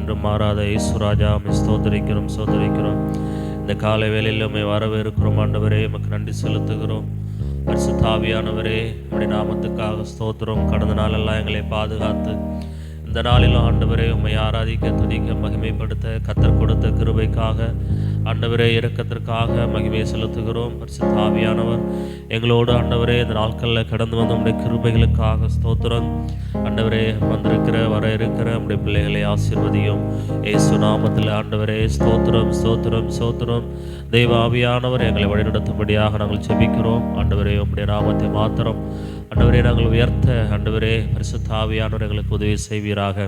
என்றும் மாறாத இயேசுராஜா ஸ்தோத்திரிக்கிறோம் ஸ்தோத்திரிக்கிறோம். இந்த காலை வேளையில் உம்மை வரவேற்கிறோம் ஆண்டவரே, உமக்கு நன்றி செலுத்துகிறோம். பரிசுத்த ஆவியானவரே, உம்முடைய நாமத்துக்காக ஸ்தோத்திரம். கடந்த நாளெல்லாம் எங்களை பாதுகாத்து இந்த நாளிலும் ஆண்டவரே உம்மை ஆராதிக்க துதிக்க மகிமைப்படுத்த கர்த்தர் கொடுத்த கிருபைக்காக ஆண்டவரே இரக்கத்திற்காக மகிமையை செலுத்துகிறோம். பரிசுத்த ஆவியானவர் எங்களோடு ஆண்டவரே இந்த நாட்களில் கடந்து வந்த உம்முடைய கிருபைகளுக்காக ஸ்தோத்திரம். ஆண்டவரே வந்திருக்கிற வர இருக்கிற உம்முடைய பிள்ளைகளை ஆசீர்வதியும் இயேசு நாமத்தில் ஆண்டவரே. ஸ்தோத்திரம் ஸ்தோத்திரம் ஸ்தோத்திரம். தெய்வ ஆவியானவர் எங்களை வழிநடத்தும்படியாக நாங்கள் ஜெபிக்கிறோம். ஆண்டவரே உம்முடைய நாமத்தை மாத்திரம் ஆண்டவரே நாங்கள் உயர்த்த ஆண்டவரே பரிசுத்த ஆவியானவர் எங்களுக்கு உதவி செய்வீராக.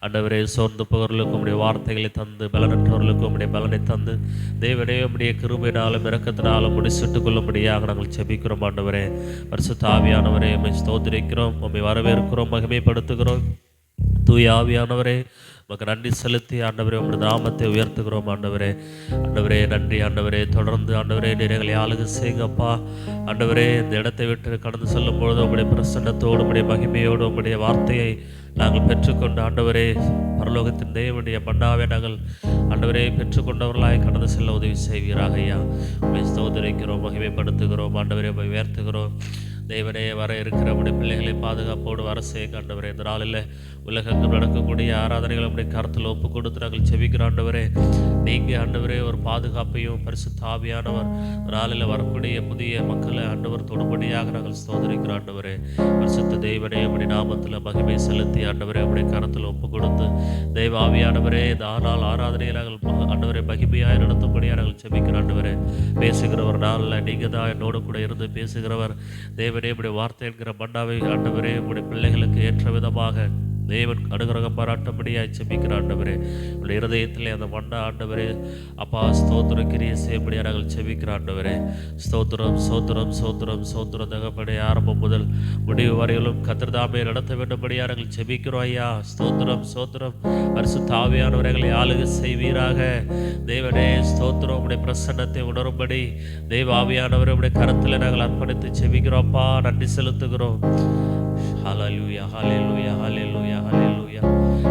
ஆண்டவரே சோர்ந்து போகிறவர்களுக்கு உம்முடைய வார்த்தைகளை தந்து, பலனற்றவர்களுக்கு உம்முடைய பலனை தந்து, தேவனே உம்முடைய கிருபையினாலும் இரக்கத்தினாலும் முடிச்சுட்டுக் கொள்ளும்படியாக நாங்கள் ஜெபிக்கிறோம். ஆண்டவரே பரிசுத்த ஆவியானவரே உம்மை ஸ்தோத்திரிக்கிறோம், உம்மை வரவேற்கிறோம், மகிமைப்படுத்துகிறோம். தூய ஆவியானவரே உமக்கு நன்றி செலுத்தி ஆண்டவரே உம்முடைய நாமத்தை உயர்த்துகிறோம். ஆண்டவரே ஆண்டவரே நன்றி ஆண்டவரே. தொடர்ந்து ஆண்டவரே நீர் எங்களை ஆளுகை செய்யுங்கப்பா. ஆண்டவரே இந்த இடத்தை விட்டு கடந்து செல்லும் பொழுது உம்முடைய பிரசன்னத்தோடு உம்முடைய மகிமையோடு உம்முடைய வார்த்தையை நாங்கள் பெற்றுக்கொண்டு ஆண்டவரே பரலோகத்தின் தேவனுடைய பண்டாவை நாங்கள் ஆண்டவரே பெற்றுக்கொண்டவர்களாய் கடந்து செல்ல உதவி செய்வீராக ஐயா. உம்மை ஸ்தோத்திரிக்கிறோம், மகிமைப்படுத்துகிறோம். ஆண்டவரே உம்மை உயர்த்துகிறோம். தேவனே வர இருக்கிற உடைய பிள்ளைகளை பாதுகாப்போடு வர செய்ய ஆண்டவரே. இந்த நாளில் உலகங்கள் நடக்கக்கூடிய ஆராதனைகளை உடைய கருத்தில் ஒப்பு கொடுத்து நாங்கள் செபிக்கிற ஆண்டவரே. நீங்கள் ஆண்டவரே ஒரு பாதுகாப்பையும் பரிசுத்த ஆவியானவர் நாளில் வரக்கூடிய புதிய மக்களை ஆண்டவர் தொடுபடியாக நாங்கள் ஸ்தோத்திரிக்கிற ஆண்டவரே. பரிசுத்த தெய்வனே உடைய நாமத்தில் மகிமை செலுத்தி ஆண்டவரே உடைய கருத்தில் ஒப்பு கொடுத்து தெய்வ ஆவியானவரே இந்த நாள் ஆராதனையை நாங்கள் ஆண்டவரை மகிமையாக நடத்தும்படியாக நாங்கள் செபிக்கிற ஆண்டவரே. பேசுகிறவர் நாளில் நீங்கள் தான் என்னோடு கூட இருந்து பேசுகிறவர். தேவனே உடைய வார்த்தை என்கிற மண்டாவை ஆண்டவரே உடைய பிள்ளைகளுக்கு ஏற்ற விதமாக தேவன் அனுகிரகம் பாராட்டபடியாய் செபிக்கிற ஆண்டவரே. உடைய இருதயத்திலே அந்த மண்டா ஆண்டவரே அப்பா ஸ்தோத்திரம் கிரியை செய்யபடியாக நாங்கள் செபிக்கிற ஆண்டவரே. ஸ்தோத்திரம் சோத்திரம் சோத்திரம் சோத்திரம் தகப்பனே. ஆரம்பம் முதல் முடிவு வரையிலும் கர்த்தர்தாமே நடத்த வேண்டும்படியாக நாங்கள் செபிக்கிறோம் ஐயா. ஸ்தோத்திரம் சோத்திரம். பரிசுத்த ஆவியானவர்களை ஆளுகை செய்வீராக தேவனே. ஸ்தோத்திரம் உடைய பிரசன்னத்தை உணரும்படி தெய்வ ஆவியானவரை உடைய கரத்தில் நாங்கள் அர்ப்பணித்து செபிக்கிறோம்ப்பா. நன்றி செலுத்துகிறோம். ஹல்லேலூயா ஹல்லேலூயா ஹல்லேலூயா ஹல்லேலூயா.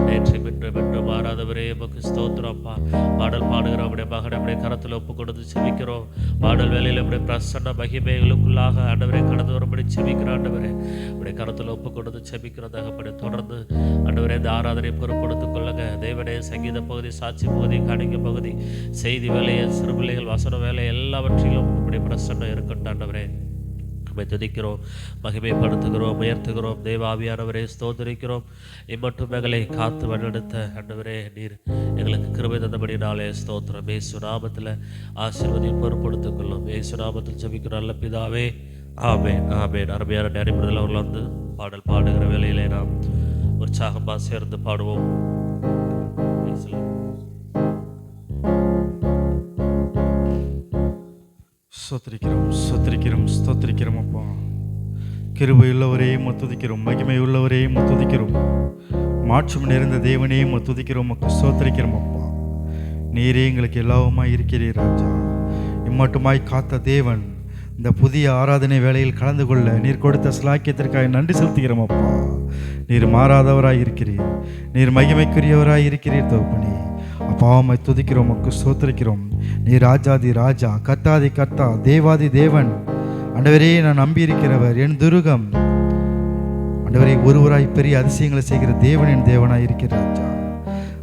நேற்று பெற்று மாறாதவரே உமக்கு ஸ்தோத்திரம்ப்பா. பாடல் பாடுகிற உடைய மகனை உடைய கரத்தில் ஒப்பு கொடுத்து செபிக்கிறோம். பாடல் வேலையில் உடைய பிரசன்ன மகிமைகளுக்குள்ளாக ஆண்டவரை கடந்து வரும்படி செபிக்கிற ஆண்டவரே உடைய கரத்தில் ஒப்பு கொடுத்து செபிக்கிறோம். தகப்படி தொடர்ந்து ஆண்டவரே இந்த ஆராதனை பொறுப்படுத்திக் கொள்ளுங்க தேவனே. சங்கீத பகுதி, சாட்சி பகுதி, காணிக்கை பகுதி, செய்தி வேலையை, சிறு பிள்ளைகள் வசன வேலை எல்லாவற்றிலும் உடைய பிரசன்னம் இருக்கட்டும் ஆண்டவரே. உம்மை துதிக்கிறோம், மகிமைப்படுத்துகிறோம், உயர்த்துகிறோம். தேவாவியானவரே ஸ்தோத்திரிக்கிறோம். இம்மட்டும் எங்களை காத்து வழிநடத்த ஆண்டவரே நீர் எங்களுக்கு கிருபை தந்தபடினாலே ஸ்தோத்திரம். இயேசு நாமத்தில் ஆசீர்வதியும் பொறுப்படுத்திக் கொள்ளும். இயேசு நாமத்தில் ஜெபிக்கிற நல்ல பிதாவே, ஆமென் ஆமென். அருமையான நேரில் அவர்கள் வந்து பாடல் பாடுகிற வேளையிலே நாம் உற்சாகமாக சேர்ந்து பாடுவோம். ஸ்தோத்திரிக்கிறோம் ஸ்தோத்திரிக்கிறோம் ஸ்தோத்திரிக்கிறோம் அப்பா. கிருபையுள்ளவரே துதிக்கிறோம், மகிமை உள்ளவரே துதிக்கிறோம், மாற்றம் நிறைந்த தேவனே துதிக்கிறோம், உமக்கு ஸ்தோத்திரிக்கிறோம் அப்பா. நீரே எங்களுக்கு எல்லாவுமாய் இருக்கிறீர் ராஜா. இம்மட்டுமாய் காத்த தேவன் இந்த புதிய ஆராதனை வேளையில் கலந்து கொள்ள நீர் கொடுத்த சிலாக்கியத்திற்காக நன்றி செலுத்துகிறோம் அப்பா. நீர் மாறாதவராய் இருக்கிறீர், நீர் மகிமைக்குரியவராய் இருக்கிறீர் தகப்பனே. அப்பா உம்மை துதிக்கிறோம், உமக்கு ஸ்தோத்திரிக்கிறோம். நீ ராஜாதி ராஜா, கர்த்தாதி கர்த்தா, தேவாதி தேவன் ஆண்டவரே. நான் நம்பி இருக்கிறவர், என் துருகம் ஆண்டவரே. ஒருவராய் பெரிய அதிசயங்களை செய்கிற தேவன் என் தேவனாய் இருக்கிற ராஜா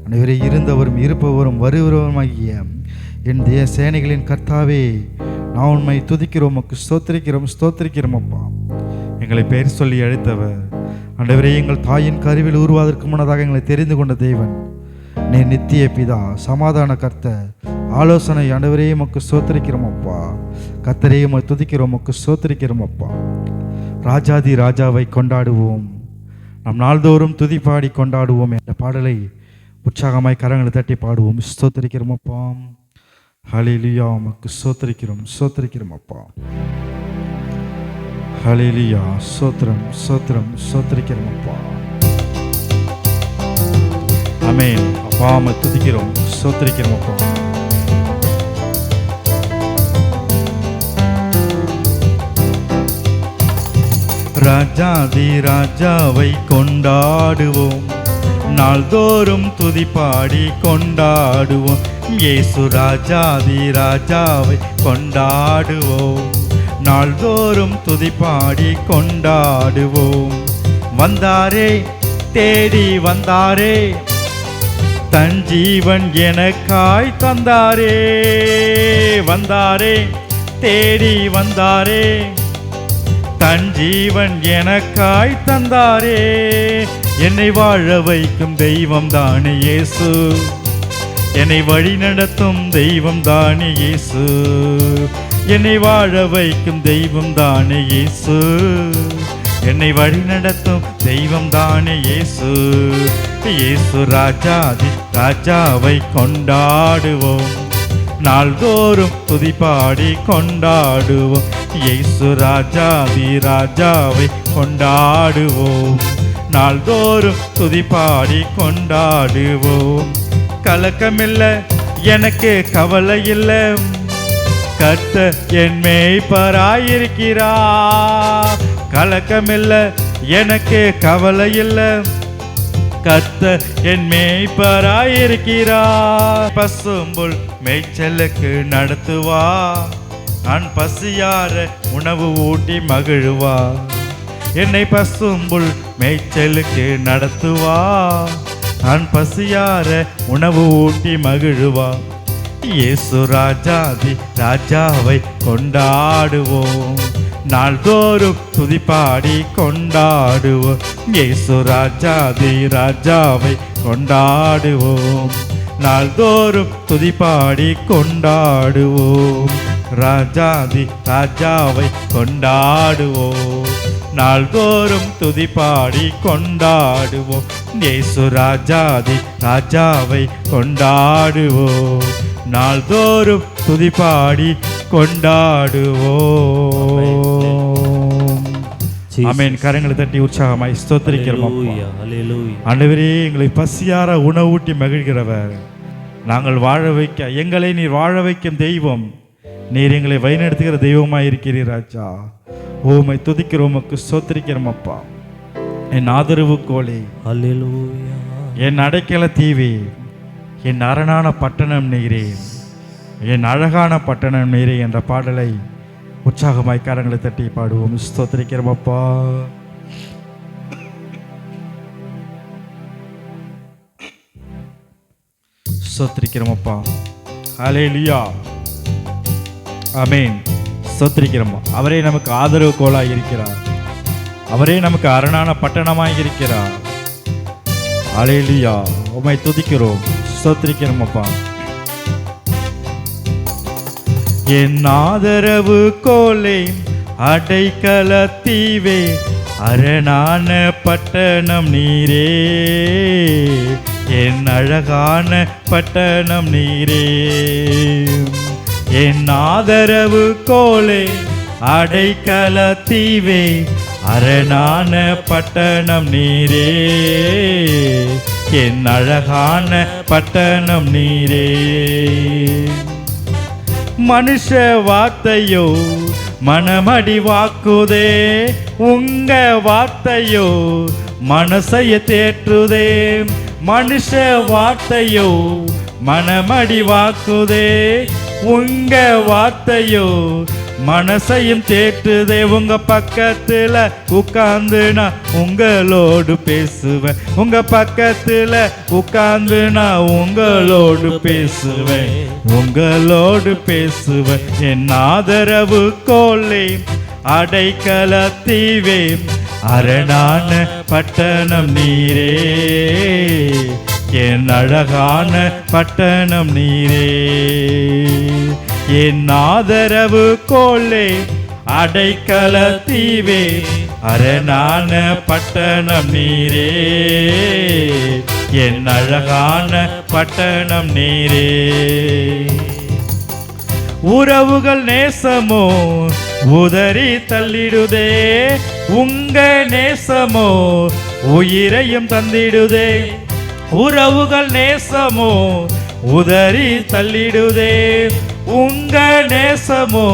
ஆண்டவரே. இருந்தவரும் இருப்பவரும் வருகிறவருமாகிய என் சேனைகளின் கர்த்தாவே, நான் உண்மை துதிக்கிறோம், உமக்கு ஸ்தோத்திரிக்கிறோம் ஸ்தோத்திரிக்கிறோம் அப்பா. எங்களை பெயர் சொல்லி அழைத்தவர் ஆண்டவரே. எங்கள் தாயின் கருவில் உருவாவதற்கு முன்னதாக எங்களை தெரிந்து கொண்ட தேவன் நீ நித்திய பிதா, சமாதான கர்த்தர், ஆலோசனை ஆண்டவரே. உமக்கு ஸ்தோத்திரிக்கிறோம் அப்பா. கர்த்தரே உம்மை துதிக்கிறோம், உமக்கு ஸ்தோத்திரிக்கிறோம் அப்பா. ராஜாதி ராஜாவை கொண்டாடுவோம், நம் நாள்தோறும் துதி பாடி கொண்டாடுவோம் என்ற பாடலை உற்சாகமாய் கரங்களை தட்டி பாடுவோம். ஸ்தோத்திரிக்கிறோம் அப்பா. ஹல்லேலூயா, உமக்கு ஸ்தோத்திரிக்கிறோம் ஸ்தோத்திரிக்கிறோம் அப்பா. ஹல்லேலூயா, ஸ்தோத்திரம் ஸ்தோத்திரம் ஸ்தோத்திரிக்கிறோம் அப்பா. ஆமென் அப்பா. உம்மை துதிக்கிறோம் ஸ்தோத்திரிக்கிறோம் அப்பா. ராஜாதி ராஜாவை கொண்டாடுவோம், நாள்தோறும் துதி பாடி கொண்டாடுவோம். இயேசு ராஜாதி ராஜாவை கொண்டாடுவோம். நாள்தோறும் துதி பாடி கொண்டாடுவோம். வந்தாரே, தேடி வந்தாரே, தன் ஜீவன் எனக்காய் தந்தாரே. வந்தாரே, தேடி வந்தாரே, தன் ஜீவன் எனக்காய் தந்தாரே. என்னை வாழ வைக்கும் தெய்வம் தானே இயேசு, என்னை வழி நடத்தும் தெய்வம் தானே இயேசு. என்னை வாழ வைக்கும் தெய்வம் தானே இயேசு, என்னை வழி நடத்தும் தெய்வம் தானே இயேசு. இயேசு ராஜாதி ராஜாவை கொண்டாடுவோம். நாள்தோறும் துதி பாடி கொண்டாடுவோம். இயேசு ராஜாதி ராஜாவை கொண்டாடுவோம். நாள்தோறும் துதி பாடி கொண்டாடுவோம். கலக்கமில்ல, எனக்கு கவலை இல்லை, கர்த்தர் என் மேய்ப்பராயிருக்கிறார். கலக்கமில்ல, எனக்கு கவலை இல்லை, கர்த்தர் என் மேய்ப்பராயிருக்கிறார். பசும்புல் மேய்ச்சலுக்கு நடத்துவா, நான் பசியார உணவு ஊட்டி மகிழுவா. என்னை பசும்புல் மேய்ச்சலுக்கு நடத்துவா, நான் பசியார உணவு ஊட்டி மகிழுவா. இயேசு ராஜாதி ராஜாவை கொண்டாடுவோம். நாள்தோறும் துதி பாடி கொண்டாடுவோம். இயேசு ராஜாதி ராஜாவை கொண்டாடுவோம். நாள்தோறும் துதி பாடி கொண்டாடுவோம். ராஜாதி ராஜாவை கொண்டாடுவோம். நாள்தோறும் துதி பாடி கொண்டாடுவோம். இயேசு ராஜாதி ராஜாவை கொண்டாடுவோம். நாள்தோறும் துதி பாடி கொண்டாடுவோம். ஆமென். கரங்களை தட்டி உற்சாகமாய் ஸ்தோத்திரிக்கிறோம். ஆண்டவரே, எங்களை பசியார உணவூட்டி மகிழ்கிறவர், நாங்கள் வாழ வைக்க, எங்களை நீர் வாழ வைக்கும் தெய்வம், நீர் எங்களை வழிநடத்துகிற தெய்வமாய் இருக்கிறீர் ராஜா. உம்மை துதிக்கிறோம், உமக்கு ஸ்தோத்திரிக்கிறோம் அப்பா. என் ஆதரவு கோலே, என் அடைக்கல தீவே, என் அரணான பட்டணம் நீரே, என் அழகான பட்டணம் நீரே என்ற பாடலை உற்சாகமாய் கரங்களை தட்டி பாடுவோம். ஸ்தோத்திரிக்கிறோம் அப்பா. ஸ்தோத்திரிக்கிறோம் அப்பா. ஹல்லேலூயா. ஆமென். ஸ்தோத்திரிக்கிறோம். அவரே நமக்கு ஆதரவு கோலாய் இருக்கிறார். அவரே நமக்கு அரணான பட்டணமாய் இருக்கிறார். ஹல்லேலூயா. உம்மை துதிக்கிறோம், ஸ்தோத்திரிக்கிறோம் அப்பா. என் ஆதரவு கோலே, அடைக்கல தீவே, அரணான பட்டணம் நீரே, என் அழகான பட்டணம் நீரே. என் ஆதரவு கோலே, அடைக்கல தீவே, அரணான பட்டணம் நீரே, என் அழகான பட்டணம் நீரே. மனுஷ வார்த்தையோ மனமடி வாக்குதே, உங்க வார்த்தையோ மனசைய தேற்றுதே. மனுஷ வார்த்தையோ மனமடி வாக்குதே, உங்க வார்த்தையோ மனசையும் தேற்றுதே. உங்க பக்கத்துல உட்கார்ந்து நான் உங்களோடு பேசுவேன். உங்க பக்கத்துல உட்கார்ந்து நான் உங்களோடு பேசுவேன், உங்களோடு பேசுவேன். என் ஆதரவு கோலே, அடைக்கல தீவே, அரணான பட்டணம் நீரே, என் அழகான பட்டணம் நீரே. என் ஆதரவு கோலே, அடைக்கல தீவே, அரணான பட்டணம் நீரே, என் அழகான பட்டணம் நீரே. உறவுகள் நேசமோ உதறி தள்ளிடுதே, உங்க நேசமோ உயிரையும் தந்திடுதே. உறவுகள் நேசமோ உதறி தள்ளிடுதே, உங்க நேசமோ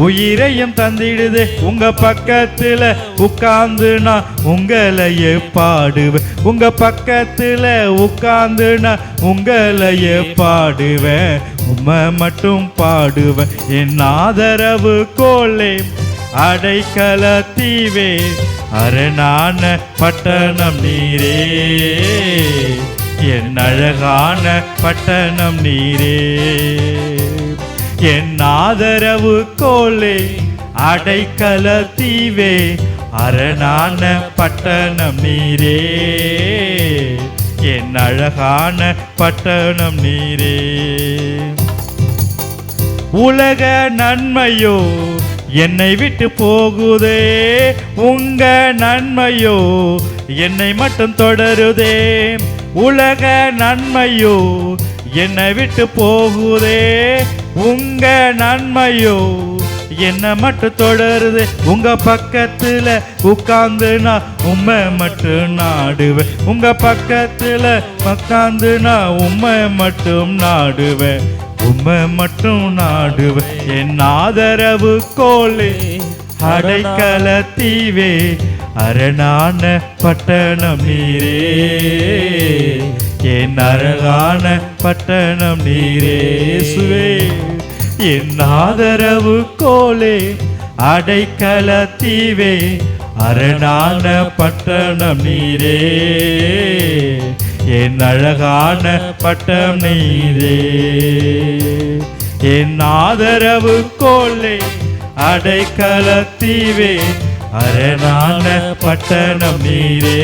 உயிரையும் தந்திடுதே. உங்க பக்கத்துல உட்கார்ந்து நான் உங்களையே பாடுவேன். உங்க பக்கத்துல உட்கார்ந்து நான் உங்களையே பாடுவேன். உம்மை மட்டும் பாடுவேன். என் ஆதரவு கோலே, அடைக்கல தீவே, அரணான பட்டணம் நீரே. என் அழகான பட்டணம் நீரே. என் ஆதரவு கோலே, அடைக்கல தீவே, அரணான பட்டணம் நீரே. என் அழகான பட்டணம் நீரே. உலக நன்மையோ என்னை விட்டு போகுதே. உங்க நன்மையோ என்னை மட்டும் தொடருதே. உலக நன்மையோ என்னை விட்டு போகுதே. உங்க நன்மையோ என்னை மட்டும் தொடருது. உங்க பக்கத்துல உட்கார்ந்து நான் உம்மை மட்டும் நாடுவேன். உங்க பக்கத்துல உட்கார்ந்து நான் உம்மை மட்டும் நாடுவேன். உம்மை மட்டும் நாடுவேன். என் ஆதரவு கோலே, அடைக்கல தீவே, அரணான பட்டணம் நீரே. என் அழகான பட்டணம் நீரே. சுவே என் ஆதரவு கோலே, அடைக்கல தீவே, அரணான பட்டணம் நீரே. என் அழகான பட்டம் நீரே. என் ஆதரவு கோலே, அடைக்கல தீவே, அரணான பட்டணம் நீரே.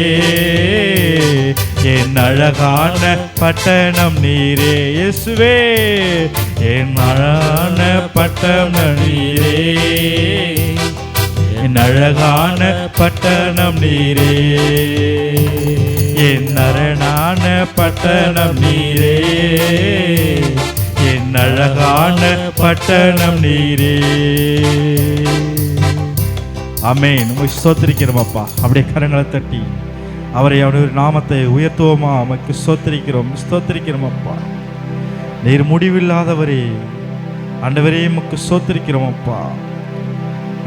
என் அழகான பட்டணம் நீரே. இயேசுவே என் அழகான பட்டணம் நீரே. என் அழகான பட்டணம் நீரே. என் அரணான பட்டணம் நீரே. என் அழகான பட்டணம் நீரே. ஆமென். உம்மை ஸ்தோத்திரிக்கிறோம் அப்பா. அப்படியே கரங்களை தட்டி அவரை அவருடைய நாமத்தை உயர்த்துவோமா? உமக்கு ஸ்தோத்திரிக்கிறோம், ஸ்தோத்திரிக்கிறோம் அப்பா. நீர் முடிவில்லாதவரே, ஆண்டவரே உமக்கு ஸ்தோத்திரிக்கிறோம் அப்பா.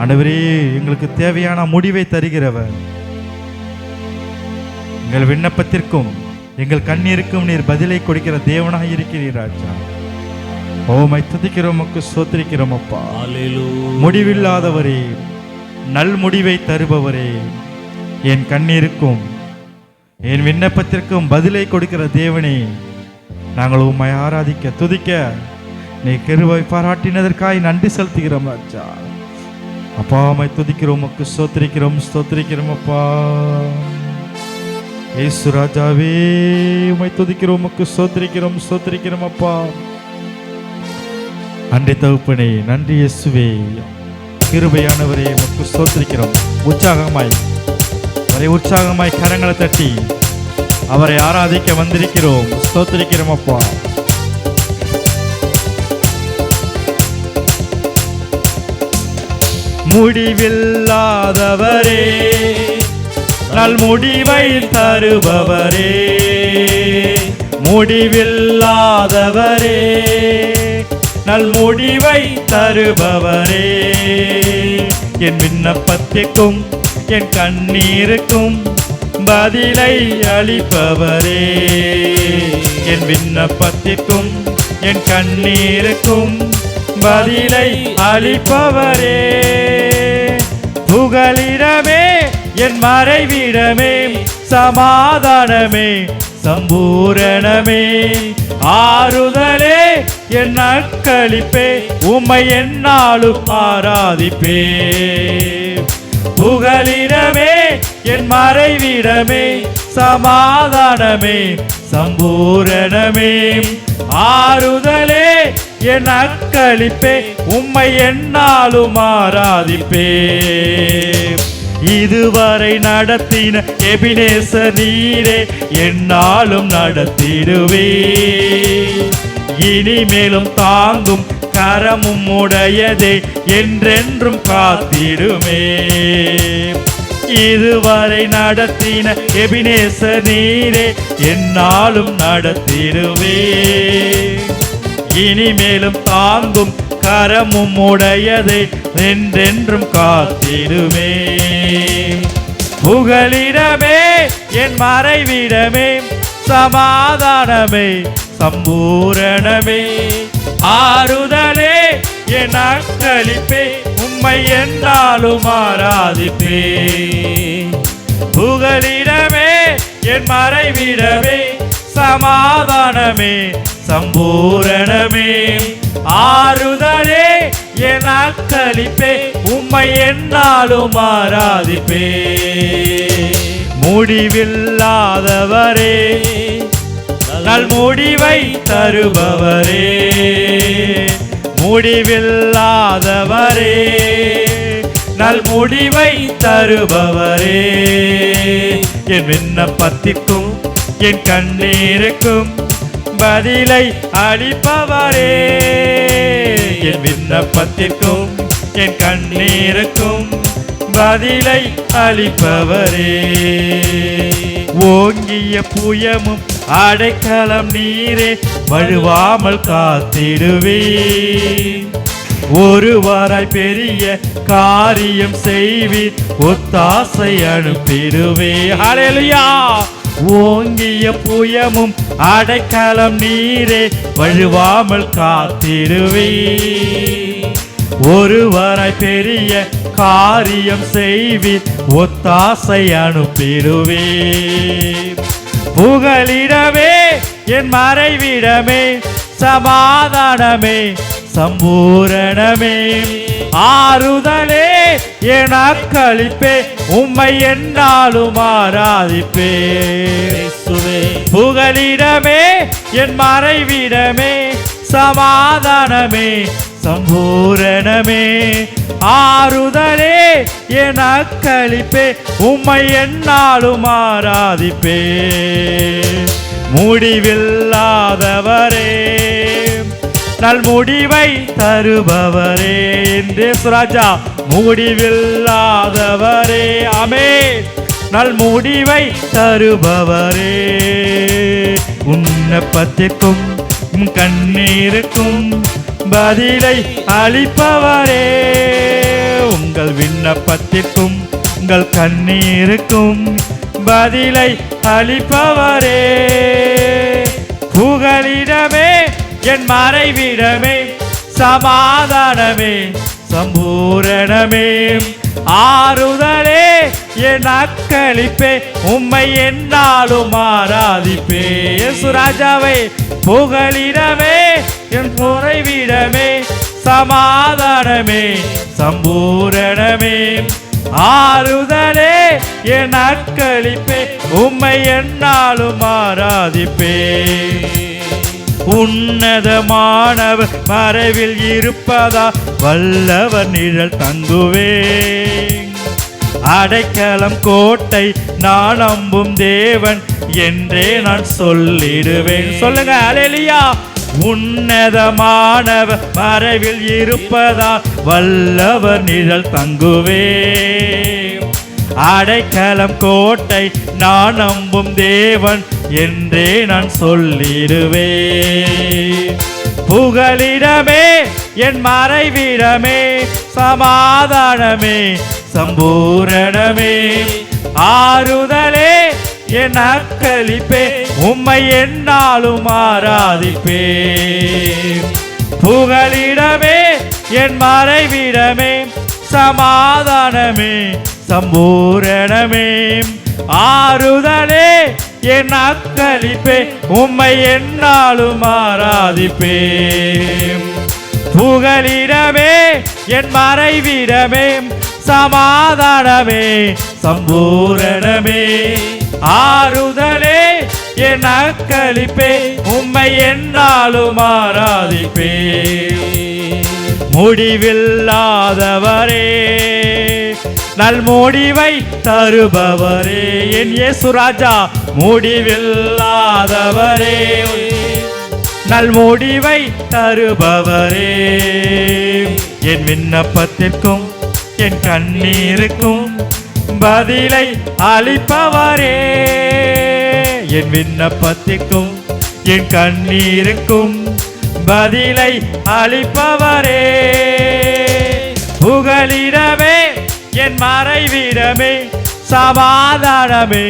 ஆண்டவரே எங்களுக்கு தேவையான முடிவை தருகிறவர். எங்கள் விண்ணப்பத்திற்கும் எங்கள் கண்ணீருக்கும் நீர் பதிலை கொடுக்கிற தேவனாக இருக்கிறீர் ராஜா. உம்மை துதிக்கிறோம், உமக்கு ஸ்தோத்திரிக்கிறோம் அப்பா. முடிவில்லாதவரே, நல் முடிவை தருபவரே, என் கண்ணீருக்கும் என் விண்ணப்பத்திற்கும் பதிலை கொடுக்கிற தேவனே, நாங்கள் உம்மை ஆராதிக்க துதிக்க நீ கிருபை பாராட்டினதற்காய் நன்றி செலுத்துகிறோம் ராஜா. அப்பா உம்மை துதிக்கிறோம், உமக்கு ஸ்தோத்திரிக்கிறோம், ஸ்தோத்திரிக்கிறோம் அப்பா. இயேசு ராஜாவே உம்மை துதிக்கிறோம், உமக்கு ஸ்தோத்திரிக்கிறோம், ஸ்தோத்திரிக்கிறோம் அப்பா. நன்றி தகப்பனே, நன்றி இயேசுவே. கிருபையானவரே உமக்கு ஸ்தோத்திரிக்கிறோம். உற்சாகமாய் கரங்களை தட்டி அவரை ஆராதிக்க வந்திருக்கிறோம். ஸ்தோத்திரிக்கிறோம் அப்பா. முடிவில்லாதவரே, நல் முடிவை தருபவரே, முடிவில்லாதவரே, நல் முடிவை தருபவரே, என் விண்ணப்பத்திற்கும் என் கண்ணீருக்கும் பதிலை அளிப்பவரே, என் விண்ணப்பத்திற்கும் என் கண்ணீருக்கும் பதிலை அளிப்பவரே, புகலிடமே என் மறைவிடமே, சமாதானமே சம்பூரணமே, ஆறுதலே என் அக்களிப்பே, உம்மை என்னாலும் ஆராதிப்பே. புகலிடமே என் மறைவிடமே, சமாதானமே சம்பூரணமே, ஆறுதலே என் அக்களிப்பே, உம்மை என்னாலும் ஆராதிப்பே. இதுவரை நடத்தின எபினேசர் நீரே, என்னாலும் நடத்திடுவே. இனிமேலும் தாங்கும் கரமும் உடையதே, என்றென்றும் காத்திடுமே. இதுவரை நடத்தின எபினேசர் நீரே, என்னாலும் நடத்திடுவே. இனிமேலும் தாங்கும் கரமும் உடையதை என்றென்றும் காத்திடுமே. புகலிடமே என் மறைவிடமே, சமாதானமே சம்பூரணமே, ஆறுதலே என் அக்களிப்பே, உம்மை என்னாலும் ஆராதிப்பே. புகலிடமே என் மறைவிடமே, சமாதானமே சம்பூரணமே, ஆறுதலே என் அக்களிப்பே, உம்மை என்னாலும் ஆராதிப்பே. முடிவில்லாதவரே, நல் முடிவை தருபவரே, முடிவில்லாதவரே, நல் முடிவை தருபவரே, என் விண்ணப்பத்திற்கும் என் கண்ணீருக்கும் பதிலை அளிப்பவரே, என் விண்ணப்பத்திற்கும் என் கண்ணீருக்கும் பதிலை அளிப்பவரே. ஓங்கிய புயமும் அடைக்கலம் நீரே, வழுவாமல் காத்திடுவே. ஒருவராய் பெரிய காரியம் செய்வீர், ஒத்தாசை அனுப்பிடுவே. ஹல்லேலூயா. ஓங்கிய புயமும் அடைக்கலம் நீரே, வழுவாமல் காத்திடுவே. ஒருவராய் பெரிய காரியம் செய்வீர், ஒத்தாசை அனுப்பிடுவே. புகலிடமே என் மறைவிடமே, சமாதானமே சம்பூரணமே, ஆறுதலே என் அக்களிப்பே, உம்மை என்னாலும் ஆராதிப்பே. புகலிடமே என் மறைவிடமே, சமாதானமே சம்பூரணமே, ஆறுதலே என் அக்களிப்பே, உம்மை என்னாலும் ஆராதிப்பே. முடிவில்லாதவரே, நல் முடிவை தருபவரே, என்று சுராஜா. முடிவில்லாதவரே, ஆமென், நல் முடிவை தருபவரே, விண்ணப்பத்திற்கும் கண்ணீருக்கும் பதிலை அளிப்பவரே, உங்கள் விண்ணப்பத்திற்கும் உங்கள் கண்ணீருக்கும் பதிலை அளிப்பவரே. புகலிடமே என் மறைவிடமே, சமாதானமே சம்பூரணமே, ஆறுதலே என் அக்களிப்பே, உம்மை என்னாலும் ஆராதிப்பே. சுராஜாவை. புகலிடமே என் மறைவிடமே, சமாதானமே சம்பூரணமே, ஆறுதலே என் அக்களிப்பே, உம்மை என்னாலும் ஆராதிப்பே. உன்னதமானவர் மறைவில் இருப்பதா, வல்லவர் நிழல் தங்குவே. அடைக்கலம் கோட்டை நான் நம்பும் தேவன் என்றே நான் சொல்லிடுவேன். சொல்லுங்க அல்லேலூயா. உன்னதமானவர் மறைவில் இருப்பதா, வல்லவர் நிழல் தங்குவே. அடைக்கலம் கோட்டை நான் நம்பும் தேவன் என்றே நான் சொல்லிடுவே. புகலிடமே என் மறைவிடமே, சமாதானமே சம்பூரணமே, ஆறுதலே என் அக்களிப்பே, உம்மை என்னாலும் ஆராதிப்பே. புகலிடமே என் மறைவிடமே, சமாதானமே சம்பூரணமே, ஆறுதலே என் அக்களிப்பே, உம்மை என்னாலும் ஆராதிப்பே. புகலிடமே என் மறைவிடமே, சமாதானமே சம்பூரணமே, ஆறுதலே என் அக்களிப்பே, உம்மை என்னாலும் ஆராதிப்பே. முடிவில்லாதவரே, நல் முடிவை தருபவரே, என் இயேசு ராஜா. முடிவில்லாதவரே, நல் முடிவை தருபவரே, என் விண்ணப்பத்திற்கும் என் கண்ணீருக்கும் பதிலை அளிப்பவரே, என் விண்ணப்பத்திற்கும் என் கண்ணீருக்கும் பதிலை அளிப்பவரே. புகலிடமே என் மறைவிடமே, சமாதானமே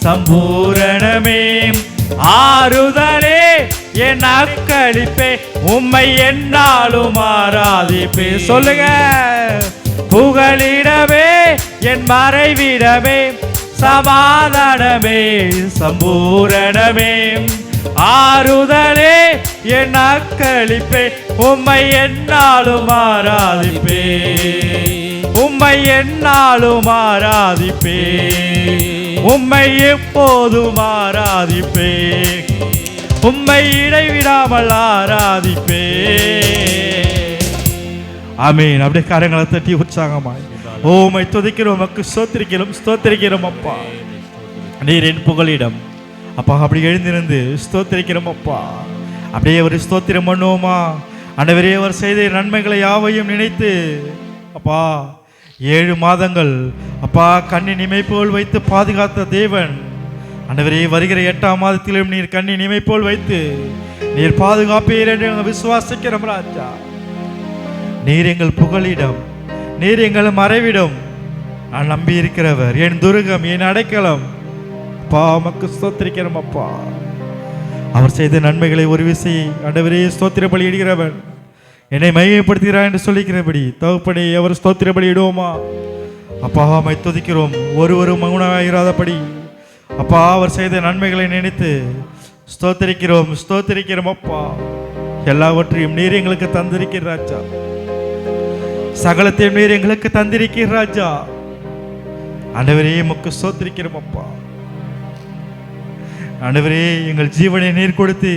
சம்பூரணமே, ஆறுதலே என் அக்களிப்பே, உம்மை என்னாலும் ஆராதிப்பே. சொல்லுங்க. புகலிடமே என் மறைவிடமே, சமாதானமே சம்பூரணமே, ஆறுதலே என் அக்களிப்பே, உம்மை என்னாலும் ஆராதிப்பே, உம்மை என்னாலும் ஆராதிப்பே, உம்மை எப்போதும் ஆராதிப்பே, உம்மை இடைவிடாமல் ஆராதிப்பே. ஆமென். அப்படியே கரங்களை தட்டி உற்சாகமாய் உம்மை துதிக்கிறோம், உமக்கு ஸ்தோத்திரிக்கிறோம், ஸ்தோத்திரிக்கிறோம் அப்பா. நீர் என் புகலிடம் அப்பா. அப்படி எழுந்திருந்து ஸ்தோத்திரிக்கிறோம் அப்பா. அப்படியே ஒரு ஸ்தோத்திரம் பண்ணுவோமா? ஆண்டவரே, அவர் செய்த நன்மைகளை யாவையும் நினைத்து அப்பா 7 மாதங்கள் அப்பா கண்ணின் இமைப்போல் வைத்து பாதுகாத்த தேவன், ஆண்டவரே வருகிற 8ஆம் மாதத்திலும் நீர் கண்ணின் இமைப்போல் வைத்து நீர் பாதுகாப்பீர் என்று நாங்கள் விசுவாசிக்கிறோம் ராஜா. நீர் எங்கள் புகலிடம், நீர் எங்கள் மறைவிடம், நான் நம்பி இருக்கிறவர், என் துருகம், என் அடைக்கலம் அப்பா. உமக்கு ஸ்தோத்திரிக்கிறோம் அப்பா. அவர் செய்த நன்மைகளை ஒரு விசை ஆண்டவரே ஸ்தோத்திர பலி இடுகிறவன் என்னை மையப்படுத்துகிறார் என்று சொல்லிக்கிறபடி தகப்பனே அவர் ஸ்தோத்திர பலி இடுவோமா அப்பா? உம்மை துதிக்கிறோம், ஒருவரும் மௌனமாயிராதபடி அப்பா. அவர் செய்த நன்மைகளை நினைத்து ஸ்தோத்திரிக்கிறோம், ஸ்தோத்திரிக்கிறோம் அப்பா. எல்லாவற்றையும் நீர் எங்களுக்கு தந்திருக்கிற ராஜா, சகலத்தையும் நீர் எங்களுக்கு தந்திருக்கிற ராஜா. ஆண்டவரே உமக்கு ஸ்தோத்திரிக்கிறோம் அப்பா. ஆண்டவரே, எங்கள் ஜீவனை நீர் கொடுத்து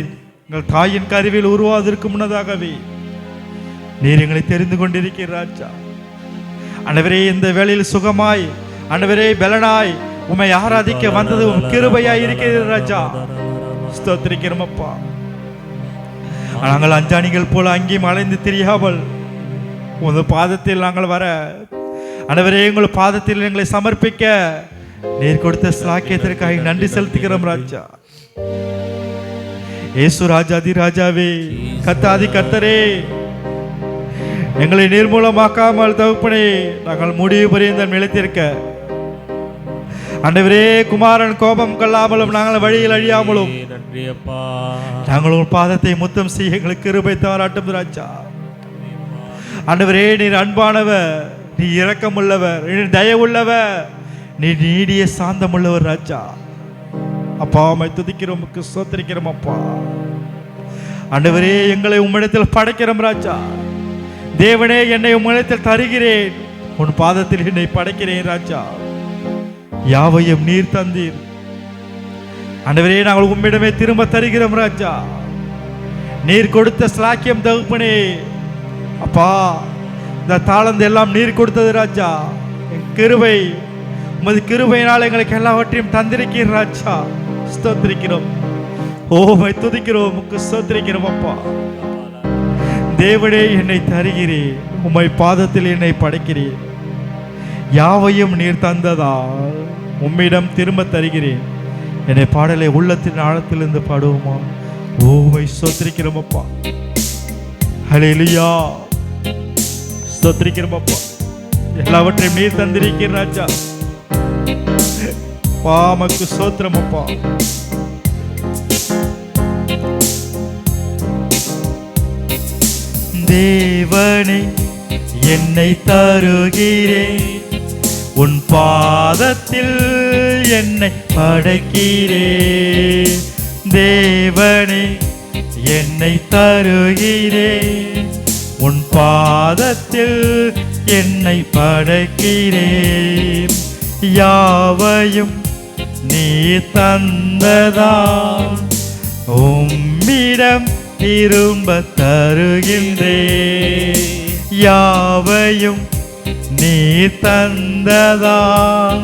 எங்கள் தாயின் கருவில் உருவாவதற்கு முன்னதாகவே நீர் எங்களை தெரிந்து கொண்டிருக்கிற ராஜா. ஆண்டவரே, இந்த வேளையில் சுகமாய் ஆண்டவரே பலனாய் உம்மை ஆராதிக்க வந்தது உம் கிருபையாய் இருக்கிற ராஜா. ஸ்தோத்திரிக்கிறோம் அப்பா. நாங்கள் அஞ்சாணிகள் போல அங்கேயும் அலைந்து தெரியாமல் உங்கள் பாதத்தில் நாங்கள் வர ஆண்டவரே உங்கள் பாதத்தில் எங்களை சமர்ப்பிக்க நீர் கொடுத்த ஸ்லாக்கியத்திற்காக நன்றி செலுத்துகிறோம் ராஜா. ஏசு ராஜாதி ராஜாவே, கர்த்தாதி கர்த்தரே, எங்களை நிர்மூலமாக்காமல் தகப்பனே நாங்கள் முடிவு பரியந்த நிலைத்திருக்க ஆண்டவரே குமாரன் கோபம் கொள்ளாமலும் நாங்கள் வழியில் அழியாமலும் நாங்கள் உங்கள் பாதத்தை முத்தம் செய்ய எங்களுக்கு கிருபை தாராட்டும் ராஜா. ஆண்டவரே, நீர் அன்பானவர், நீ இரக்கமுள்ளவர், நீர் தயவுள்ளவர், நீ நீடிய சாந்தமுள்ளவர் ராஜா. அப்பா உம்மை துதிக்கிறோம், உமக்கு ஸ்தோத்திரிக்கிறோம் அப்பா. ஆண்டவரே, எங்களை உம்மிடத்தில் படைக்கிறோம் ராஜா. தேவனே, என்னை உம்மிடத்தில் தருகிறேன், உன் பாதத்தில் என்னை படைக்கிறேன் ராஜா. யாவையும் நீர் தந்தீர் ஆண்டவரே, நாங்கள் உம்மிடமே திரும்ப தருகிறோம் ராஜா. நீர் கொடுத்த ஸ்லாக்கியம் தகுப்பனே அப்பா. இந்த தாளந்து எல்லாம் நீர் கொடுத்தது ராஜா. என் கிருபை, உமது கிருபையினால் எங்களுக்கு எல்லாவற்றையும் தந்திருக்கிறீர் ராஜா. ஸ்தோத்திரிக்கிறோம், உம்மை துதிக்கிறோம், உமக்கு ஸ்தோத்திரிக்கிறோம் அப்பா. தேவனே, என்னை தருகிறேன், உம்மை பாதத்தில் என்னை படைக்கிறேன். யாவையும் நீர் தந்ததால் உம்மிடம் திரும்ப தருகிறேன். என்னை பாடலை உள்ளத்தின் ஆழத்திலிருந்து பாடுவோமா? உம்மை ஸ்தோத்திரிக்கிறோம் அப்பா. ஹல்லேலூயா, ஸ்தோத்திரிக்கிறோம் அப்பா. எல்லாவற்றையும் நீர் தந்திருக்கிறீர் ராஜா. உமக்கு ஸ்தோத்திரம் அப்பா. தேவனே, என்னை தருகிறேன், உன் பாதத்தில் என்னை படைக்கிறேன். தேவனே, என்னை தருகிறேன், உன் பாதத்தில் என்னை படைக்கிறேன். யாவையும் நீ தந்ததால் உம்மிடம் திரும்ப தருகின்றேன். யாவையும் நீ தந்ததால்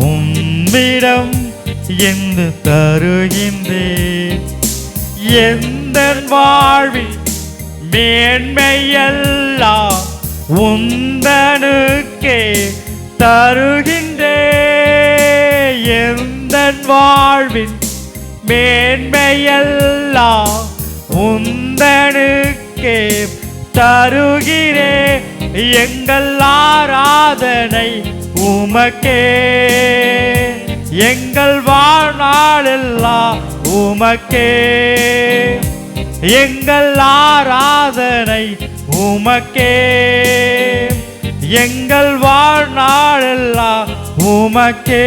உம்மிடம் என்று தருகின்றேன். எந்த வாழ்வில் மேன்மையெல்லாம் உந்தனுக்கே தருகின்றேன். எந்த வாழ்வின் மேன்மையெல்லாம் உந்தனுக்கே தருகிறே எங்கள் ஆராதனை உமக்கே எங்கள் வாழ்நாளெல்லாம் உமக்கே எங்கள் ஆராதனை உமக்கே எங்கள் வாழ்நாளெல்லாம் உமக்கே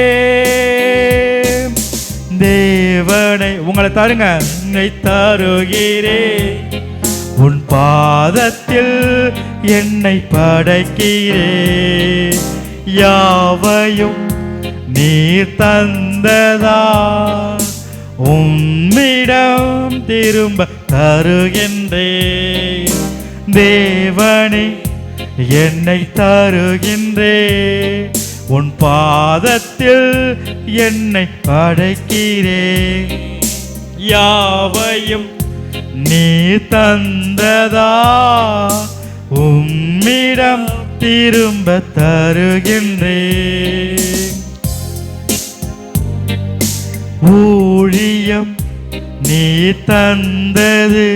தேவனை உங்களை தாருங்க என்னை தருகிறே உன் பாதத்தில் என்னை படைக்கிறே யாவையும் நீர் தந்ததா உம்மிடம் திரும்ப தருகின்றே தேவனே என்னை தருகின்றே உன் பாதத்தில் என்னை படைக்கிறே யாவையும் நீ தந்ததா உம்மிடம் திரும்ப தருகின்றே ஊழியம் நீ தந்தது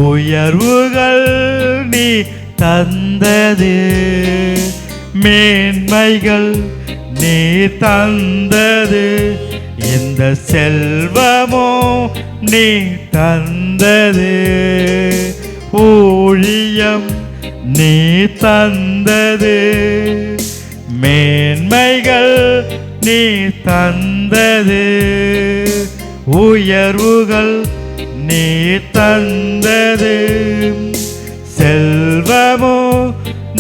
உயர்வுகள் நீ தந்தது மேன்மைகள் நீ தந்தது இந்த செல்வமோ நீ தந்தது ஊழியம் நீ தந்தது மேன்மைகள் நீ தந்தது உயர்வுகள் நீ தந்தது செல்வமோ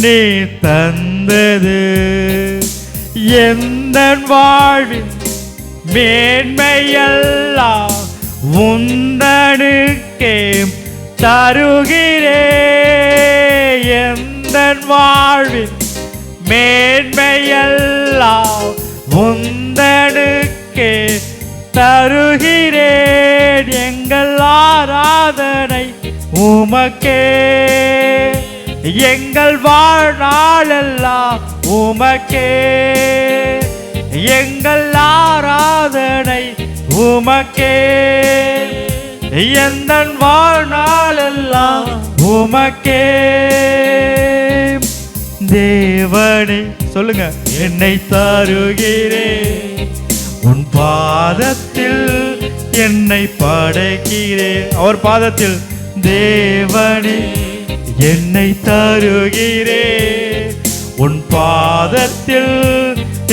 நீ தந்தது எந்த வாழ்வில் மேன்மையெல்லாம் உந்தனுக்கே தருகிறே எந்த வாழ்வில் மேன்மையெல்லாம் உந்தனுக்கே தருகிறேன் எங்கள் ஆராதனை உமக்கே எங்கள் வாழ்நாளெல்லாம் உமக்கே எங்கள் ஆராதனை உமக்கே எந்த வாழ்நாளெல்லாம் உமக்கே தேவனே சொல்லுங்க என்னை தருகிறே உன் பாதத்தில் என்னை படைக்கிறேன் அவர் பாதத்தில் தேவனே என்னை தருகிறே உன் பாதத்தில்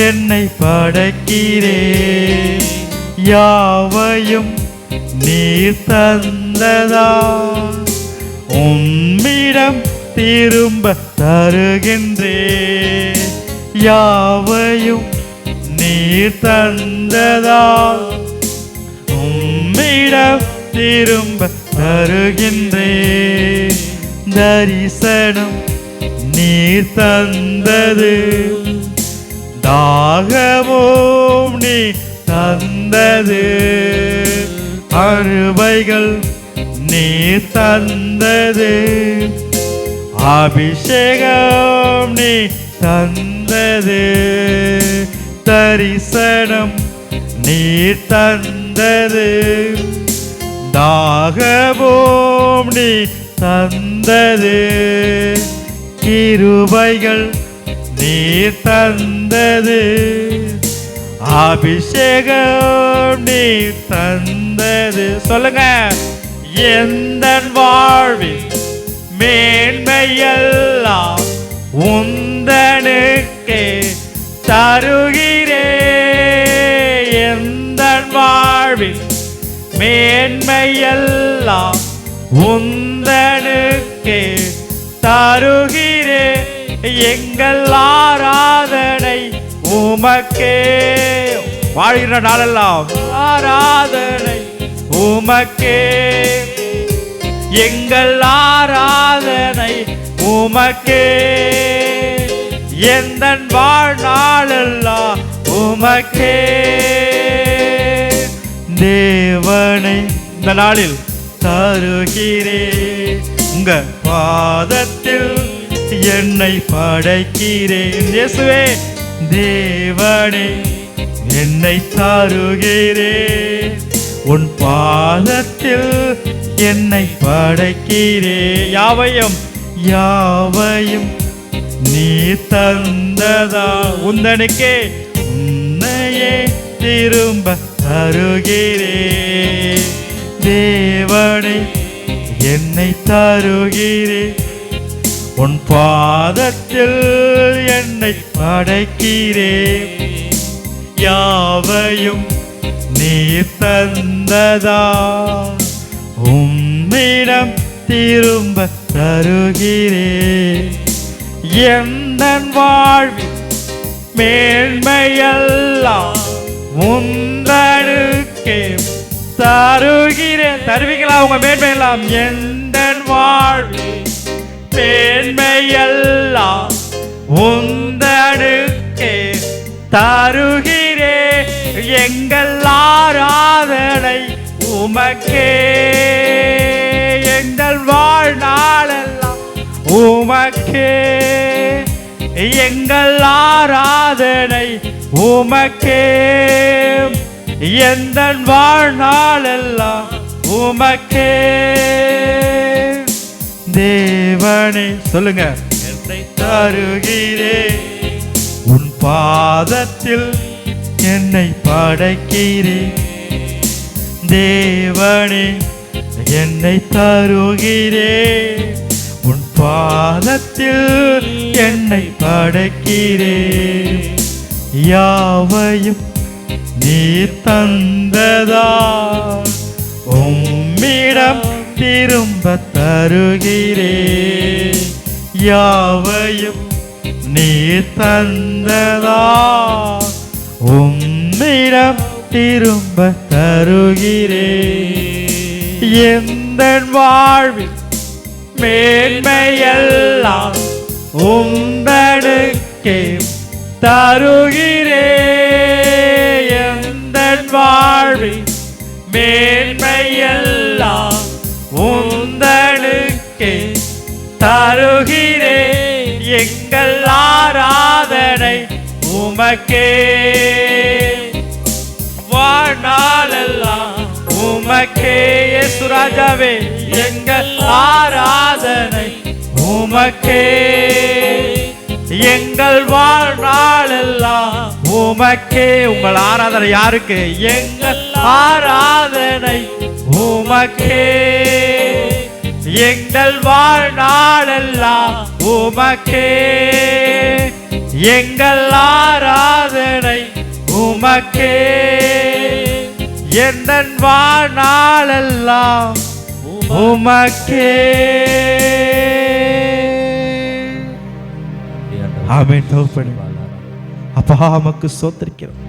என்னை படைக்கிறே யாவையும் நீர் தந்ததா உம்மிடம் திரும்ப தருகின்றே யாவையும் நீர் தந்ததா உம்மிடம் திரும்ப தருகின்றே தரிசனம் நீர் தந்தது தாகமும் நீ தந்தது அறுவைகள் நீர் தந்தது அபிஷேகம் நீ தந்தது தரிசனம் நீர் தந்தது தாகமும் நீ தந்தது கிருபைகள் நீர் தந்தது அபிஷேகம் நீர் தந்தது சொல்லுங்க எந்த வாழ்வில் மேன்மையெல்லாம் உந்தனுக்கே தருகிறே எந்த வாழ்வில் மேன்மையெல்லாம் உந்தனுக்கே தருகிறே எங்கள் ஆராதனை உமக்கே வாழ்கிற நாளெல்லாம் ஆராதனை உமக்கே எங்கள் ஆராதனை உமக்கே எந்த வாழ்நாளெல்லாம் உமக்கே தேவனை இந்த நாளில் தருகிறே உங்க பாதத்தில் என்னை படைக்கிறேன் இயேசுவே தேவனே என்னை தருகிறே உன் பாதத்தில் என்னை படைக்கிறே. யாவையும் யாவையும் நீ தந்ததா உந்தனுக்கே உன்னையே திரும்ப தருகிறே. தேவனே என்னை தருகிறே. உன் பாதத்தில் என்னை படைக்கிறே. யாவையும் நீ தந்ததா உம்மிடம் திரும்ப தருகிறே. எந்தன் வாழ்வில் மேன்மையெல்லாம் உந்தனுக்கே தருகிறேன். தருவீங்களா உங்க மேன்மையெல்லாம்? எந்தன் வாழ்வில் மேன்மையெல்லாம் உந்தனுக்கே தருகிறே. எங்கள் ஆராதனை உமக்கே. எங்கள் வாழ்நாளெல்லாம் உமக்கே. எங்கள் ஆராதனை உமக்கே. எந்தன் வாழ்நாளெல்லாம் உமக்கே. தேவனே சொல்லுங்க. என்னை தருகிறே. உன் பாதத்தில் என்னை படைக்கிறே. தேவனே என்னை தருகிறே. உன் பாதத்தில் என்னை படைக்கிறே. யாவையும் நீ தந்ததா உம்மிடம் திரும்ப தருகிறே. யாவையும் நீ தந்ததா உம்மிடம் திரும்ப தருகிறே. எந்தன் வாழ்வில் மேன்மையெல்லாம் உந்தனுக்கே தருகிறே. எந்தன் வாழ்வில் மேன்மையெல்லாம் உந்தனுக்கே தருகிறே. எங்கள் ஆராதனை உமக்கே. வாழ்நாளெல்லாம் உமக்கே. இயேசு ராஜாவே எங்கள் ஆராதனை உமக்கே. எங்கள் வாழ்நாளெல்லாம் உமக்கே. உங்கள் ஆராதனை யாருக்கு? எங்கள் ஆராதனை உமக்கே. எங்கள் வாழ்நாளெல்லாம் உமக்கே. எங்கள் ஆராதனை உமக்கே. எந்தன் வாழ்நாளெல்லாம் உமக்கே. ஆமென். தகப்பனே அப்பா உமக்கு ஸ்தோத்திரிக்கிறோம்.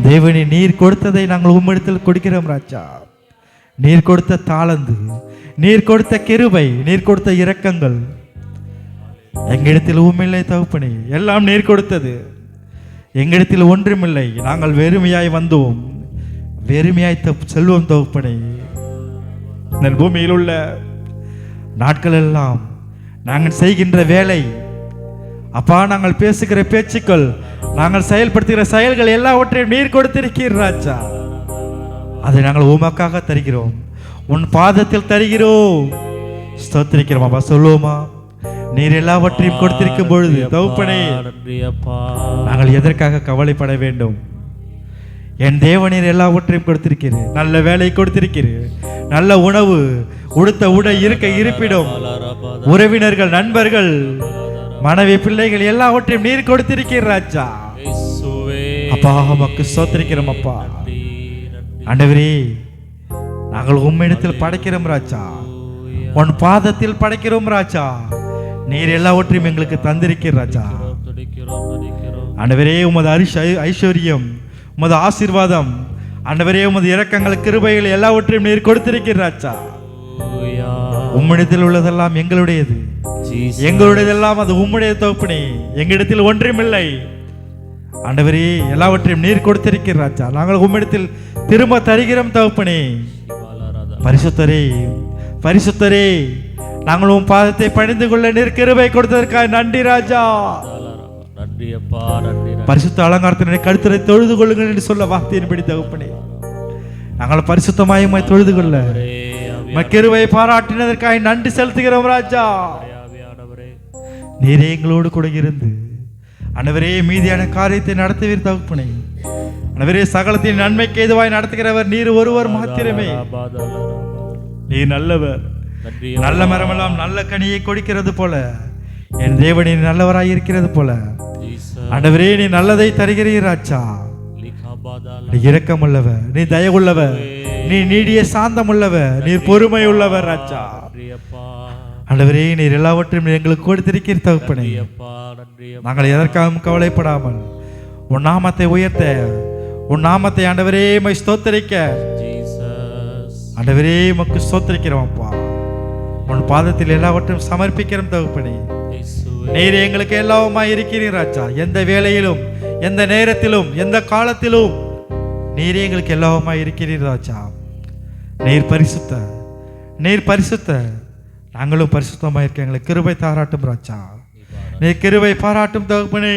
தேவனே நீர் கொடுத்ததை நாங்கள் உம்மிடத்தில் கொடுக்கிறோம் ராஜா. நீர் கொடுத்த தாளந்து, நீர் கொடுத்த கிருபை, நீர் கொடுத்த இரக்கங்கள் எங்களிடத்தில் உம்மில்லை தகப்பனே. எல்லாம் நீர் கொடுத்தது. எங்களிடத்தில் ஒன்றுமில்லை. நாங்கள் வெறுமையாய் வந்தோம், வெறுமையாய் செல்வோம் தகப்பனே. இந்த பூமியில் உள்ள நாட்கள் எல்லாம் நாங்கள் செய்கின்ற வேலை அப்பா, நாங்கள் பேசுகிற பேச்சுக்கள், நாங்கள் செயல்படுத்துகிற செயல்கள் எல்லாவற்றையும் நீர் கொடுத்திருக்கிறீர் ராஜா. அதை நாங்கள் உமக்காக தருகிறோம், உன் பாதத்தில் தருகிறோம். ஸ்தோத்திரிக்கிறோம் அப்பா. சொல்லுவோமா? நீர் எல்லாவற்றையும் கொடுத்திருக்கும் பொழுது தகப்பனே நாங்கள் எதற்காக கவலைப்பட வேண்டும்? என் தேவனீர் எல்லாவற்றையும் கொடுத்திருக்கிறேன். நல்ல வேலை கொடுத்திருக்கிறேன், நல்ல உணவு, உடுத்த உடை, இருக்க இருப்பிடம், உறவினர்கள், நண்பர்கள், மனைவி, பிள்ளைகள் எல்லாவற்றையும் நீர் கொடுத்திருக்கிறீர் ராஜா. அப்பா உமக்கு ஸ்தோத்திரிக்கிறோம் அப்பா. ஆண்டவரே நாங்கள் உம்மிடத்தில் படைக்கிறோம் ராஜா, உன் பாதத்தில் படைக்கிறோம் ராஜா. நீர் எல்லாவற்றையும் எங்களுக்கு தந்திருக்கிறீர் ராஜா. ஆண்டவரே உமது ஐஸ்வர்யம், உமது ஆசீர்வாதம், ஆண்டவரே உமது இரக்கங்கள், கிருபைகள் எல்லாவற்றையும் நீர் கொடுத்திருக்கிறீர் ராஜா. உம்மிடத்தில் உள்ளதெல்லாம் எங்களுடையது, எங்களுடையதெல்லாம் அது உம்முடைய தகப்பனே. எங்களிடத்தில் ஒன்றுமில்லை ஆண்டவரே, எல்லாவற்றையும் நீர் கொடுத்திருக்கிறீர் ராஜா. நாங்கள் உம்மிடத்தில் திரும்ப தருகிறோம் தகப்பனே. பரிசுத்தரே, பரிசுத்தரே, நாங்கள் உன் பாதத்தை பணிந்து கொள்ள நீர் கிருபை கொடுத்ததற்காக நன்றி ராஜா. பரிசுத்த அலங்காரத்தினை கழுத்தரை தொழுது கொள்ளுங்கள் என்று சொல்ல வார்த்தையின்படி தகப்பனே நாங்கள் பரிசுத்தமாய் உம்மை தொழுது கொள்ள உம்மை கிருபை பாராட்டினதற்காக நன்றி செலுத்துகிறோம் ராஜா. ஆவியானவரே, நீரே எங்களோடு கூட இருந்து ஆண்டவரே மீதியான காரியத்தை நடத்துவீர் தகப்பனே. ஆண்டவரே சகலத்தின் நன்மைக்கு ஏதுவாய் நடத்துகிறவர் நீர் ஒருவர் மாத்திரமே. நீர் நல்லவர். நன்றி. நல்ல மரமெல்லாம் நல்ல கனியை கொடுக்கிறது போல என் தேவனே நல்லவராய் இருக்கிறது போல ஆண்டவரே நீ நல்லதை தருகிறீர் ராஜா. நீ இரக்கமுள்ளவர், நீ தயவுள்ளவர், நீ நீடிய சாந்தமுள்ளவர், நீர் பொறுமை உள்ளவர் ராஜா. ஆண்டவரே நீர் எல்லாவற்றையும் எங்களுக்கு கொடுத்திருக்கிற தகப்பனே. நாங்கள் எதற்காகவும் கவலைப்படாமல் உன் நாமத்தை உயர்த்த, உன் நாமத்தை ஆண்டவரே மை ஸ்தோத்தரிக்க ஆண்டவரே உமக்கு ஸ்தோத்தரிக்கிறோம் அப்பா. உன் பாதத்தில் எல்லாவற்றையும் சமர்ப்பிக்கிறோம் தகப்பனே. நீர் எங்களுக்கு எல்லாவுமாய் இருக்கிறீர் ராஜா. எந்த வேளையிலும், எந்த நேரத்திலும், எந்த காலத்திலும் நீர் எங்களுக்கு எல்லாவுமாய் இருக்கிறீர் ராஜா. நீர் பரிசுத்த, நீர் பரிசுத்த, நாங்களும் பரிசுத்தமாக இருக்க எங்களுக்கு கிருபை தாராட்டும் ராஜா. நீர் கிருபை பாராட்டும் தகப்பனே.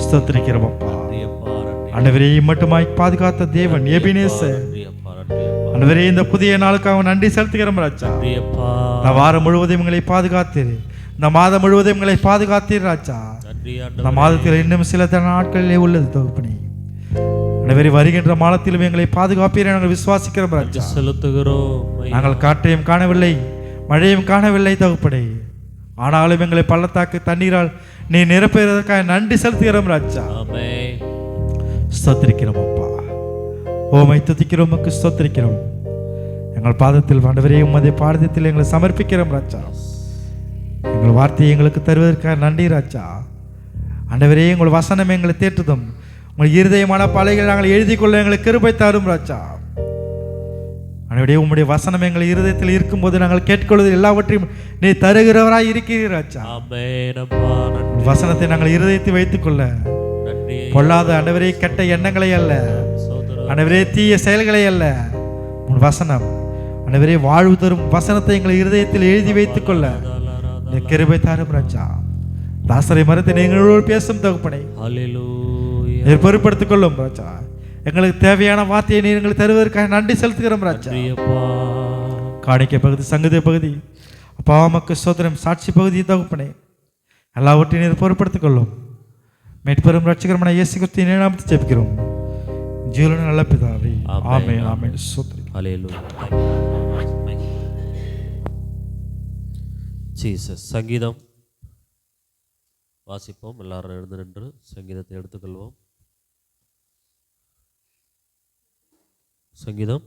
ஸ்தோத்திரிக்கிறோம் அப்பா. ஆண்டவரே மட்டுமாய் பாதுகாத்த தேவன் எபினேசர், ஆண்டவரே இந்த புதிய நாளுக்காக நன்றி செலுத்துகிறோம் ராஜா. இந்த வாரம் முழுவதும் எங்களை பாதுகாத்தீர், இந்த மாதம் முழுவதும் எங்களை பாதுகாத்தீர் ராஜா. இந்த மாதத்தில் இன்னும் சில நாட்களிலே உள்ளது தகப்பனே. ஆண்டவரே வருகின்ற மாதத்திலும் எங்களை பாதுகாப்பீர் நாங்கள் விசுவாசிக்கிறோம் ராஜா. செலுத்துகிறோம். நாங்கள் காற்றையும் காணவில்லை, மழையும் காணவில்லை தகப்பனே. ஆனாலும் எங்களை பள்ளத்தாக்கு தண்ணீரால் நீ நிரப்புவதற்காக நன்றி செலுத்துகிறோம் ராஜா. ஸ்தோத்திரிக்கிறோம் அப்பா. ஓமை துதிக்கிறோம், உமக்கு ஸ்தோத்திரிக்கிறோம். எங்கள் பாதத்தில் ஆண்டவரே உமது பாதத்தில் எங்களை சமர்ப்பிக்கிறோம் ராஜா. எங்கள் வார்த்தையை எங்களுக்கு தருவதற்காக நன்றி ராஜா. ஆண்டவரே உங்கள் வசனம் எங்களை தேற்றுதும், உங்கள் இருதயமான பலைகளை நாங்கள் எழுதி கொள்ள எங்களுக்கு கிருபை தாரும் ராஜா. ஆண்டவரே உம்முடைய வசனம் எங்கள் இருதயத்தில் இருக்கும்போது நாங்கள் கேட்கொள்வது எல்லாவற்றையும் நீ தருகிறவராய் இருக்கிறீர் ராஜா. வசனத்தை நாங்கள் இருதயத்தில் வைத்துக் கொள்ள பொல்லாத ஆண்டவரே கெட்ட எண்ணங்களை அல்ல, ஆண்டவரே தீய செயல்களை அல்ல, உன் வசனம் ஆண்டவரே வாழ்வு தரும் வசனத்தை எங்கள் இருதயத்தில் எழுதி வைத்துக் கொள்ள நீ கிருபை தாரும் ராஜா. தாசரை மறந்து நீங்களோடு பேசும் தகப்பனை நீர் பொறுப்படுத்திக் கொள்ளும் ராஜா. எங்களுக்கு தேவையான வார்த்தையை நீர் எங்களுக்கு தருவதற்காக நன்றி செலுத்துகிறோம் ராஜா. காணிக்கை பகுதி, சங்கீத பகுதி அப்பா உமக்கு ஸ்தோத்திரம், சாட்சி பகுதி தகப்பனே எல்லாவற்றையும் நீர் பொறுப்படுத்திக் கொள்ளும். மீட்பெரும் ரட்சகரமான இயேசு கிறிஸ்துவின் நாமத்தில் ஜெபிக்கிறோம் ஜீவனுள்ள நல்ல பிதாவே. ஆமென் ஆமென். ஸ்தோத்திரம். ஹல்லேலூயா. ஜீசஸ். சங்கீதம் வாசிப்போம். எல்லாரும் எழுந்து நின்று சங்கீதத்தை எடுத்துக்கொள்வோம். சங்கீதம்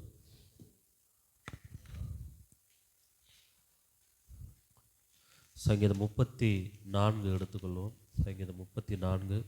சங்கீதம் 34 எடுத்துக்கொள்வோம். சங்கீதம் 34.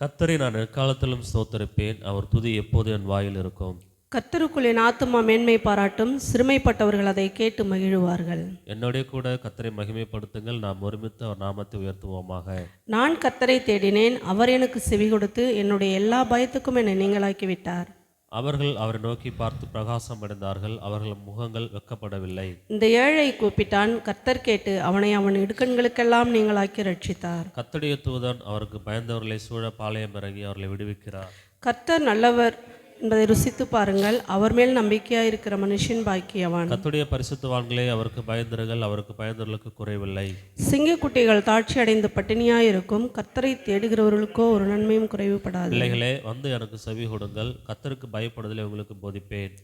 கர்த்தரை நான் எக்காலத்திலும் ஸ்தோத்தரிப்பேன், அவர் துதி எப்போது என் வாயில் இருக்கும். கர்த்தருக்குள் என் ஆத்துமா மேன்மை பாராட்டும், சிறுமைப்பட்டவர்கள் அதை கேட்டு மகிழுவார்கள். என்னோட கூட கர்த்தரை மகிமைப்படுத்துங்கள், நாம் ஒருமித்து அவர் நாமத்தை உயர்த்துவோமாக. நான் கர்த்தரை தேடினேன், அவர் எனக்கு செவி கொடுத்து என்னுடைய எல்லா பயத்துக்கும் என்னை நீங்களாக்கி விட்டார். அவர்கள் அவரை நோக்கி பார்த்து பிரகாசம் அடைந்தார்கள், அவர்கள் முகங்கள் வெட்கப்படவில்லை. இந்த ஏழை கூப்பிட்டான், கர்த்தர் கேட்டு அவனை அவன் இடுக்கண்களுக்கெல்லாம் நீங்களாக்கி ரட்சித்தார். கர்த்தருடைய தூதன் அவருக்கு பயந்தவர்களை சூழ பாளையம் இறங்கி அவர்களை விடுவிக்கிறார். கர்த்தர் நல்லவர் என்பதை ருசித்து பாருங்கள், அவர் மேல் நம்பிக்கையாக இருக்கிற மனுஷன் பாக்கியவான். கர்த்தருடைய பரிசுத்தவான்களே அவருக்கு பயந்திருங்கள், அவருக்கு பயந்தவர்களுக்கு குறைவில்லை. சிங்கக்குட்டிகள் தாட்சி அடைந்து பட்டினியாய் இருக்கும், கர்த்தரை தேடுகிறவர்களுக்கோ ஒரு நன்மையும் குறைவுபடாது. பிள்ளைகளே வந்து எனக்கு செவி கொடுங்கள், கர்த்தருக்கு பயப்படுதலை உங்களுக்கு போதிப்பேன்.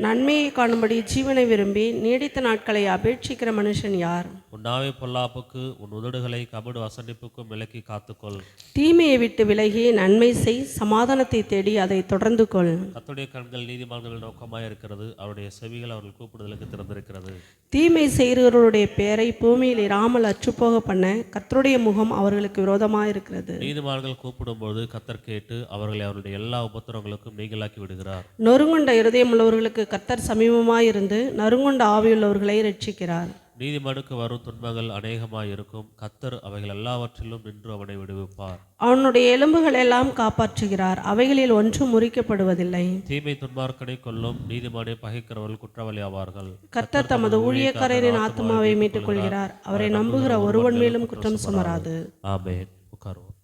நன்மையை காணும்படி ஜீவனை விரும்பி நீடித்த நாட்களை அபேட்சிக்கிற மனுஷன் யார்? உன் நாவை பொல்லாப்புக்கு, உன் உதடுகளை கபடு வசனிப்புக்கும் விலக்கி காத்துக்கொள். தீமையை விட்டு விலகி நன்மை செய், சமாதானத்தை தேடி அதை தொடர்ந்து கொள். கர்த்தருடைய கண்கள் நீதிமான்கள் நோக்கமாய் இருக்கிறது, அவருடைய செவிகள் அவர்கள் கூப்பிடுதலுக்கு திறந்திருக்கிறது. தீமை செய்கிறவர்களுடைய பெயரை பூமியில் இராமல் அற்றுப்போக பண்ண கர்த்தருடைய முகம் அவர்களுக்கு விரோதமாக இருக்கிறது. நீதிமான்கள் கூப்பிடும்போது கர்த்தர் கேட்டு அவர்களை அவருடைய எல்லா உபத்திரங்களுக்கும் நீங்களாக்கி விடுகிறார். நொறுங்குண்ட இருதயம் உள்ளவர்களுக்கு கர்த்தர் சமீபமாயிருந்து நறுங்குண்ட ஆவியுள்ளவர்களை ரட்சிக்கிறார். நீதிமானுக்கு வரும் துன்பங்கள் அநேகமாய் இருக்கும். கர்த்தர் அவைகள் எல்லாவற்றிலும் நின்று அவனை விடுவிப்பார். அவனுடைய எலும்புகள் எல்லாம் காப்பாற்றுகிறார், அவைகளில் ஒன்றும் முறிக்கப்படுவதில்லை. தீமை துன்மார்க்கனை கொல்லும், நீதிமானை பகைக்கிறவர்கள் குற்றவாளி ஆவார்கள். கர்த்தர் தமது ஊழியக்காரரின் ஆத்மாவை மீட்டுக் கொள்கிறார், அவரை நம்புகிற ஒருவன் மேலும் குற்றம் சுமராது. ஆமென். உட்காருவோம்.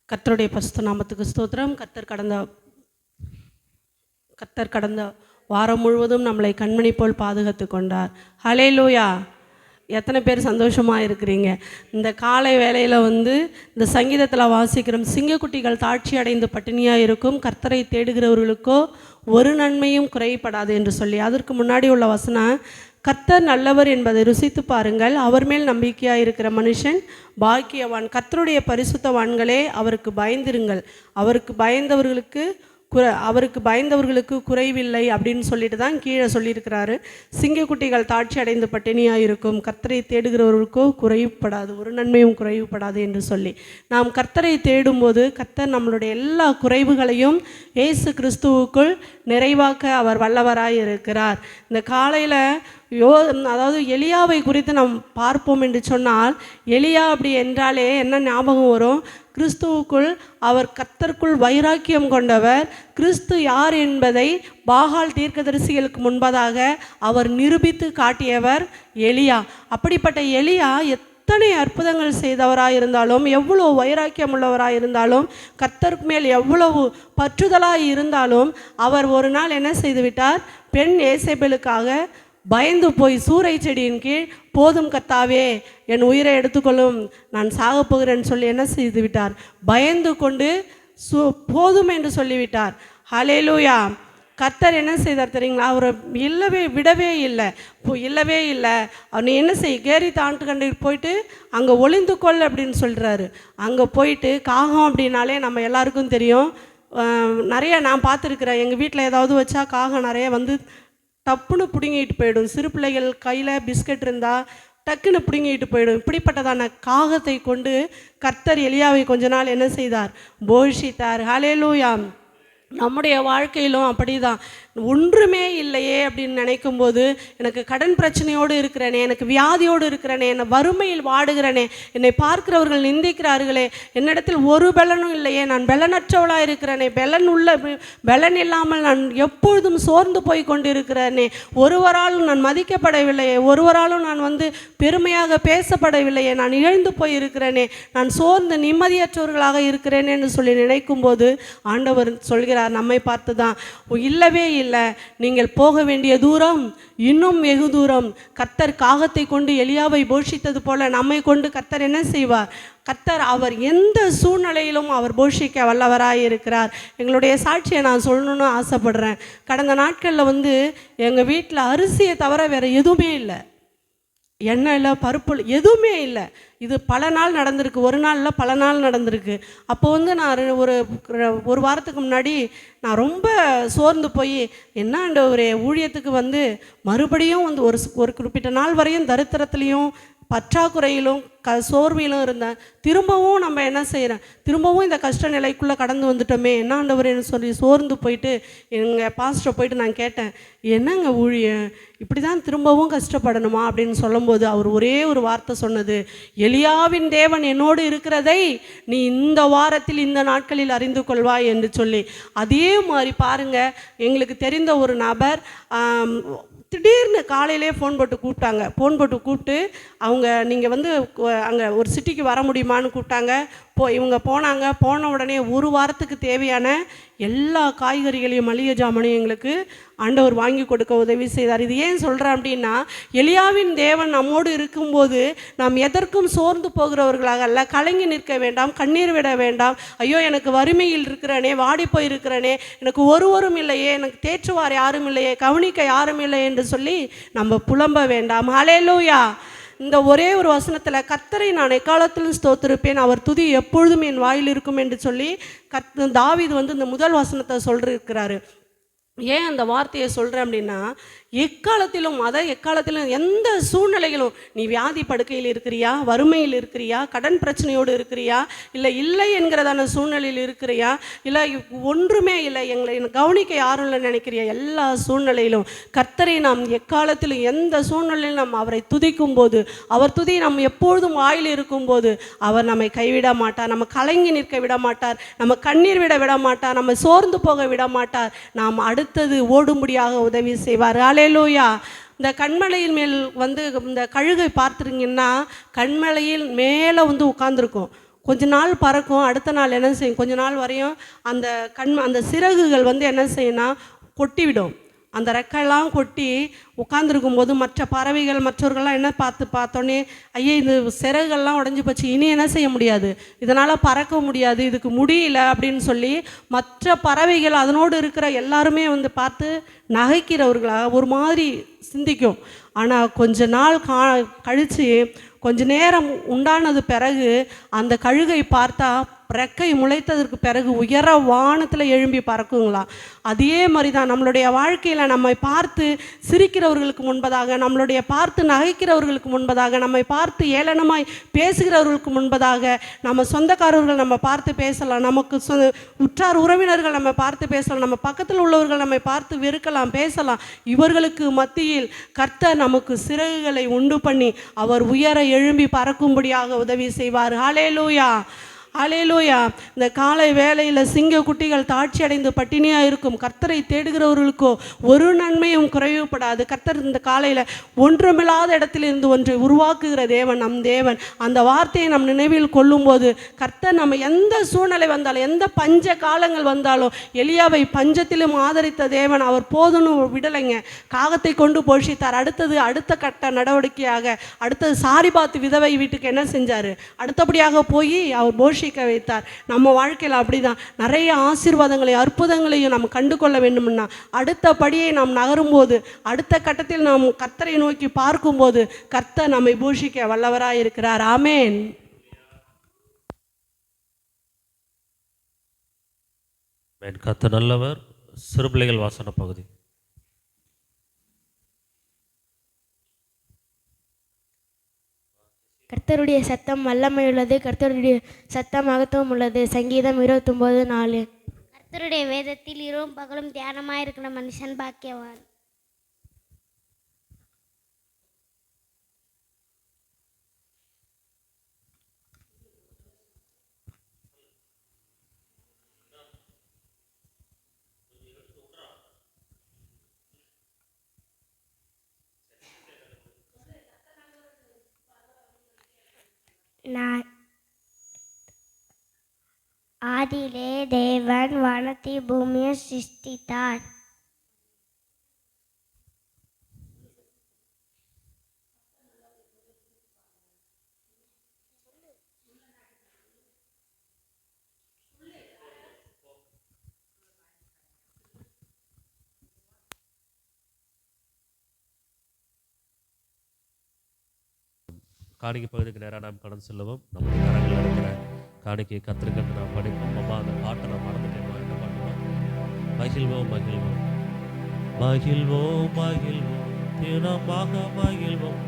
கர்த்தருடைய பரிசுத்த நாமத்துக்கு ஸ்தோத்திரம். கர்த்தர் கடந்த வாரம் முழுவதும் நம்மளை கண்மணி போல் பாதுகாத்து கொண்டார். ஹல்லேலூயா. எத்தனை பேர் சந்தோஷமாக இருக்கிறீங்க? இந்த காலை வேளையில் இந்த சங்கீதத்தில் வாசிக்கிறோம், சிங்கக்குட்டிகள் தாட்சி அடைந்து பட்டினியாக இருக்கும், கர்த்தரை தேடுகிறவர்களுக்கோ ஒரு நன்மையும் குறைபடாது என்று சொல்லி. அதற்கு முன்னாடி உள்ள வசனம், கர்த்தர் நல்லவர் என்பதை ருசித்து பாருங்கள், அவர் மேல் நம்பிக்கையாக இருக்கிற மனுஷன் பாக்கியவான். கர்த்தருடைய பரிசுத்தவான்களே அவருக்கு பயந்திருங்கள், அவருக்கு பயந்தவர்களுக்கு குறைவில்லை அப்படின்னு சொல்லிட்டு தான் கீழே சொல்லியிருக்கிறாரு. சிங்கக்குட்டிகள் தாட்சி அடைந்து பட்டினியாக இருக்கும், கர்த்தரை தேடுகிறவர்களுக்கோ குறைவுப்படாது, ஒரு நன்மையும் குறைவுப்படாது என்று சொல்லி. நாம் கர்த்தரை தேடும்போது கர்த்தர் நம்மளுடைய எல்லா குறைவுகளையும் இயேசு கிறிஸ்துவுக்குள் நிறைவாக்க அவர் வல்லவராய் இருக்கிறார். இந்த காலையில் அதாவது எலியாவை குறித்து நாம் பார்ப்போம் என்று சொன்னால், எலியா அப்படி என்றாலே என்ன ஞாபகம் வரும்? கிறிஸ்துவுக்குள் அவர் கர்த்தருக்குள் வைராக்கியம் கொண்டவர். கிறிஸ்து யார் என்பதை பாகால் தீர்க்கதரிசிகளுக்கு முன்பதாக அவர் நிரூபித்து காட்டியவர் எலியா. அப்படிப்பட்ட எலியா எத்தனை அற்புதங்கள் செய்தவராக இருந்தாலும், எவ்வளோ வைராக்கியம் உள்ளவராக இருந்தாலும், கர்த்தருக்கு மேல் எவ்வளவு பற்றுதலாக இருந்தாலும், அவர் ஒரு நாள் என்ன செய்து விட்டார்? பெண் ஏசேபேலுக்காக பயந்து போய் சூறை செடியின் கீழ், போதும் கர்த்தாவே என் உயிரை எடுத்துக்கொள்ளும், நான் சாகப் போகிறேன்னு சொல்லி என்ன செய்து விட்டார்? பயந்து கொண்டு போதும் என்று சொல்லிவிட்டார். ஹல்லேலூயா. கர்த்தர் என்ன செய்தார் தெரியுங்களா? அவரை விடவே இல்லை. அவனை என்ன கேரி தாண்டு கண்டு போயிட்டு அங்கே ஒளிந்து கொள் அப்படின்னு சொல்கிறாரு. அங்கே போயிட்டு காகம் அப்படின்னாலே நம்ம எல்லாருக்கும் தெரியும். நிறைய நான் பார்த்துருக்குறேன். எங்கள் வீட்டில் ஏதாவது வச்சா காகம் நிறைய டப்புன்னு பிடுங்கிட்டு போயிடும். சிறு பிள்ளைகள் கையில் பிஸ்கட் இருந்தால் டக்குன்னு பிடுங்கிட்டு போயிடும். இப்படிப்பட்டதான காகத்தை கொண்டு கர்த்தர் எலியாவை கொஞ்ச நாள் என்ன செய்தார்? போஷித்தார். ஹல்லேலூயா. நம்முடைய வாழ்க்கையிலும் அப்படி தான். ஒன்றுமே இல்லையே அப்படின்னு நினைக்கும்போது, எனக்கு கடன் பிரச்சனையோடு இருக்கிறேனே, எனக்கு வியாதியோடு இருக்கிறேனே, என்னை வறுமையில் வாடுகிறேனே, என்னை பார்க்கிறவர்கள் நிந்திக்கிறார்களே, என்னிடத்தில் ஒரு பலனும் இல்லையே, நான் பலனற்றவளாக இருக்கிறேனே, பலன் இல்லாமல் நான் எப்பொழுதும் சோர்ந்து போய் கொண்டிருக்கிறேனே, ஒருவராலும் நான் மதிக்கப்படவில்லையே, ஒருவராலும் நான் பெருமையாக பேசப்படவில்லையே, நான் இழந்து போய் இருக்கிறேனே, நான் சோர்ந்து நிம்மதியற்றவர்களாக இருக்கிறேனே என்று சொல்லி நினைக்கும்போது ஆண்டவர் சொல்கிறார் நம்மை பார்த்து தான், இல்லவே இல்லை, நீங்கள் போக வேண்டிய தூரம் இன்னும் வெகு தூரம். கர்த்தர் காகத்தை கொண்டு எலியாவை போஷித்தது போல நம்மை கொண்டு கர்த்தர் என்ன செய்வார்? கர்த்தர் அவர் எந்த சூழ்நிலையிலும் அவர் போஷிக்க வல்லவராய் இருக்கிறார். எங்களுடைய சாட்சியை நான் சொல்லணும்னு ஆசைப்படுறேன். கடந்த நாட்களில் எங்கள் வீட்டில் அரிசியை தவிர வேறு எதுவுமே இல்லை, எண்ணெய் இல்லை, பருப்பு எதுவுமே இல்லை. இது பல நாள் நடந்திருக்கு, ஒரு நாளில் பல நாள் நடந்திருக்கு. அப்போ நான் ஒரு வாரத்துக்கு முன்னாடி நான் ரொம்ப சோர்ந்து போய், என்ன ஒரு ஊழியத்துக்கு மறுபடியும் ஒரு குறிப்பிட்ட நாள் வரையும் தரித்திரத்துலேயும் பற்றாக்குறையிலும் சோர்விலும் இருந்தேன். திரும்பவும் நம்ம என்ன செய்கிறேன்? திரும்பவும் இந்த கஷ்ட நிலைக்குள்ளே கடந்து வந்துட்டோமே, என்ன ஆண்டவரேன்னு சொல்லி சோர்ந்து போயிட்டு எங்கள் பாஸ்டரை போயிட்டு நான் கேட்டேன், என்னங்க ஊழியம் இப்படி தான் திரும்பவும் கஷ்டப்படணுமா அப்படின்னு சொல்லும்போது அவர் ஒரே ஒரு வார்த்தை சொன்னது, எலியாவின் தேவன் என்னோடு இருக்கிறதை நீ இந்த வாரத்தில் இந்த நாட்களில் அறிந்து கொள்வாய் என்று சொல்லி. அதே மாதிரி பாருங்கள், எங்களுக்கு தெரிந்த ஒரு நபர் திடீர்னு காலையிலே ஃபோன் போட்டு கூப்பிட்டு அவங்க நீங்கள் அங்கே ஒரு சிட்டிக்கு வர முடியுமான்னு கூப்பிட்டாங்க. இவங்க போன உடனே ஒரு வாரத்துக்கு தேவையான எல்லா காய்கறிகளையும் மளிகை ஜாமானையும் எங்களுக்கு ஆண்டவர் வாங்கி கொடுக்க உதவி செய்தார். இது ஏன் சொல்கிறேன் அப்படின்னா, எலியாவின் தேவன் நம்மோடு இருக்கும்போது நாம் எதற்கும் சோர்ந்து போகிறவர்களாக அல்ல, கலங்கி நிற்க வேண்டாம், கண்ணீர் விட வேண்டாம். ஐயோ எனக்கு வறுமையில் இருக்கிறேனே, வாடி போயிருக்கிறேனே, எனக்கு ஒருவரும் இல்லையே, எனக்கு தேற்றுவார் யாரும் இல்லையே, கவனிக்க யாரும் இல்லை என்று சொல்லி நம்ம புலம்ப வேண்டாம். ஹல்லேலூயா. இந்த ஒரே ஒரு வசனத்தில், கர்த்தரை நான் எக்காலத்திலும் ஸ்தோத்திருப்பேன், அவர் துதி எப்பொழுதும் என் வாயில் இருக்கும் என்று சொல்லி தாவீது இந்த முதல் வசனத்தை சொல்லியிருக்கிறாரு. ஏன் அந்த வார்த்தையை சொல்கிறேன் அப்படின்னா, எக்காலத்திலும் எக்காலத்திலும் எந்த சூழ்நிலையிலும் நீ வியாதி படுக்கையில் இருக்கிறியா, வறுமையில் இருக்கிறியா, கடன் பிரச்சனையோடு இருக்கிறியா, இல்லை என்கிறதான சூழ்நிலையில் இருக்கிறியா, இல்லை ஒன்றுமே இல்லை, எங்களை கவனிக்க யாரும் இல்லை நினைக்கிறியா, எல்லா சூழ்நிலையிலும் கர்த்தரை நாம் எக்காலத்திலும் எந்த சூழ்நிலையிலும் நாம் அவரை துதிக்கும் போது, அவர் துதி நாம் எப்பொழுதும் வாயில் இருக்கும்போது அவர் நம்மை கைவிட மாட்டார், நம்ம கலங்கி நிற்க விட மாட்டார், நம்ம கண்ணீர் விட மாட்டார், நம்ம சோர்ந்து போக விட மாட்டார், நாம் அடுத்தது ஓடும்படியாக உதவி செய்வார். அல்லேலூயா. இந்த கண்மலையின் மேல் இந்த கழுகை பார்த்துருங்கன்னா கண்மலையில் மேலே உட்கார்ந்துருக்கும், கொஞ்ச நாள் பறக்கும், அடுத்த நாள் என்ன செய்யும், கொஞ்ச நாள் வரையும் அந்த சிறகுகள் என்ன செய்யும்னா கொட்டிவிடும். அந்த ரெக்கையெல்லாம் கொட்டி உட்காந்துருக்கும் போது மற்ற பறவைகள் மற்றவர்கள்லாம் என்ன பார்த்தோன்னே, ஐயே இந்த சிறகுகள்லாம் உடஞ்சி போச்சு, இனி என்ன செய்ய முடியாது, இதனால் பறக்க முடியாது, இதுக்கு முடியல அப்படின்னு சொல்லி மற்ற பறவைகள் அதனோடு இருக்கிற எல்லாருமே பார்த்து நகைக்கிறவர்களாக ஒரு மாதிரி சிந்திக்கும். ஆனால் கொஞ்ச நாள் கழித்து கொஞ்ச நேரம் உண்டானது பிறகு அந்த கழுகை பார்த்தா ரெக்கை முளைத்ததற்கு பிறகு உயர வானத்தில் எழும்பி பறக்குங்களா. அதே மாதிரி தான் நம்மளுடைய வாழ்க்கையில் நம்மை பார்த்து சிரிக்கிறவர்களுக்கு முன்பதாக, நம்மளுடைய பார்த்து நகைக்கிறவர்களுக்கு முன்பதாக, நம்மை பார்த்து ஏளனமாய் பேசுகிறவர்களுக்கு முன்பதாக, நம்ம சொந்தக்காரர்கள் நம்ம பார்த்து பேசலாம், நமக்கு உற்றார் உறவினர்கள் நம்ம பார்த்து பேசலாம், நம்ம பக்கத்தில் உள்ளவர்கள் நம்மை பார்த்து வெறுக்கலாம், பேசலாம். இவர்களுக்கு மத்தியில் கர்த்தர் நமக்கு சிறகுகளை உண்டு பண்ணி அவர் உயர எழும்பி பறக்கும்படியாக உதவி செய்வார். ஹல்லேலூயா, அல்லேலூயா. இந்த காலை வேளையில் சிங்க குட்டிகள் தாட்சி அடைந்து பட்டினியாக இருக்கும். கர்த்தரை தேடுகிறவர்களுக்கோ ஒரு நன்மையும் குறைவுபடாது. கர்த்தர் இந்த காலையில் ஒன்றுமில்லாத இடத்திலிருந்து ஒன்றை உருவாக்குகிற தேவன் நம் தேவன். அந்த வார்த்தையை நம் நினைவில் கொள்ளும்போது கர்த்தர் நம்ம எந்த சூழ்நிலை வந்தாலும், எந்த பஞ்ச காலங்கள் வந்தாலும், எலியாவை பஞ்சத்திலும் ஆதரித்த தேவன் அவர் போதுன்னு விடலைங்க, காகத்தை கொண்டு போஷித்தார். அடுத்த கட்ட நடவடிக்கையாக அடுத்தது சாரிபாத் விதவை வீட்டுக்கு என்ன செஞ்சார், அடுத்தபடியாக போய் அவர் போஷிக்க வைத்தார். நம்ம வாழ்க்கையில் அப்படிதான் நிறைய ஆசீர்வாதங்களையும் அற்புதங்களையும் நாம் கண்டு கொள்ள வேண்டும்னா அடுத்த படியை நாம் நகரும்போது, அடுத்த கட்டத்தில் நாம் கர்த்தரை நோக்கி பார்க்கும்போது கர்த்தர் நம்மை பூஷிக்க வல்லவராய் இருக்கிறார். ஆமேன். கர்த்தர் நல்லவர். சிறுபிள்ளைகள் வாசன பகுதி. கர்த்தருடைய சத்தம் வல்லமை உள்ளது, கர்த்தருடைய சத்தம் மகத்துவம் உள்ளது. சங்கீதம் 29:4. கர்த்தருடைய வேதத்தில் இரவும் பகலும் தியானமாயிருக்கிற மனுஷன் பாக்கியவான். ஆதியிலே தேவன் வானத்தை பூமியை சிருஷ்டித்தார். காணிக்கை பகுதிக்கு நேராக நாம் கடந்து செல்லவும். நம்முடைய கரங்களில் இருக்கிற காணிக்கை கத்திரிக்கட்டு நாம் படிப்போம். அம்மா அந்த பாட்டை நான் மறந்துட்டேம்மா, என்ன பண்ணுவோம்? மகிழ்வோம் மகிழ்வோம் மகிழ்வோம் மகிழ்வோம் தினமாக மகிழ்வோம்.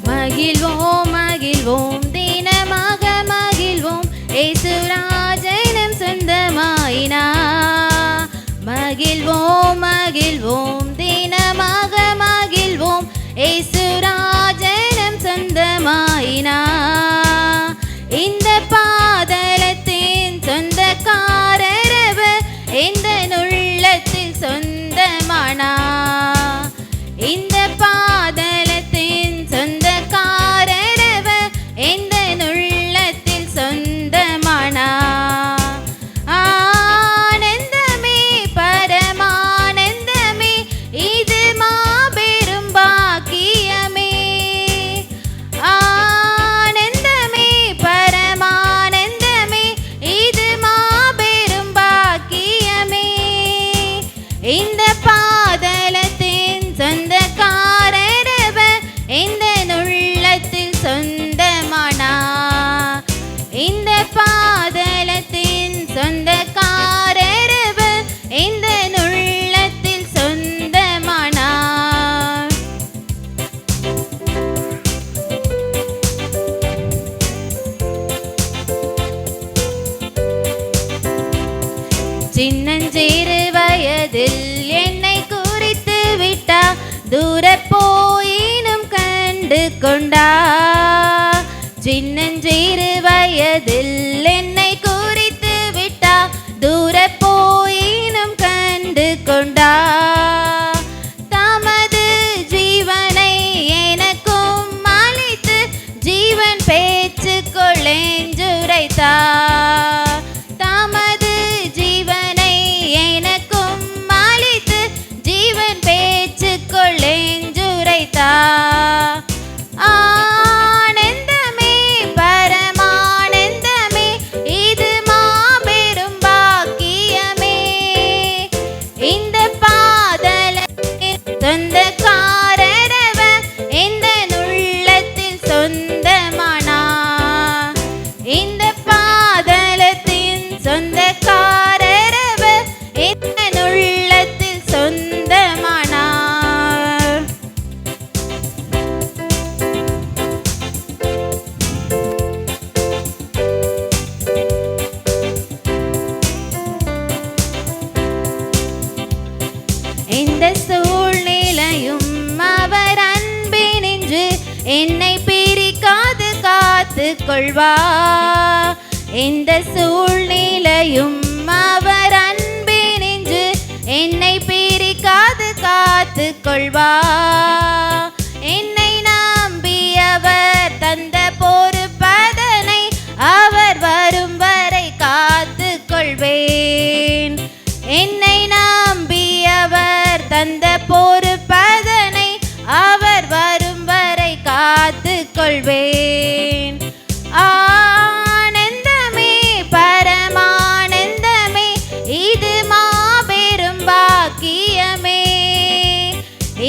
மகிழ்வோம் மகிழ்வோம் தினமாக மகிழ்வோம், ஏசுராஜை நம் சொந்தமாயினா. மகிழ்வோம் மகிழ்வோம் தினமாக மகிழ்வோம், ஏசுராஜை நம் சொந்தமாயினா. இந்த பாதலத்தின் சொந்தக்காரரவர் எந்த உள்ளத்தில் சொந்தமானா. இந்த பாதலத்தின் சொந்தக்காரரவர் எந்த உள்ளத்தில் சொந்தமானா. ஆனந்தமே பரமானந்தமே சின்னஞ்சிறு வயதில் என்னை குறித்து விட்டா, தூர போயினும் கண்டு கொண்டா. சின்னஞ்சிறு வயதில் என்னை குறித்து விட்டா, தூர போயினும் கண்டு கொண்டா. தமது ஜீவனை எனக்கும் அளித்து ஜீவன் பேச்சுக்குள் என்றுரைத்தா. தமது ஜீவனை எனக்கும் அளித்து ஜீவன் பேச்சுக்குள் என்றுரைத்தா. ஆனந்தமே பரமானந்தமே, இது மாபெரும் பாக்கியமே. இந்த பாதலத்தில் சொந்தக்காரரவர் எந்த உள்ளத்தில் சொந்தமானார். இந்த பாதலத்தின் சொந்தக்காரரவர் எந்த உள்ளத்தில் சொந்தமானார். இந்த சூழ்நிலையும் அவர் அன்பினின்று என்னை பிரிக்காது காத்து கொள்வா. இந்த சூழ்நிலையும் அவர் அன்பினின்று என்னை பிரிக்காது காத்து கொள்வா. என்னை நம்பி அவர் தந்த பொறுப்பதனை அவர் வரும் வரை காத்து கொள்வேன். என்னை நம்பி அவர் தந்த பொறுப்பதனை அவர் வரும் வரை காத்து கொள்வேன். ஆனந்தமே பரமானந்தமே, இது மாபெரும் பாக்கியமே.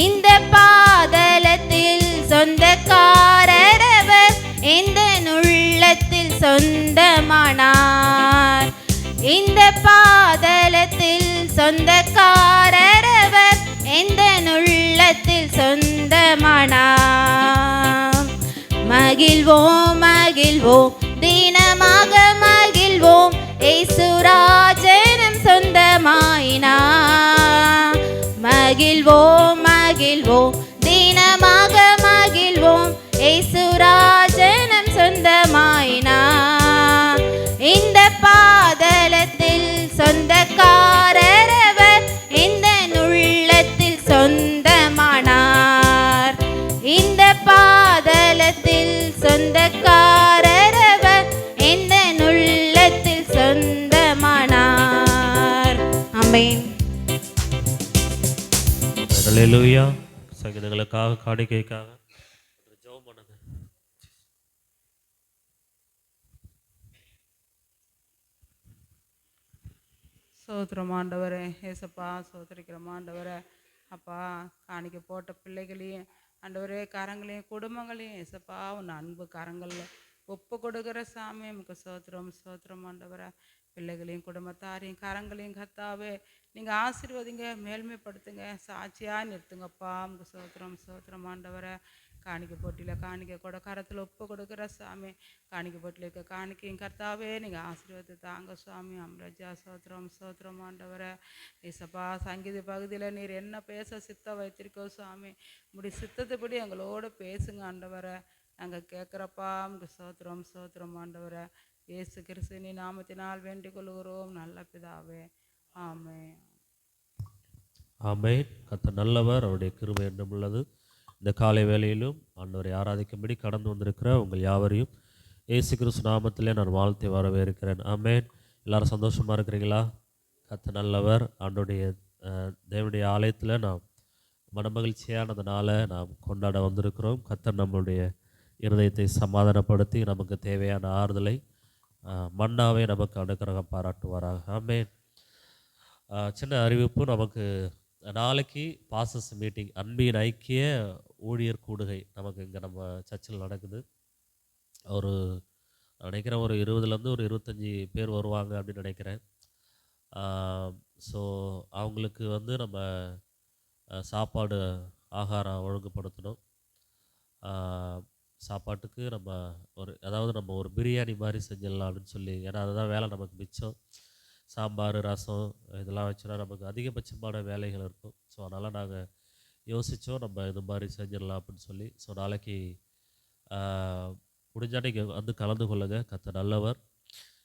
இந்த பாதலத்தில் சொந்தக்காரரவர் எந்த உள்ளத்தில் சொந்தமானார். இந்த பாதலத்தில் சொந்தக்காரரவர் எந்த உள்ளத்தில் சொந்தமானார். மகிழ்வோம் மகிழ்வோம் தினமாக மகிழ்வோம், இயேசுராஜனும் சொந்தமாயினார். மகிழ்வோம் மகிழ்வோம் தினமாக மகிழ்வோம், இயேசுராஜனும் சொந்தமாயினார். இந்த பாதலத்தில் சொந்தக்காரரவர் எந்த உள்ளத்தில் சொந்தமானார். இந்த பாதலத்தில் சொந்தக்காரரவர் எந்த உள்ளத்தில் சொந்தமானார். ஆமென். அல்லேலூயா. சங்கீதங்களுக்காக காணிக்கைக்காக ஜெபம் பண்ணுங்க. சோத்திரம் ஆண்டவரே, ஏசப்பா சோத்திரிக்கிறோம் ஆண்டவரே. அப்பா, காணிக்க போட்ட பிள்ளைகளையும் ஆண்டவரே, கரங்களையும் குடும்பங்களையும் ஏசப்பா உன் அன்பு கரங்களில் ஒப்பு கொடுக்குற சாமி நமக்கு சோத்திரம் சோத்திரம் ஆண்டவரே. பிள்ளைகளையும் குடும்பத்தாரையும் கரங்களையும் கத்தாவே நீங்கள் ஆசீர்வதிங்க, மேல்மைப்படுத்துங்க, சாட்சியாக நிறுத்துங்கப்பா. நமக்கு சோத்திரம் சோத்திரம் ஆண்டவரே. காணிக்கை போட்டியில் காணிக்கை கூட கரத்தில் ஒப்பு கொடுக்குற சாமி, காணிக்கை போட்டியில் இருக்க காணிக்கையும் கர்த்தாவே நீங்கள் ஆசீர்வாதத்தை தாங்க சுவாமி. அம்ரஜா சோத்திரம் சோத்திரம் ஆண்டவரே. ஏசப்பா, சங்கீத பகுதியில் நீர் என்ன பேச சித்தம் வைத்திருக்கோ சுவாமி, இப்படி சித்தத்தைப்படி எங்களோட பேசுங்க ஆண்டவரை. நாங்கள் கேட்குறப்பா. நமக்கு சோத்திரம் சோத்திரம் ஆண்டவரை. இயேசு கிறிஸ்துவின் நாமத்தினால் வேண்டிக் கொள்கிறோம் நல்ல பிதாவே. ஆமென். ஆமென். கர்த்தர் நல்லவர், அவருடைய கிருபை என்றும் உள்ளது. இந்த காலை வேளையிலும் ஆண்டவரை ஆராதிக்கும்படி கடந்து வந்திருக்கிற உங்கள் யாவரையும் இயேசு கிறிஸ்து நாமத்திலே நான் வாழ்த்தி வரவேற்கிறேன். ஆமென். எல்லாரும் சந்தோஷமாக இருக்கிறீங்களா? கர்த்தர் நல்லவர். ஆண்டோடைய தேவனுடைய ஆலயத்தில் நாம் மனமகிழ்ச்சியானதுனால நாம் கொண்டாட வந்திருக்கிறோம். கர்த்தர் நம்மளுடைய இருதயத்தை சமாதானப்படுத்தி நமக்கு தேவையான ஆறுதலை மன்னாவே நமக்கு அனுக்கிரகம் பாராட்டுவாராக. ஆமென். சின்ன அறிவிப்பு, நமக்கு நாளைக்கு பாசஸ் மீட்டிங், அன்பின் ஐக்கிய ஊழியர் கூடுகை நமக்கு இங்கே நம்ம சர்ச்சில் நடக்குது. ஒரு நினைக்கிறேன் ஒரு 20லேருந்து ஒரு 25 பேர் வருவாங்க அப்படின்னு நினைக்கிறேன். ஸோ அவங்களுக்கு வந்து நம்ம சாப்பாடு ஆகாரம் ஒழுங்குபடுத்தணும். சாப்பாட்டுக்கு நம்ம ஒரு பிரியாணி மாதிரி செஞ்சிடலாம் அப்படின்னு சொல்லி, ஏன்னா அதுதான் வேலை நமக்கு மிச்சம். சாம்பார், ரசம் இதெல்லாம் வச்சுனா நமக்கு அதிகபட்சமான வேலைகள் இருக்கும். ஸோ அதனால் நாங்கள் யோசித்தோம், நம்ம இது மாதிரி செஞ்சிடலாம் அப்படின்னு சொல்லி. ஸோ நாளைக்கு முடிஞ்சால் நீங்கள் வந்து கலந்து கொள்ளுங்க. கர்த்தர் நல்லவர்.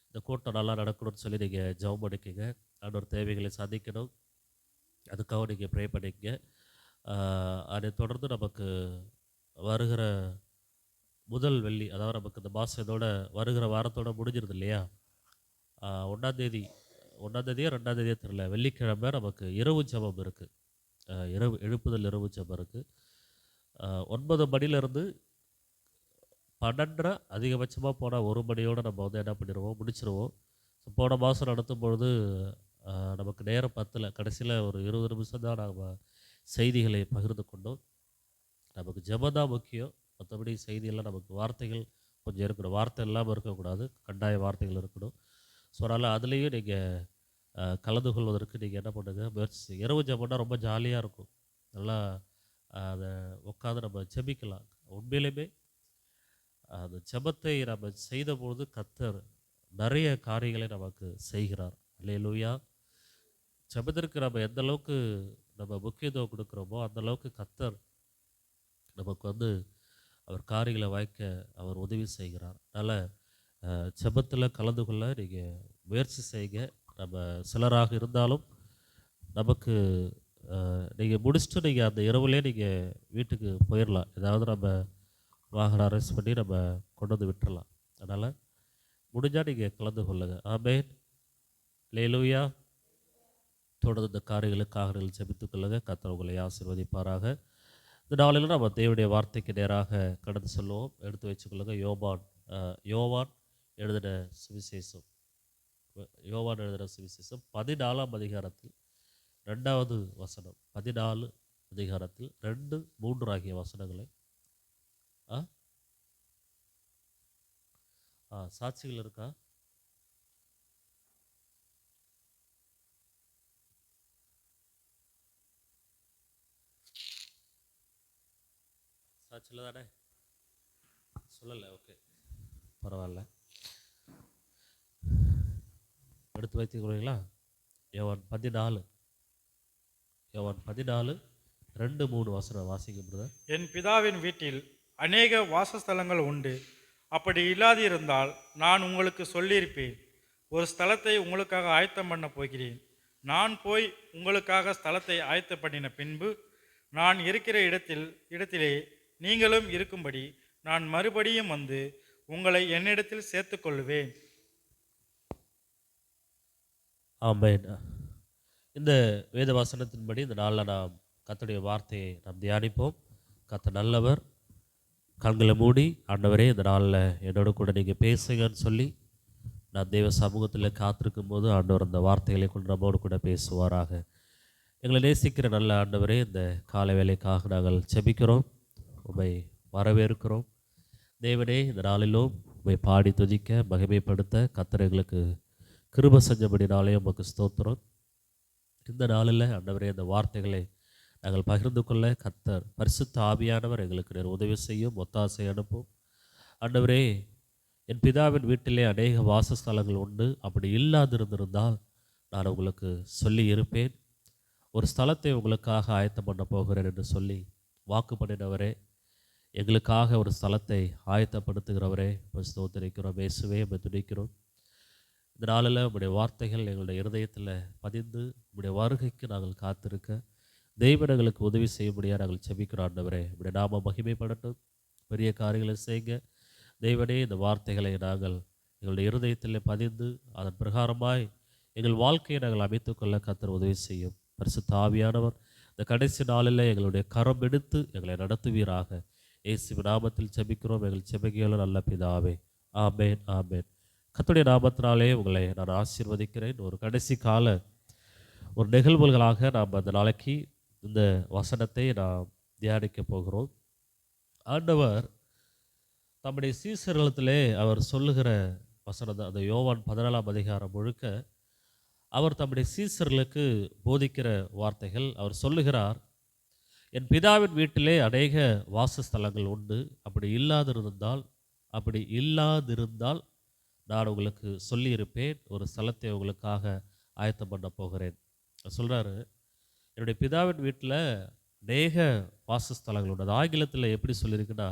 இந்த கூட்டம் நல்லா நடக்கணும்னு சொல்லி நீங்கள் ஜெபம் பண்ணிக்கங்க. ஆண்டவர் தேவைகளை சந்திக்கணும், அதுக்காக நீங்கள் ப்ரே பண்ணிக்கங்க. அதை தொடர்ந்து நமக்கு வருகிற முதல் வெள்ளி, அதாவது நமக்கு இந்த மாதம் இதோட வருகிற வாரத்தோட முடிஞ்சிருது இல்லையா? 1ஆம் தேதி 2ஆம் தேதியோ தெரில, வெள்ளிக்கிழமை நமக்கு இரவு ஜெபம் இருக்குது. இரவு எழுப்புதல் இரவு ஜெபம் இருக்குது. 9 மணிலேருந்து 12:30, அதிகபட்சமாக போனால் 1 மணியோடு நம்ம வந்து என்ன பண்ணிடுவோம், முடிச்சிருவோம். ஸோ போன மாதம் நடத்தும் பொழுது நமக்கு நேரம் பத்தல. கடைசியில் ஒரு 20 நிமிஷம் தான் நம்ம செய்திகளை பகிர்ந்து கொண்டோம். நமக்கு ஜெபம் தான் முக்கியம், மற்றபடி செய்தியெல்லாம் நமக்கு வார்த்தைகள் கொஞ்சம் இருக்கணும். வார்த்தை இல்லாமல் இருக்கக்கூடாது, கட்டாய வார்த்தைகள் இருக்கணும். ஸோ அதனால் அதுலேயும் நீங்கள் கலந்து கொள்வதற்கு நீங்கள் என்ன பண்ணுங்கள், முயற்சி செய்யுங்க. இரவு ஜெபம்னா ரொம்ப ஜாலியாக இருக்கும். நல்லா அதை உட்காந்து நம்ம ஜெபிக்கலாம். உண்மையிலுமே அந்த ஜெபத்தை நம்ம செய்தபொழுது கர்த்தர் நிறைய காரியங்களை நமக்கு செய்கிறார். அல்லேலூயா. ஜெபத்திற்கு நம்ம எந்த அளவுக்கு நம்ம முக்கியத்துவம் கொடுக்குறோமோ அந்த அளவுக்கு கர்த்தர் நமக்கு வந்து அவர் காரியங்களை வாய்க்க அவர் உதவி செய்கிறார். அதனால் ஜெபத்தில் கலந்து கொள்ள நீங்கள் முயற்சி செய்யுங்க. நம்ம சிலராக இருந்தாலும் நமக்கு நீங்கள் முடிச்சுட்டு நீங்கள் அந்த இரவுலேயே நீங்கள் வீட்டுக்கு போயிடலாம். ஏதாவது நம்ம வாகனம் அரெஸ்ட் பண்ணி நம்ம கொண்டு வந்து விட்டுறலாம். அதனால் முடிஞ்சால் நீங்கள் கலந்து கொள்ளுங்க. ஆமென். அல்லேலூயா. தொடர்ந்து இந்த காரியங்களுக்காக நீங்கள் ஜெபித்துக் கொள்ளுங்க. கர்த்தர் உங்களை ஆசீர்வதிப்பாராக. இந்த நாளில் நம்ம தேவனுடைய வார்த்தைக்கு நேராக கடந்து செல்வோம். எடுத்து வச்சுக்கொள்ளுங்க. யோவான் எழுதின சுவிசேஷம் 14ஆம் அதிகாரத்தில் 2வது வசனம். 14 அதிகாரத்தில் 2, 3 ஆகிய வசனங்களை சாட்சிகள் இருக்கா? சாட்சியில் தானே சொல்லலை? ஓகே, பரவாயில்ல. எடுத்து வைத்துக் கொள்வீங்களா? யோவான் 14 2, 3 வசனம் வாசிக்க பிரதர். என் பிதாவின் வீட்டில் அநேக வாசஸ்தலங்கள் உண்டு. அப்படி இல்லாதிருந்தால் நான் உங்களுக்கு சொல்லியிருப்பேன். ஒரு ஸ்தலத்தை உங்களுக்காக ஆயத்தம் பண்ண போகிறேன். நான் போய் உங்களுக்காக ஸ்தலத்தை ஆயத்தம் பண்ணின பின்பு நான் இருக்கிற இடத்திலே நீங்களும் இருக்கும்படி நான் மறுபடியும் வந்து உங்களை என்னிடத்தில் சேர்த்துக்கொள்வேன். ஆமென். இந்த வேத வசனத்தின்படி இந்த நாளில் நாம் கர்த்தருடைய வார்த்தையை நாம் தியானிப்போம். கர்த்தர் நல்லவர். கண்களை மூடி, ஆண்டவரே இந்த நாளில் என்னோட கூட நீங்கள் பேசுங்கன்னு சொல்லி நான் தேவ சமூகத்தில் காத்திருக்கும் போது ஆண்டவர் அந்த வார்த்தைகளை கொண்டு நம்மோடு கூட பேசுவாராக. எங்களை நேசிக்கிற நல்ல ஆண்டவரே, இந்த காலை வேலைக்காக நாங்கள் செபிக்கிறோம், உம்மை வரவேற்கிறோம். தேவனே, இந்த நாளிலும் உம்மை பாடி துதிக்க மகிமைப்படுத்த கர்த்தர் எங்களுக்கு கிருபை செஞ்சபடினாலே உமக்கு ஸ்தோத்திரம். இந்த நாளில் ஆண்டவரே, இந்த வார்த்தைகளை நாங்கள் பகிர்ந்து கொள்ள கர்த்தர் பரிசுத்த ஆவியானவர் எங்களுக்கு நேர் உதவி செய்யும், ஒத்தாசை அனுப்பும். ஆண்டவரே, என் பிதாவின் வீட்டிலே அநேக வாசஸ்தலங்கள் உண்டு. அப்படி இல்லாதிருந்திருந்தால் நான் உங்களுக்கு சொல்லி இருப்பேன். ஒரு ஸ்தலத்தை உங்களுக்காக ஆயத்தம் பண்ண போகிறேன் என்று சொல்லி வாக்கு பண்ணினவரே, எங்களுக்காக ஒரு ஸ்தலத்தை ஆயத்தப்படுத்துகிறவரே ஸ்தோத்திரிக்கிறோம். இயேசுவே, உம்மை துதிக்கிறோம். இந்த நாளில் உம்முடைய வார்த்தைகள் எங்களுடைய இருதயத்தில் பதிந்து உம்முடைய வருகைக்கு நாங்கள் காத்திருக்க தெய்வம் எங்களுக்கு உதவி செய்யும்படியாக நாங்கள் செபிக்கிறோம். ஆண்டவரே, உம்முடைய நாம மகிமைப்படட்டும். பெரிய காரியங்களை செய்யுங்க தெய்வனே. இந்த வார்த்தைகளை நாங்கள் எங்களுடைய இருதயத்தில் பதிந்து அதன் பிரகாரமாய் எங்கள் வாழ்க்கையை நாங்கள் அமைத்துக்கொள்ள கர்த்தர் உதவி செய்யும். பரிசுத்த ஆவியானவர் இந்த கடைசி நாளில் எங்களுடைய கரம் எடுத்து எங்களை நடத்துவீராக. இயேசுவின் நாமத்தில் செபிக்கிறோம் எங்கள் செபிக்கையில நல்ல பிதாவே. ஆமென், ஆமென். கர்த்தருடைய நாமத்தினாலே உங்களை நான் ஆசீர்வதிக்கிறேன். ஒரு கடைசி கால ஒரு நிகழ்வுகளாக நாம் அந்த நாளைக்கு இந்த வசனத்தை நாம் தியானிக்க போகிறோம். ஆண்டவர் தம்முடைய சீசர்களிடத்திலே அவர் சொல்லுகிற வசனம் அந்த யோவான் 14ஆம் அதிகாரம் முழுக்க அவர் தம்முடைய சீசர்களுக்கு போதிக்கிற வார்த்தைகள். அவர் சொல்லுகிறார், என் பிதாவின் வீட்டிலே அநேக வாசஸ்தலங்கள் உண்டு. அப்படி இல்லாதிருந்தால் நான் உங்களுக்கு சொல்லியிருப்பேன். ஒரு ஸ்தலத்தை உங்களுக்காக ஆயத்தம் பண்ண போகிறேன். சொல்கிறாரு, என்னுடைய பிதாவின் வீட்டில் அநேக வாசஸ்தலங்கள் உண்டு. அது ஆங்கிலத்தில் எப்படி சொல்லியிருக்குன்னா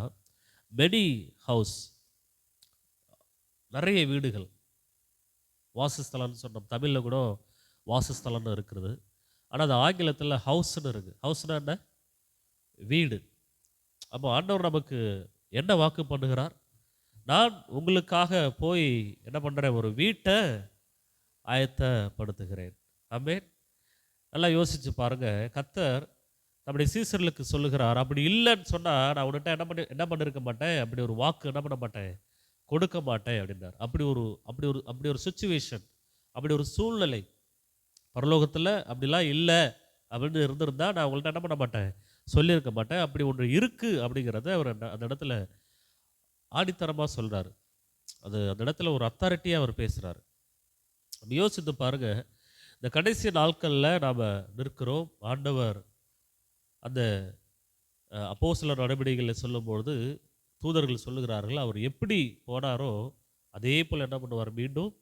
மெனி ஹவுஸ், நிறைய வீடுகள். வாசஸ்தலம்னு சொன்னோம், தமிழில் கூட வாசஸ்தலம்னு இருக்கிறது. ஆனால் அது ஆங்கிலத்தில் ஹவுஸ்ன்னு இருக்குது. ஹவுஸ்னா என்ன? வீடு. அப்போ ஆண்டவர் நமக்கு என்ன வாக்கு பண்ணுகிறார்? நான் உங்களுக்காக போய் என்ன பண்ணுறேன்? ஒரு வீட்டை ஆயத்தப்படுத்துகிறேன். ஆமென். நல்லா யோசிச்சு பாருங்க. கர்த்தர் நம்முடைய சீசர்களுக்கு சொல்லுகிறார், அப்படி இல்லைன்னு சொன்னால் நான் உன்கிட்ட என்ன பண்ணிருக்க மாட்டேன், அப்படி ஒரு வாக்கு என்ன பண்ண மாட்டேன், கொடுக்க மாட்டேன் அப்படின்னார். அப்படி ஒரு சுச்சுவேஷன், அப்படி ஒரு சூழ்நிலை பரலோகத்தில் அப்படிலாம் இல்லை அப்படின்னு இருந்திருந்தா நான் உங்கள்கிட்ட என்ன பண்ண மாட்டேன், சொல்லியிருக்க மாட்டேன். அப்படி ஒன்று இருக்குது அப்படிங்கிறத அவர் அந்த இடத்துல ஆணித்தரமாக சொல்கிறார். அந்த இடத்துல ஒரு அத்தாரிட்டியாக அவர் பேசுகிறார். யோசித்து பாருங்க, இந்த கடைசி நாட்களில் நாம் நிற்கிறோம். ஆண்டவர் அந்த அப்போஸ்தலர் நடவடிக்கைகளை சொல்லும்பொழுது தூதர்கள் சொல்லுகிறார்கள், அவர் எப்படி போனாரோ அதே போல் என்ன பண்ணுவார், மீண்டும்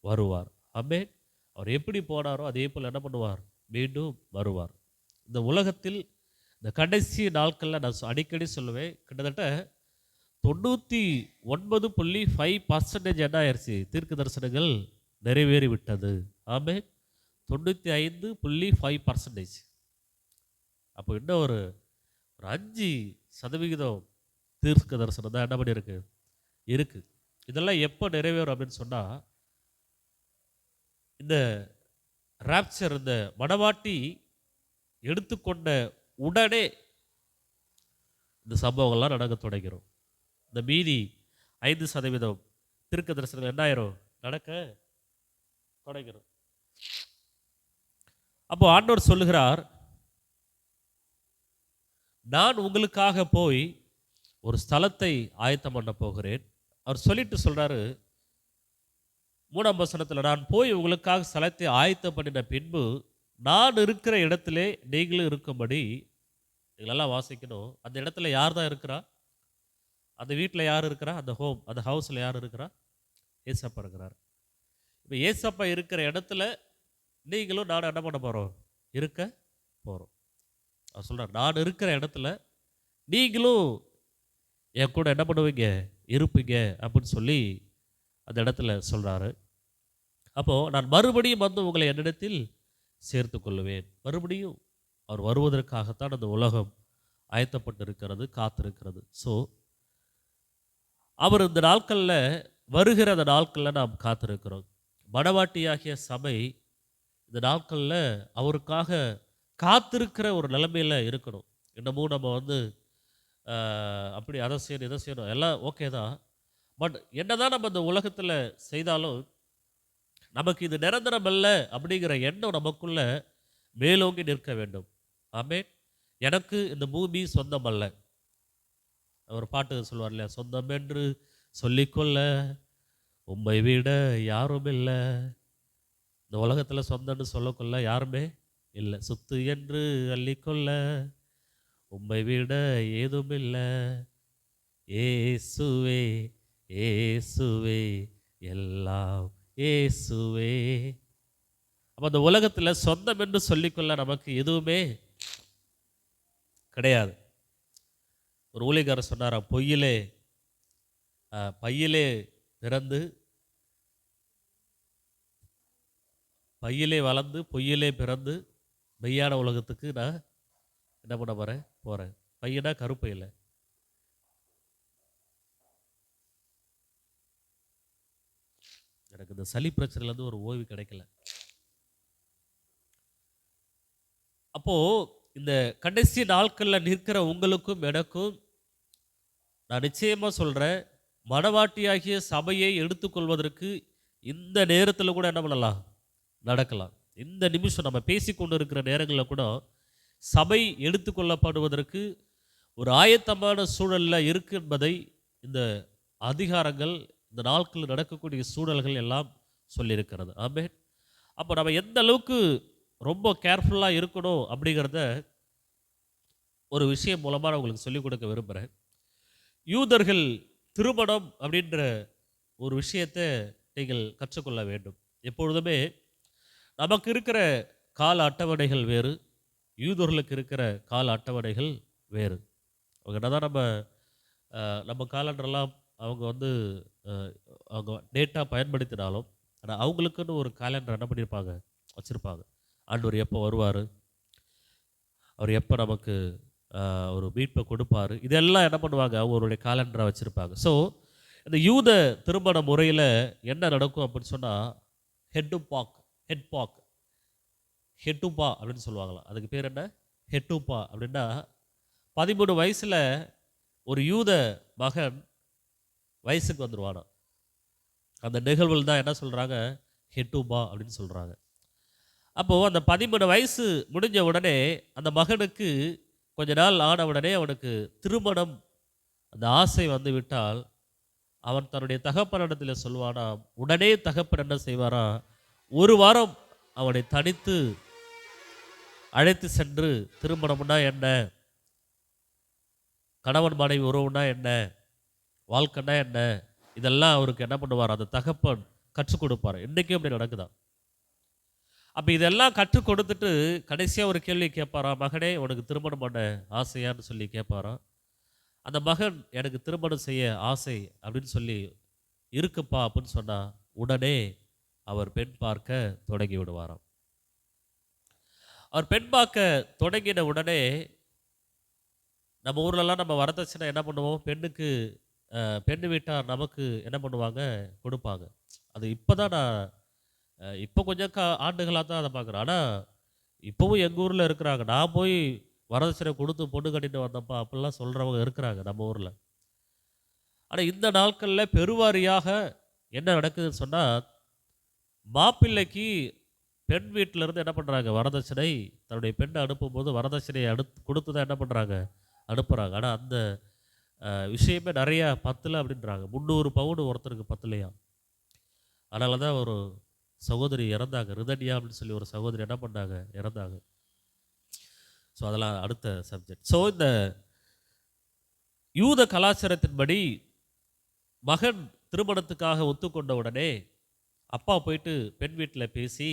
வருவார். ஆமென். அவர் எப்படி போனாரோ அதே போல் என்ன பண்ணுவார், மீண்டும் வருவார். இந்த உலகத்தில் இந்த கடைசி நாட்களில் நான் அடிக்கடி சொல்லுவேன், கிட்டத்தட்ட 99.5% என்ன ஆயிடுச்சு, தீர்க்க தரிசனங்கள் நிறைவேறி விட்டது. ஆமென். 95.5%. அப்போ இன்னும் ஒரு 5% தீர்க்க தரிசனம் தான் என்ன பண்ணியிருக்கு, இருக்குது. இதெல்லாம் எப்போ நிறைவேறும் அப்படின்னு சொன்னால், இந்த ராப்சர், இந்த மணவாட்டி எடுத்துக்கொண்ட உடனே இந்த சம்பவங்கள்லாம் நடக்க தொடங்கிறோம். இந்த மீதி 5% தீர்க்க தரிசனங்கள் என்ன ஆயிரும், நடக்க தொடங்கிறோம். அப்போ ஆண்டவர் சொல்லுகிறார், நான் உங்களுக்காக போய் ஒரு ஸ்தலத்தை ஆயத்தம் பண்ண போகிறேன். அவர் சொல்லிட்டு சொல்றாரு 3ஆம் வசனத்தில், நான் போய் உங்களுக்காக ஸ்தலத்தை ஆயத்தம் பண்ணின பின்பு நான் இருக்கிற இடத்திலே நீங்களும் இருக்கும்படி. நீங்களெல்லாம் வாசிக்கணும். அந்த இடத்துல யார் தான் இருக்கிறா, அந்த வீட்டில் யார் இருக்கிறா, அந்த அந்த ஹவுஸில் யார் இருக்கிறா, ஏசப்பா இருக்கிறார். இப்போ ஏசப்பா இருக்கிற இடத்துல நீங்களும் நானும் என்ன பண்ண போகிறோம், இருக்க போகிறோம். அவர் சொல்கிறார், நான் இருக்கிற இடத்துல நீங்களும் என் கூட என்ன பண்ணுவீங்க, இருப்பீங்க அப்படின்னு சொல்லி அந்த இடத்துல சொல்கிறாரு. அப்போது நான் மறுபடியும் வந்து உங்களை என்னிடத்தில் சேர்த்து கொள்ளுவேன். மறுபடியும் அவர் வருவதற்காகத்தான் அந்த உலகம் ஆயத்தப்பட்டு இருக்கிறது, காத்திருக்கிறது. ஸோ அவர் இந்த நாட்களில் வருகிற அந்த நாட்களில் நாம் காத்திருக்கிறோம். மணவாட்டியாகிய சபை இந்த நாட்களில் அவருக்காக காத்திருக்கிற ஒரு நிலைமையில் இருக்கணும். இன்னமும் நம்ம வந்து அப்படி அதை செய்யணும் இதை செய்யணும் எல்லாம் ஓகே தான். பட் என்ன தான் நம்ம இந்த உலகத்தில் செய்தாலும் நமக்கு இது நிரந்தரம் அல்ல அப்படிங்கிற எண்ணம் நமக்குள்ள மேலோங்கி நிற்க வேண்டும். ஆமென். எனக்கு இந்த பூமி சொந்தம் அல்ல. ஒரு பாட்டு சொல்லுவார் இல்லையா, சொந்தம் என்று சொல்லிக்கொள்ள உம்மை விட யாரும் இல்லை. இந்த உலகத்தில் சொந்தம்னு சொல்லக்கொள்ள யாருமே இல்லை. சொத்து என்று அள்ளிக்கொள்ள உம்மை விட ஏதும் இல்லை. ஏசுவே ஏசுவே எல்லாம் ஏசுவே. அப்போ அந்த உலகத்தில் சொந்தம் என்று சொல்லிக்கொள்ள நமக்கு எதுவுமே கிடையாது. ஒரு ஊழியக்காரர் சொன்னார், பையிலே பிறந்து பையிலே வளர்ந்து பொய்யிலே பிறந்து மெய்யான உலகத்துக்கு நான் என்ன பண்ண போகிறேன். பையனா கருப்பையில். எனக்கு இந்த சளி பிரச்சனையிலேருந்து ஒரு ஓய்வு கிடைக்கல. அப்போது இந்த கடைசி நாட்களில் நிற்கிற உங்களுக்கும் எனக்கும் நான் நிச்சயமாக சொல்கிறேன், மணவாட்டியாகிய சபையை எடுத்துக்கொள்வதற்கு இந்த நேரத்தில் கூட என்ன பண்ணலாம், நடக்கலாம். இந்த நிமிஷம் நம்ம பேசி கொண்டு இருக்கிற நேரங்களில் கூட சபை எடுத்துக்கொள்ளப்படுவதற்கு ஒரு ஆயத்தமான சூழலில் இருக்கு என்பதை இந்த அதிகாரங்கள், இந்த நாட்களில் நடக்கக்கூடிய சூழல்கள் எல்லாம் சொல்லியிருக்கிறது. ஆமென். அப்போ நம்ம எந்த அளவுக்கு ரொம்ப கேர்ஃபுல்லாக இருக்கணும் அப்படிங்கிறத ஒரு விஷயம் மூலமாக நான் உங்களுக்கு சொல்லிக் கொடுக்க விரும்புகிறேன். யூதர்கள் திருமணம் அப்படின்ற ஒரு விஷயத்தை நீங்கள் கற்றுக்கொள்ள வேண்டும். எப்பொழுதுமே நமக்கு இருக்கிற கால அட்டவணைகள் வேறு, யூதர்களுக்கு இருக்கிற கால அட்டவணைகள் வேறு. அவங்க என்னதான் நம்ம காலண்டரெல்லாம் அவங்க அவங்க டேட்டா பயன்படுத்தினாலும், ஆனால் அவங்களுக்குன்னு ஒரு காலண்டர் என்ன பண்ணியிருப்பாங்க, வச்சுருப்பாங்க. ஆண்டவர் எப்போ வருவார், அவர் எப்போ நமக்கு ஒரு மீட்பை கொடுப்பார், இதெல்லாம் என்ன பண்ணுவாங்க, அவங்களுடைய காலண்டரை வச்சுருப்பாங்க. ஸோ இந்த யூத திருமண முறையில் என்ன நடக்கும் அப்படின்னு சொன்னால், ஹெட்டுப்பா அப்படின்னு சொல்லுவாங்களாம். அதுக்கு பேர் என்ன, ஹெட்டுப்பா அப்படின்னா 13 வயசில் ஒரு யூத மகன் வயசுக்கு வந்துடுவானா. அந்த நிகழ்வுகள் தான் என்ன சொல்கிறாங்க, ஹெட்டுபா அப்படின்னு சொல்கிறாங்க. அப்போது அந்த 13 வயசு முடிஞ்ச உடனே அந்த மகனுக்கு கொஞ்ச நாள் ஆன உடனே அவனுக்கு திருமணம் அந்த ஆசை வந்து விட்டால், அவன் தன்னுடைய தகப்பனிடத்தில் சொல்வானா. உடனே தகப்பன் என்ன செய்வாரா, ஒரு வாரம் அவனை தனித்து அழைத்து சென்று திருமணம்னா என்ன, கணவன் மனைவி உறவுனா என்ன, வாழ்க்கைன்னா என்ன, இதெல்லாம் அவருக்கு என்ன பண்ணுவார், அந்த தகப்பன் கற்றுக் கொடுப்பார். இன்றைக்கும் அப்படி நடக்குதான். அப்போ இதெல்லாம் கற்றுக் கொடுத்துட்டு கடைசியாக ஒரு கேள்வி கேட்பாரா, மகனே உனக்கு திருமணம் பண்ண ஆசையான்னு சொல்லி கேட்பாராம். அந்த மகன் எனக்கு திருமணம் செய்ய ஆசை அப்படின்னு சொல்லி இருக்குப்பா அப்படின்னு சொன்னால் உடனே அவர் பெண் பார்க்க தொடங்கி விடுவாராம். அவர் பெண் பார்க்க தொடங்கின உடனே நம்ம ஊர்லலாம் நம்ம வரதட்சணை என்ன பண்ணுவோம், பெண்ணுக்கு பெண்ணு வீட்டார் நமக்கு என்ன பண்ணுவாங்க, கொடுப்பாங்க. அது இப்போ தான் நான் இப்போ கொஞ்சம் ஆண்டுகளாக தான் அதை பார்க்குறேன். ஆனால் இப்போவும் எங்கள் ஊரில் இருக்கிறாங்க. நான் போய் வரதட்சணை கொடுத்து பொண்ணு கட்டிட்டு வந்தப்பா அப்படிலாம் சொல்கிறவங்க இருக்கிறாங்க நம்ம ஊரில். ஆனால் இந்த நாட்களில் பெருவாரியாக என்ன நடக்குதுன்னு சொன்னால், மாப்பிள்ளைக்கு பெண் வீட்டிலேருந்து என்ன பண்ணுறாங்க, வரதட்சணை தன்னுடைய பெண்ணை அனுப்பும்போது வரதட்சணையை கொடுத்து தான் என்ன பண்ணுறாங்க, அனுப்புகிறாங்க. ஆனால் அந்த விஷயமே நிறையா பத்தலை அப்படின்றாங்க. 300 பவுன் ஒருத்தருக்கு பத்தலையா. அதனால தான் ஒரு சகோதரி இறந்தாங்க, ரிதன்யா அப்படின்னு சொல்லி ஒரு சகோதரி என்ன பண்ணாங்க, இறந்தாங்க. ஸோ அதெல்லாம் அடுத்த சப்ஜெக்ட். ஸோ இந்த யூத கலாச்சாரத்தின்படி மகன் திருமணத்துக்காக ஒத்துக்கொண்ட உடனே அப்பா போயிட்டு பெண் வீட்டில் பேசி,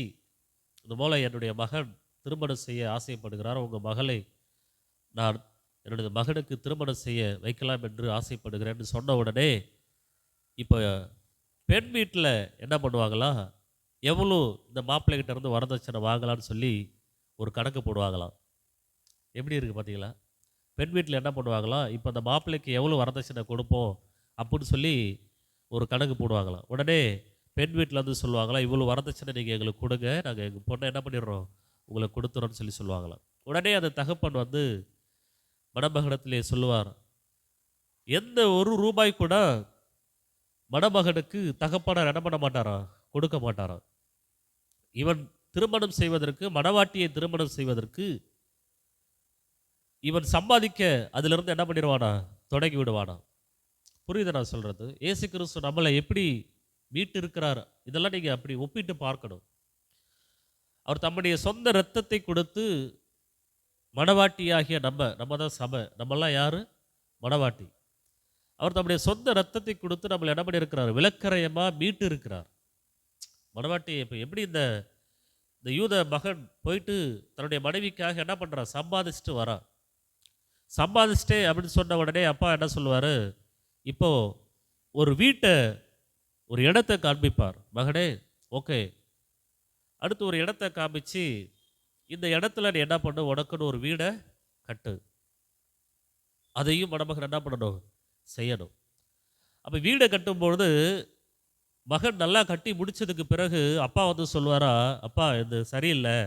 இந்த போல் என்னுடைய மகன் திருமணம் செய்ய ஆசைப்படுகிறார், உங்கள் மகளை நான் என்னுடைய மகனுக்கு திருமணம் செய்ய வைக்கலாம் என்று ஆசைப்படுகிறேன்னு சொன்ன உடனே இப்போ பெண் வீட்டில் என்ன பண்ணுவாங்களா, எவ்வளோ இந்த மாப்பிள்ளைகிட்ட இருந்து வரதட்சணை வாங்கலான்னு சொல்லி ஒரு கணக்கு போடுவாங்களாம். எப்படி இருக்குது பார்த்தீங்களா? பெண் வீட்டில் என்ன பண்ணுவாங்களாம், இப்போ அந்த மாப்பிள்ளைக்கு எவ்வளோ வரதட்சணை கொடுப்போம் அப்படின்னு சொல்லி ஒரு கணக்கு போடுவாங்களாம். உடனே பெண் வீட்டில் வந்து சொல்லுவாங்களாம், இவ்வளோ வரதட்சணை நீங்கள் எங்களுக்கு கொடுங்க, நாங்கள் எங்கள் பொண்ணை என்ன பண்ணிடுறோம், உங்களுக்கு கொடுத்துறோன்னு சொல்லி சொல்லுவாங்களாம். உடனே அந்த தகப்பன் வந்து மணமகனத்திலே சொல்லுவார், எந்த ஒரு ரூபாய் கூட மணமகனுக்கு தகப்பனார் என்ன பண்ண மாட்டாரா, கொடுக்க மாட்டாரா. இவன் திருமணம் செய்வதற்கு, மணவாட்டியை திருமணம் செய்வதற்கு இவன் சம்பாதிக்க அதிலிருந்து என்ன பண்ணிடுவானா, தொடங்கி விடுவானா. புரியுது நான் சொல்கிறது? இயேசு கிறிஸ்து நம்மளை எப்படி மீட்டு இருக்கிறார், இதெல்லாம் நீங்கள் அப்படி ஒப்பிட்டு பார்க்கணும். அவர் தம்முடைய சொந்த இரத்தத்தை கொடுத்து மணவாட்டியாகிய நம்ம தான் சபை, நம்மெல்லாம் யார், மணவாட்டி. அவர் தம்முடைய சொந்த இரத்தத்தை கொடுத்து நம்மளை என்ன பண்ணியிருக்கிறார், விலக்கரையமாக மீட்டு இருக்கிறார். மணவாட்டி இப்போ எப்படி இந்த யூத மகன் போயிட்டு தன்னுடைய மனைவிக்காக என்ன பண்ணுறார், சம்பாதிச்சுட்டு வரா. சம்பாதிச்சிட்டே அப்படின்னு சொன்ன உடனே அப்பா என்ன சொல்லுவார், இப்போது ஒரு வீட்டை, ஒரு இடத்தை காண்பிப்பார். மகனே ஓகே, அடுத்து ஒரு இடத்தை காமிச்சு, இந்த இடத்துல நீ என்ன பண்ணு, உனக்குன்னு ஒரு வீடை கட்டு. அதையும் மணமகன் என்ன பண்ணணும், செய்யணும். அப்போ வீடை கட்டும்பொழுது மகன் நல்லா கட்டி முடித்ததுக்கு பிறகு அப்பா வந்து சொல்லுவாரா, அப்பா இது சரியில்லை,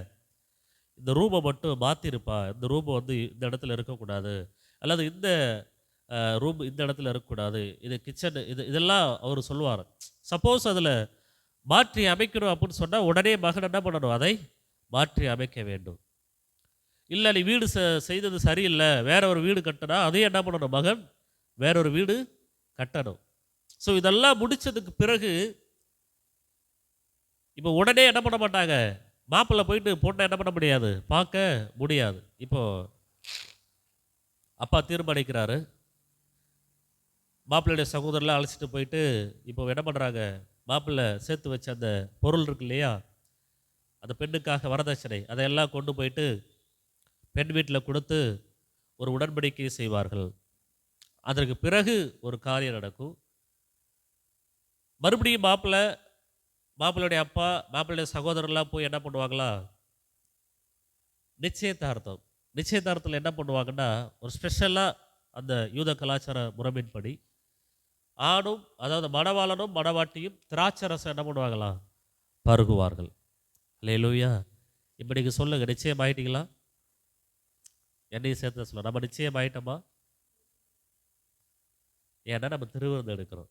இந்த ரூமை மட்டும் மாற்றிருப்பா, இந்த ரூமை வந்து இந்த இடத்துல இருக்கக்கூடாது, அல்லது இந்த ரூம் இந்த இடத்துல இருக்கக்கூடாது, இது கிச்சன், இதெல்லாம் அவர் சொல்லுவார். சப்போஸ் அதில் மாற்றி அமைக்கணும் அப்படின்னு சொன்னால் உடனே மகன் என்ன பண்ணணும், அதை மாற்றி அமைக்க வேண்டும். இல்லை நீ வீடு செய்தது சரியில்லை, வேற ஒரு வீடு கட்டினா அதையும் என்ன பண்ணணும், மகன் வேறொரு வீடு கட்டணும். ஸோ இதெல்லாம் முடித்ததுக்கு பிறகு இப்போ உடனே என்ன பண்ண மாட்டாங்க, மாப்பிள்ளை போயிட்டு பொண்ணை என்ன பண்ண முடியாது, பார்க்க முடியாது. இப்போது அப்பா தீர்மானிக்கிறாரு, மாப்பிள்ளையுடைய சகோதரெலாம் அழைச்சிட்டு போயிட்டு இப்போ என்ன பண்ணுறாங்க, மாப்பிள்ளை சேர்த்து வச்ச அந்த பொருள் இருக்கு இல்லையா, அந்த பெண்ணுக்காக வரதட்சணை அதையெல்லாம் கொண்டு போயிட்டு பெண் வீட்டில் கொடுத்து ஒரு உடன்படிக்கை செய்வார்கள். அதற்கு பிறகு ஒரு காரியம் நடக்கும். மறுபடியும் மாப்பிள்ளையுடைய அப்பா மாப்பிள்ளைய சகோதரர்லாம் போய் என்ன பண்ணுவாங்களா, நிச்சயதார்த்தத்தில் என்ன பண்ணுவாங்கன்னா, ஒரு ஸ்பெஷலாக அந்த யூத கலாச்சார முறைமையின்படி ஆணும், அதாவது மணவாளனும் மணவாட்டியும் திராட்சரசம் என்ன பண்ணுவாங்களா, பருகுவார்கள். அல்லேலூயா. இப்போ நீங்கள் சொல்லுங்க, நிச்சயம் ஆயிட்டீங்களா? என்னையும் சேர்த்து சொல்ல, நம்ம நிச்சயம் ஆயிட்டோமா? ஏன்னா நம்ம திருவிருந்து எடுக்கிறோம்.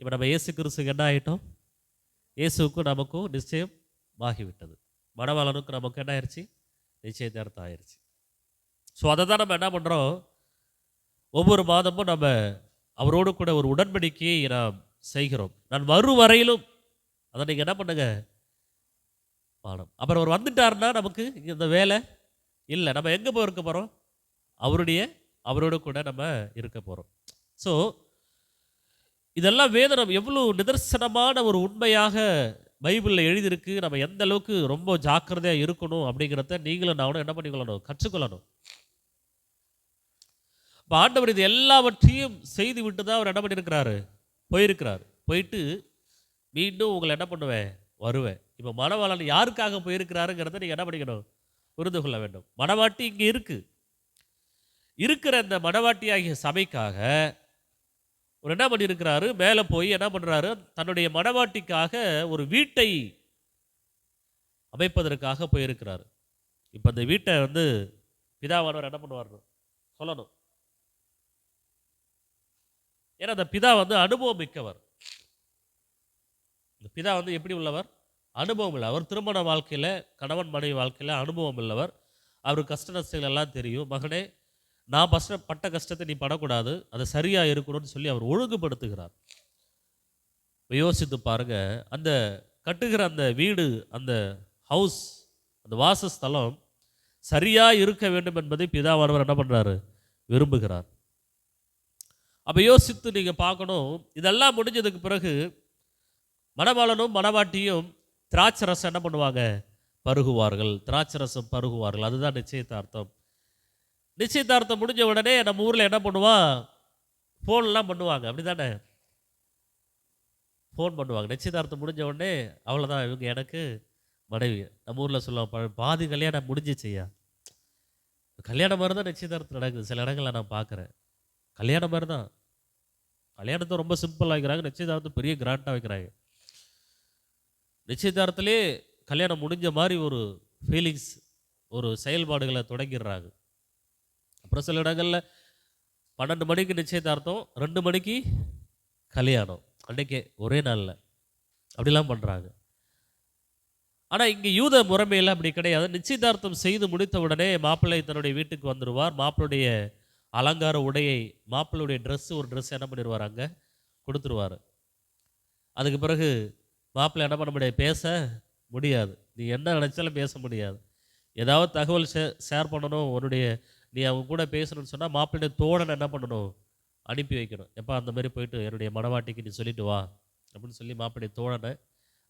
இப்போ நம்ம இயேசு கிறிஸ்துக்கு என்ன ஆகிட்டோம்? இயேசுக்கும் நமக்கும் நிச்சயம் ஆகிவிட்டது. மணவாளனுக்கும் நமக்கு என்ன ஆயிடுச்சு? நிச்சயதார்த்தம் ஆயிடுச்சு. ஸோ அதை தான் நம்ம என்ன பண்ணுறோம், ஒவ்வொரு மாதமும் நம்ம அவரோடு கூட ஒரு உடன்படிக்கையை நாம் செய்கிறோம். நான் வரும் வரையிலும் அதை நீங்கள் என்ன பண்ணுங்க, பாடம். அப்புறம் அவர் வந்துட்டாருன்னா நமக்கு இந்த வேலை இல்லை. நம்ம எங்கே போய் இருக்க போகிறோம்? அவரோடு கூட நம்ம இருக்க போகிறோம். ஸோ இதெல்லாம் வேதனம் எவ்வளோ நிதர்சனமான ஒரு உண்மையாக பைபிளில் எழுதியிருக்கு. நம்ம எந்த அளவுக்கு ரொம்ப ஜாக்கிரதையாக இருக்கணும் அப்படிங்கிறத நீங்களும் நானும் என்ன பண்ணிக்கொள்ளணும், கற்றுக்கொள்ளணும். இப்போ ஆண்டவர் இது எல்லாவற்றையும் செய்து விட்டு தான் அவர் என்ன பண்ணியிருக்கிறாரு, போயிட்டு மீண்டும் உங்களை என்ன பண்ணுவேன், வருவேன். இப்போ மணவாளன் யாருக்காக போயிருக்கிறாருங்கிறத நீங்கள் என்ன பண்ணிக்கணும், புரிந்து கொள்ள வேண்டும். மணவாட்டி இங்கே இருக்கிற இந்த மணவாட்டியாகிய சபைக்காக ஒரு என்ன பண்ணியிருக்கிறாரு, மேலே போய் என்ன பண்ணுறாரு, தன்னுடைய மணவாட்டிக்காக ஒரு வீட்டை அமைப்பதற்காக போயிருக்கிறாரு. இப்போ அந்த வீட்டை பிதாவானவர் என்ன பண்ணுவார் சொல்லணும். ஏன்னா அந்த பிதா அனுபவம் மிக்கவர். இந்த பிதா எப்படி உள்ளவர், அனுபவம் இல்லை. அவர் திருமண வாழ்க்கையில், கணவன் மனைவி வாழ்க்கையில் அனுபவம் உள்ளவர். அவருக்கு கஷ்ட நஷ்டங்கள் எல்லாம் தெரியும். மகனே, நான் பட்ட கஷ்டத்தை நீ படக்கூடாது, அது சரியாக இருக்கணும்னு சொல்லி அவர் ஒழுங்குபடுத்துகிறார். யோசித்து பாருங்க, அந்த கட்டுகிற அந்த வீடு, அந்த ஹவுஸ், அந்த வாசஸ்தலம் சரியாக இருக்க வேண்டும் என்பதை பிதாவானவர் என்ன பண்ணுறாரு, விரும்புகிறார். அப்போ யோசித்து நீங்கள் பார்க்கணும். இதெல்லாம் முடிஞ்சதுக்கு பிறகு மணவாளனும் மணவாட்டியும் திராட்சரசம் என்ன பண்ணுவாங்க, பருகுவார்கள். திராட்சரசம் பருகுவார்கள். அதுதான் நிச்சயதார்த்தம். நிச்சயதார்த்தம் முடிஞ்ச உடனே நம்ம ஊரில் என்ன பண்ணுவான், ஃபோன்லாம் பண்ணுவாங்க, அப்படி தானே? ஃபோன் பண்ணுவாங்க. நிச்சயதார்த்தம் முடிஞ்ச உடனே அவ்வளோதான், இவங்க எனக்கு மனைவி. நம்ம ஊரில் சொல்லுவாங்க, பாதி கல்யாணம் முடிஞ்சிச்சையா. கல்யாணம் மாதிரி தான் நிச்சயதார்த்தம் நடக்குது. சில இடங்களில் நான் பார்க்குறேன், கல்யாணம் மாதிரி தான். கல்யாணத்தை ரொம்ப சிம்பிளாக வைக்கிறாங்க, நிச்சயதார்த்தம் பெரிய கிராண்டாக வைக்கிறாங்க. நிச்சயதார்த்தத்திலே கல்யாணம் முடிஞ்ச மாதிரி ஒரு ஃபீலிங்ஸ், ஒரு செயல்பாடுகளை தொடங்கிடுறாங்க. அப்புறம் சில இடங்களில் 12 மணிக்கு நிச்சயதார்த்தம், 2 மணிக்கு கல்யாணம், அன்றைக்கே ஒரே நாளில் அப்படிலாம் பண்ணுறாங்க. ஆனால் இங்கே யூத முறைமையில் அப்படி கிடையாது. நிச்சயதார்த்தம் செய்து முடித்த உடனே மாப்பிள்ளை தன்னுடைய வீட்டுக்கு வந்துடுவார். மாப்பிள்ளுடைய அலங்கார உடையை, மாப்பிள்ளுடைய ஒரு ட்ரெஸ் என்ன பண்ணிடுவார், அங்கே கொடுத்துருவார். அதுக்கு பிறகு மாப்பிள்ளை என்ன பண்ண முடியாது, பேச முடியாது. நீ என்ன நினச்சாலும் பேச முடியாது. ஏதாவது தகவல் ஷேர் பண்ணணும், நீ அவங்க கூட பேசணும்னு சொன்னால் மாப்பிள்ளைய தோழனை என்ன பண்ணணும், அனுப்பி வைக்கணும். எப்போ அந்த மாதிரி போயிட்டு என்னுடைய மணவாட்டிக்கு நீ சொல்லிட்டு வா அப்படின்னு சொல்லி மாப்பிள்ளைய தோழனை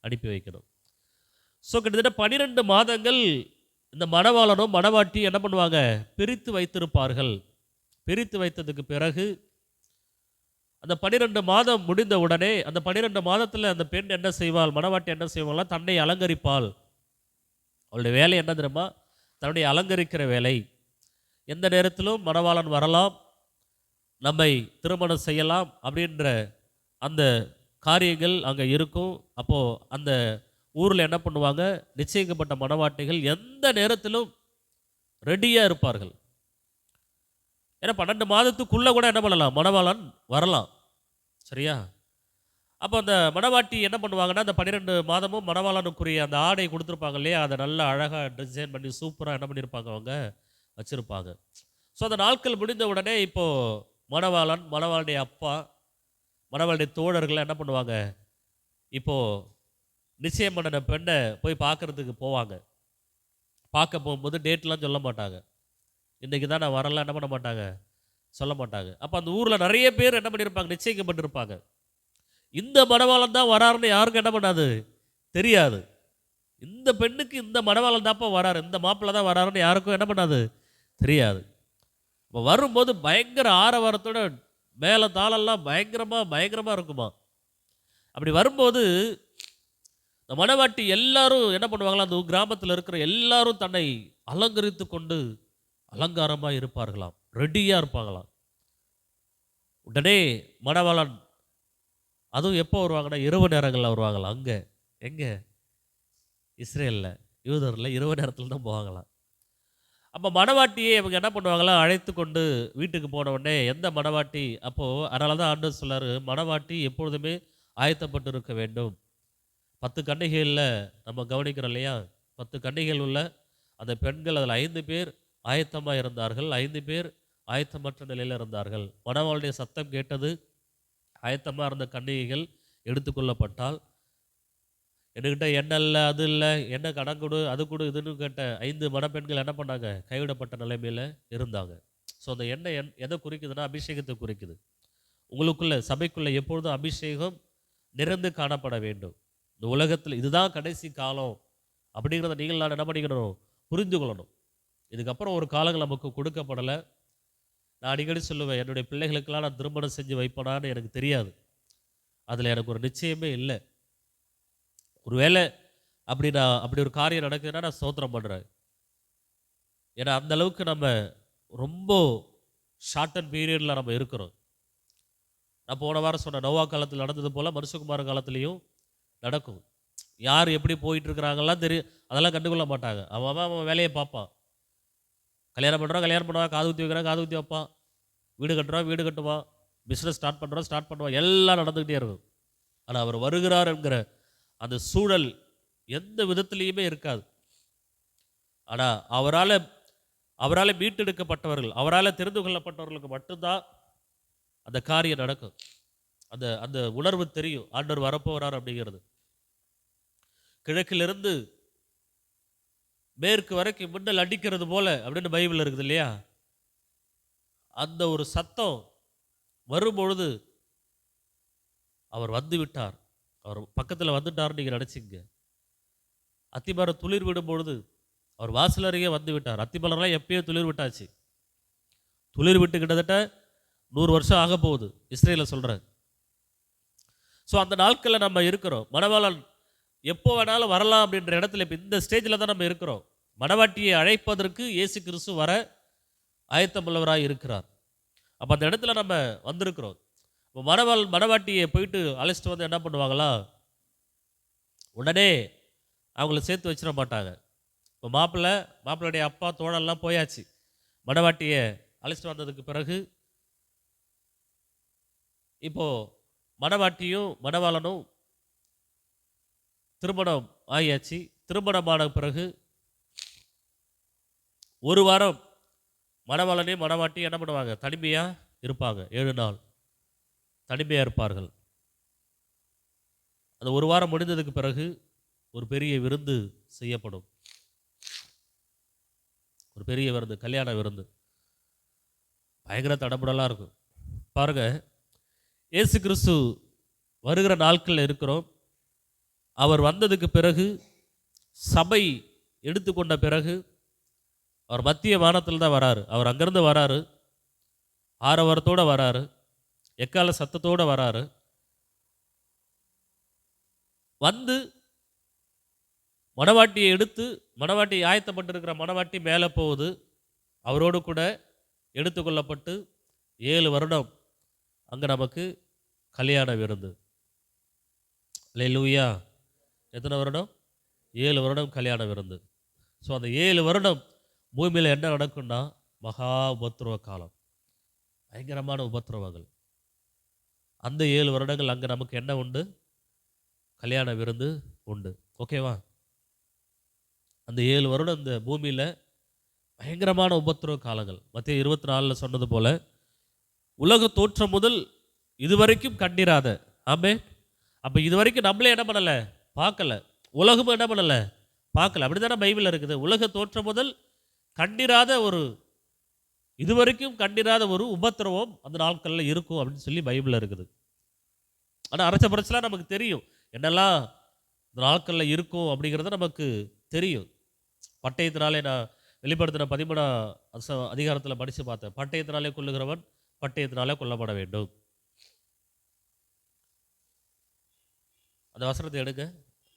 அனுப்பி வைக்கணும். ஸோ கிட்டத்தட்ட 12 மாதங்கள் இந்த மணவாளனும் மணவாட்டி என்ன பண்ணுவாங்க, பிரித்து வைத்திருப்பார்கள். பிரித்து வைத்ததுக்கு பிறகு அந்த 12 மாதம் முடிந்த உடனே, அந்த 12 மாதத்தில் அந்த பெண் என்ன செய்வாள், மணவாட்டி என்ன செய்வாள்னா, தன்னை அலங்கரிப்பாள். அவளுடைய வேலை என்ன தெரியுமா, தன்னுடைய அலங்கரிக்கிற வேலை. எந்த நேரத்திலும் மணவாளன் வரலாம், நம்மை திருமணம் செய்யலாம் அப்படின்ற அந்த காரியங்கள் அங்கே இருக்கும். அப்போது அந்த ஊரில் என்ன பண்ணுவாங்க, நிச்சயிக்கப்பட்ட மணவாட்டிகள் எந்த நேரத்திலும் ரெடியாக இருப்பார்கள். ஏன்னா 12 மாதத்துக்குள்ளே கூட என்ன பண்ணலாம், மணவாளன் வரலாம். சரியா? அப்போ அந்த மணவாட்டி என்ன பண்ணுவாங்கன்னா, அந்த 12 மாதமும் மணவாளனுக்குரிய அந்த ஆடை கொடுத்துருப்பாங்க இல்லையா, அதை நல்லா அழகாக டிசைன் பண்ணி சூப்பராக என்ன பண்ணியிருப்பாங்க, அவங்க வச்சுருப்பாங்க. ஸோ அந்த நாட்கள் முடிந்த உடனே இப்போது மணவாளன், மணவாளுடைய அப்பா, மணவாளுடைய தோழர்கள் என்ன பண்ணுவாங்க, இப்போது நிச்சயம் பண்ணின பெண்ணை போய் பார்க்குறதுக்கு போவாங்க. பார்க்க போகும்போது டேட்லாம் சொல்ல மாட்டாங்க. இன்றைக்கி தான் நான் வரலாம் என்ன பண்ண மாட்டாங்க, சொல்ல மாட்டாங்க. அப்போ அந்த ஊரில் நிறைய பேர் என்ன பண்ணியிருப்பாங்க, நிச்சயிக்கப்பட்டிருப்பாங்க. இந்த மணவாளன் தான் வராருன்னு யாருக்கும் என்ன பண்ணாது, தெரியாது. இந்த பெண்ணுக்கு இந்த மணவாளன் தாப்பா வராரு, இந்த மாப்பிள்ளை தான் வராருன்னு யாருக்கும் என்ன பண்ணாது, தெரியாது. இப்போ வரும்போது பயங்கர ஆரவாரத்தோட மேலே தாளெல்லாம் பயங்கரமாக இருக்குமா. அப்படி வரும்போது இந்த மணவாட்டி எல்லாரும் என்ன பண்ணுவாங்களாம், அந்த கிராமத்தில் இருக்கிற எல்லாரும் தன்னை அலங்கரித்து கொண்டு அலங்காரமாக இருப்பார்களாம், ரெடியாக இருப்பாங்களாம். உடனே மணவாளன் அதுவும் எப்போ வருவாங்கன்னா இரவு நேரங்களில் வருவாங்களாம். அங்கே எங்கே, இஸ்ரேலில், யூதரில் இரவு நேரத்தில் தான் போவாங்களாம். அப்போ மணவாட்டியே இவங்க என்ன பண்ணுவாங்களாம், அழைத்து கொண்டு வீட்டுக்கு போன உடனே எந்த மணவாட்டி, அப்போது அதனால தான் ஆண்டவர் சொல்லார், மணவாட்டி எப்பொழுதுமே ஆயத்தப்பட்டு இருக்க வேண்டும். 10 கன்னிகைகளில் நம்ம கவனிக்கிறோம் இல்லையா, 10 கன்னிகைகள் உள்ள அந்த பெண்கள் அதில் 5 பேர் ஆயத்தமாக இருந்தார்கள், 5 பேர் ஆயத்தமற்ற நிலையில் இருந்தார்கள். மணவாளுடைய சத்தம் கேட்டது, ஆயத்தமாக இருந்த கன்னிகைகள் எடுத்துக்கொள்ளப்பட்டால், என்கிட்ட எண்ணெய் இல்லை, அது இல்லை, என்ன கடன் கொடு, அது கொடு, இதுன்னு கேட்ட 5 மணப்பெண்கள் என்ன பண்ணாங்க, கைவிடப்பட்ட நிலைமையில் இருந்தாங்க. ஸோ அந்த எண்ணெய் எதை குறிக்குதுன்னா அபிஷேகத்தை குறிக்குது. உங்களுக்குள்ள சபைக்குள்ளே எப்பொழுதும் அபிஷேகம் நிறைந்து காணப்பட வேண்டும். இந்த உலகத்தில் இதுதான் கடைசி காலம் அப்படிங்கிறத நீங்கள் நான் என்ன பண்ணிக்கணும், புரிந்து கொள்ளணும். இதுக்கப்புறம் ஒரு காலங்கள் நமக்கு கொடுக்கப்படலை. நான் அடிக்கடி சொல்லுவேன், என்னுடைய பிள்ளைகளுக்கெல்லாம் நான் திருமணம் செஞ்சு வைப்பேனான்னு எனக்கு தெரியாது. அதில் எனக்கு ஒரு நிச்சயமே இல்லை. ஒருவேளை அப்படி ஒரு காரியம் நடக்குதுன்னா நான் ஸ்தோத்திரம் பண்ணுறேன். ஏன்னா அந்த அளவுக்கு நம்ம ரொம்ப ஷார்ட் அண்ட் பீரியடில் நம்ம இருக்கிறோம். நான் போன வாரம் சொன்ன நோவா காலத்தில் நடந்தது போல் மனுஷகுமார் காலத்துலேயும் நடக்கும். யார் எப்படி போயிட்டுருக்கிறாங்கலாம் தெரியும், அதெல்லாம் கண்டுகொள்ள மாட்டாங்க. அவன் வேலையை பார்ப்பான். கல்யாணம் பண்ணுவான், காது ஊற்றி வைக்கிறான், காது ஊற்றி வைப்பான், வீடு கட்டுறான், வீடு கட்டுவான், பிஸ்னஸ் ஸ்டார்ட் பண்ணுவான், எல்லாம் நடந்துக்கிட்டே இருக்கும். ஆனால் அவர் வருகிறார் என்கிற அந்த சூழல் எந்த விதத்துலேயுமே இருக்காது. ஆனால் அவரால் மீட்டெடுக்கப்பட்டவர்கள், அவரால் தெரிந்து கொள்ளப்பட்டவர்களுக்கு மட்டும்தான் அந்த காரியம் நடக்கும். அந்த உணர்வு தெரியும், ஆண்டவர் வரப்போகிறார் அப்படிங்கிறது. கிழக்கிலிருந்து மேற்கு வரைக்கும் மின்னல் அடிக்கிறது போல அப்படின்னு பைபிள் இருக்குது இல்லையா, அந்த ஒரு சத்தம் வரும்பொழுது அவர் வந்து விட்டார், அவர் பக்கத்தில் வந்துட்டார்னு நீங்கள் நினச்சிங்க. அத்திமரம் துளிர் விடும் பொழுது அவர் வாசல் அருகே வந்து விட்டார். அத்திமரம்லாம் எப்பயோ துளிர் விட்டாச்சு. துளிர் விட்டு கிட்டத்தட்ட 100 வருஷம் ஆக போகுது இஸ்ரேலில் சொல்கிறேன். ஸோ அந்த நாட்களில் நம்ம இருக்கிறோம். மணவாளன் எப்போ வேணாலும் வரலாம் அப்படின்ற இடத்துல இப்போ இந்த ஸ்டேஜில் தான் நம்ம இருக்கிறோம். மணவாட்டியை அழைப்பதற்கு இயேசு கிறிஸ்து வர ஆயத்தமுள்ளவராக இருக்கிறார். அப்போ அந்த இடத்துல நம்ம வந்திருக்கிறோம். இப்போ மணவாட்டியை போயிட்டு அழைச்சிட்டு வந்து என்ன பண்ணுவாங்களா, உடனே அவங்கள சேர்த்து வச்சிட மாட்டாங்க. இப்போ மாப்பிள்ளையுடைய அப்பா தோழெல்லாம் போயாச்சு. மணவாட்டியை அழைச்சிட்டு வந்ததுக்கு பிறகு இப்போது மணவாட்டியும் மணவாளனும் திருமணம் ஆகியாச்சு. திருமணமான பிறகு 1 வாரம் மணவாளனையும் மணவாட்டியும் என்ன பண்ணுவாங்க, தனிமையாக இருப்பாங்க. 7 நாள் தனிமையாக இருப்பார்கள். அந்த 1 வாரம் முடிந்ததுக்கு பிறகு ஒரு பெரிய விருந்து செய்யப்படும். ஒரு பெரிய விருந்து, கல்யாண விருந்து, பயங்கர தடபுடலாக இருக்கும். பாருங்க, இயேசு கிறிஸ்து வருகிற நாட்களில் இருக்கிறோம். அவர் வந்ததுக்கு பிறகு, சபை எடுத்துக்கொண்ட பிறகு அவர் மத்திய வானத்தில் தான் வராரு. அவர் அங்கேருந்து வராரு, ஆரவாரத்தோடு வராரு, எக்கால சத்தத்தோடு வராரு. வந்து மணவாட்டியை எடுத்து, மணவாட்டி ஆயத்தப்பட்டிருக்கிற மணவாட்டி மேலே போகுது. அவரோடு கூட எடுத்துக்கொள்ளப்பட்டு 7 வருடம் அங்கே நமக்கு கல்யாண விருந்து. அல்லேலூயா. எத்தனை வருடம்? 7 வருடம் கல்யாண விருந்து. ஸோ அந்த 7 வருடம் பூமியில் என்ன நடக்கும்னா மகா உபத்திரவ காலம், பயங்கரமான உபத்திரவங்கள். அந்த 7 வருடங்கள் அங்கே நமக்கு என்ன உண்டு? கல்யாண விருந்து உண்டு. ஓகேவா? அந்த 7 வருடம் இந்த பூமியில் பயங்கரமான உபத்திரவ காலங்கள். மத்திய 24 சொன்னது போல, உலக தோற்றம் முதல் இதுவரைக்கும் கண்டிராத. ஆமே. அப்போ இதுவரைக்கும் நம்மளே என்ன பண்ணலை, பார்க்கல. உலகமும் என்ன பண்ணலை, பார்க்கல. அப்படி தானே பைபிளில் இருக்குது. உலக தோற்றம் முதல் கண்டிராத ஒரு, இதுவரைக்கும் கண்டிராத ஒரு உபத்திரவம் அந்த நாட்களில் இருக்கும் அப்படின்னு சொல்லி பைபிளில் இருக்குது. ஆனால் அரைச்ச பறைச்சலாம் நமக்கு தெரியும் என்னெல்லாம் இந்த நாட்களில் இருக்கும் அப்படிங்கிறது நமக்கு தெரியும். பட்டயத்தினாலே நான் வெளிப்படுத்தின 13 அதிகாரத்தில் படித்து பார்த்தேன். பட்டயத்தினாலே கொல்லுகிறவன் பட்டயத்தினாலே கொல்லப்பட வேண்டும். அந்த வசனத்தை எடுங்க.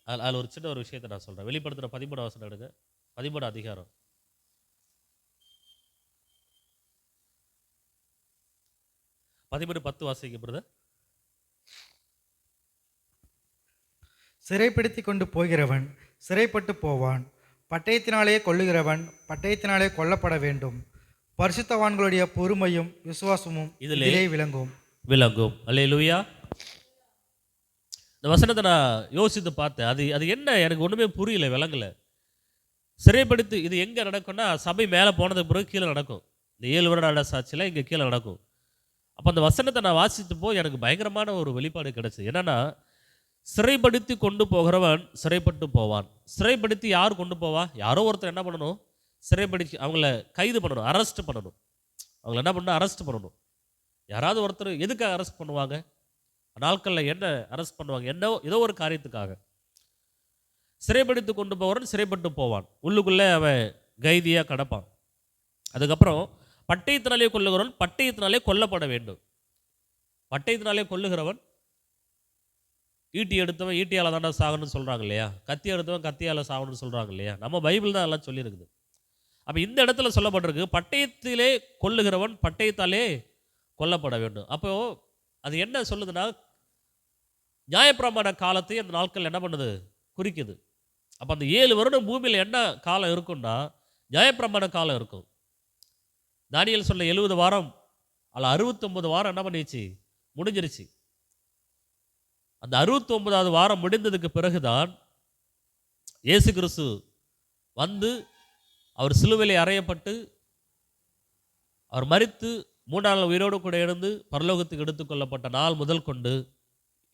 அதில் ஒரு சின்ன ஒரு விஷயத்தை நான் சொல்கிறேன். வெளிப்படுத்தின 13 வசனம் எடுங்க. 13 அதிகாரம் 13:10 வாசிங்க பிரதர். சிறைப்படுத்தி கொண்டு போகிறவன் சிறைப்பட்டு போவான், பட்டயத்தினாலே கொல்லுகிறவன் பட்டயத்தினாலே கொல்லப்பட வேண்டும். பரிசுத்தவான்களுடைய பொறுமையும் விசுவாசமும் இதிலே விளங்கும். அல்லேலூயா. இந்த வசனத்தை நான் யோசித்து பார்த்தேன். அது என்ன எனக்கு ஒன்றுமே புரியல, விளங்கலை. சிறைப்படுத்தி இது எங்கே நடக்கும்னா சபை மேலே போனதுக்கு பிறகு கீழே நடக்கும். இந்த 7 வருட சாட்சியில் இங்கே கீழே நடக்கும். அப்போ அந்த வசனத்தை நான் வாசித்தப்போ எனக்கு பயங்கரமான ஒரு வெளிப்பாடு கிடைச்சு. என்னன்னா, சிறைப்படுத்தி கொண்டு போகிறவன் சிறைப்பட்டு போவான். சிறைப்படுத்தி யார் கொண்டு போவா? யாரோ ஒருத்தர் என்ன பண்ணணும்? சிறைப்படுத்தி அவங்கள கைது பண்ணணும், அரெஸ்ட் பண்ணணும். அவங்கள என்ன பண்ணணும்? அரெஸ்ட் பண்ணணும். யாராவது ஒருத்தர் எதுக்காக அரெஸ்ட் பண்ணுவாங்க? நாட்களில் என்ன அரெஸ்ட் பண்ணுவாங்க? ஏதோ ஒரு காரியத்துக்காக. சிறைப்படுத்தி கொண்டு போகிறவன் சிறைப்பட்டு போவான், உள்ளுக்குள்ளே அவன் கைதியாக கிடப்பான். அதுக்கப்புறம் பட்டயத்தினாலே கொல்லுகிறவன் பட்டயத்தினாலே கொல்லப்பட வேண்டும். பட்டயத்தினாலே கொல்லுகிறவன், ஈட்டி எடுத்தவன் ஈட்டியால் தானே சாகணும்னு சொல்கிறாங்க இல்லையா? கத்தி எடுத்தவன் கத்தியால் சாகணும்னு சொல்கிறாங்க இல்லையா? நம்ம பைபிள் தான் எல்லாம் சொல்லியிருக்குது. அப்போ இந்த இடத்துல சொல்லப்பட்டிருக்கு, பட்டயத்திலே கொல்லுகிறவன் பட்டயத்தாலே கொல்லப்பட வேண்டும். அப்போது அது என்ன சொல்லுதுன்னா, நியாயப்பிரமாண காலத்தை அந்த நாட்கள் என்ன பண்ணுது? குறிக்குது. அப்போ அந்த 7 வருடம் பூமியில் என்ன காலம் இருக்குன்னா, நியாயப்பிரமாண காலம் இருக்கும். தானியேல் சொன்ன 70 வாரம் அல்ல 69 வாரம் என்ன பண்ணிடுச்சு? முடிஞ்சிருச்சு. அந்த 69வது வாரம் முடிந்ததுக்கு பிறகுதான் இயேசு கிறிஸ்து வந்து அவர் சிலுவையிலே அறையப்பட்டு அவர் மரித்து 3 நாள் உயிரோடு கூட எழுந்து பரலோகத்துக்கு எடுத்துக்கொள்ளப்பட்ட நாள் முதல் கொண்டு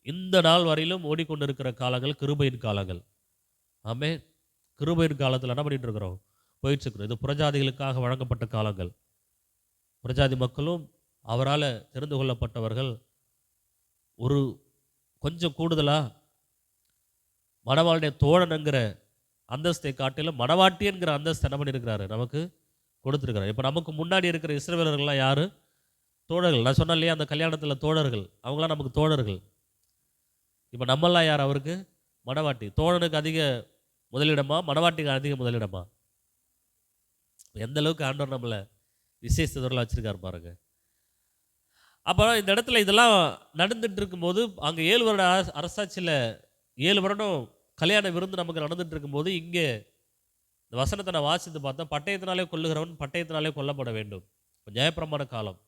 இந்த நாள் வரையிலும் ஓடிக்கொண்டிருக்கிற காலங்கள் கிருபையின் காலங்கள். ஆமென். கிருபையின் காலத்தில் என்ன பண்ணிட்டு இருக்கிறோம்? போயிட்டுருக்கிறோம். இது புறஜாதிகளுக்காக வழங்கப்பட்ட காலங்கள். புறஜாதி மக்களும் அவரால் தெரிந்து கொள்ளப்பட்டவர்கள் ஒரு கொஞ்சம் கூடுதலாக மணவாளுடைய தோழனுங்கிற அந்தஸ்தை காட்டிலும் மணவாட்டி என்கிற அந்தஸ்தை என்ன பண்ணியிருக்கிறாரு? நமக்கு கொடுத்துருக்கிறார். இப்போ நமக்கு முன்னாடி இருக்கிற இஸ்ரவேலர்கள்லாம் யார்? தோழர்கள். நான் சொன்னேன் இல்லையா, அந்த கல்யாணத்தில் தோழர்கள், அவங்களாம் நமக்கு தோழர்கள். இப்போ நம்மளாம் யார்? அவருக்கு மணவாட்டி. தோழனுக்கு அதிக முதலிடமா, மணவாட்டிக்கு அதிக முதலிடமா? எந்த அளவுக்கு ஆண்டவர் நம்மளை விசேஷத்தோரில் வச்சுருக்காரு பாருங்க. அப்போ இந்த இடத்துல இதெல்லாம் நடந்துட்டு இருக்கும்போது, அங்கே 7 வருட அரசாட்சியில் 7 வருடம் கல்யாண விருந்து நமக்கு நடந்துட்டு இருக்கும்போது, இங்கே இந்த வசனத்தை நான் வாசித்து பார்த்தா, பட்டயத்தினாலே கொல்லுகிறவன் பட்டயத்தினாலே கொல்லப்பட வேண்டும். இப்போ நியாயப்பிரமாண காலம்.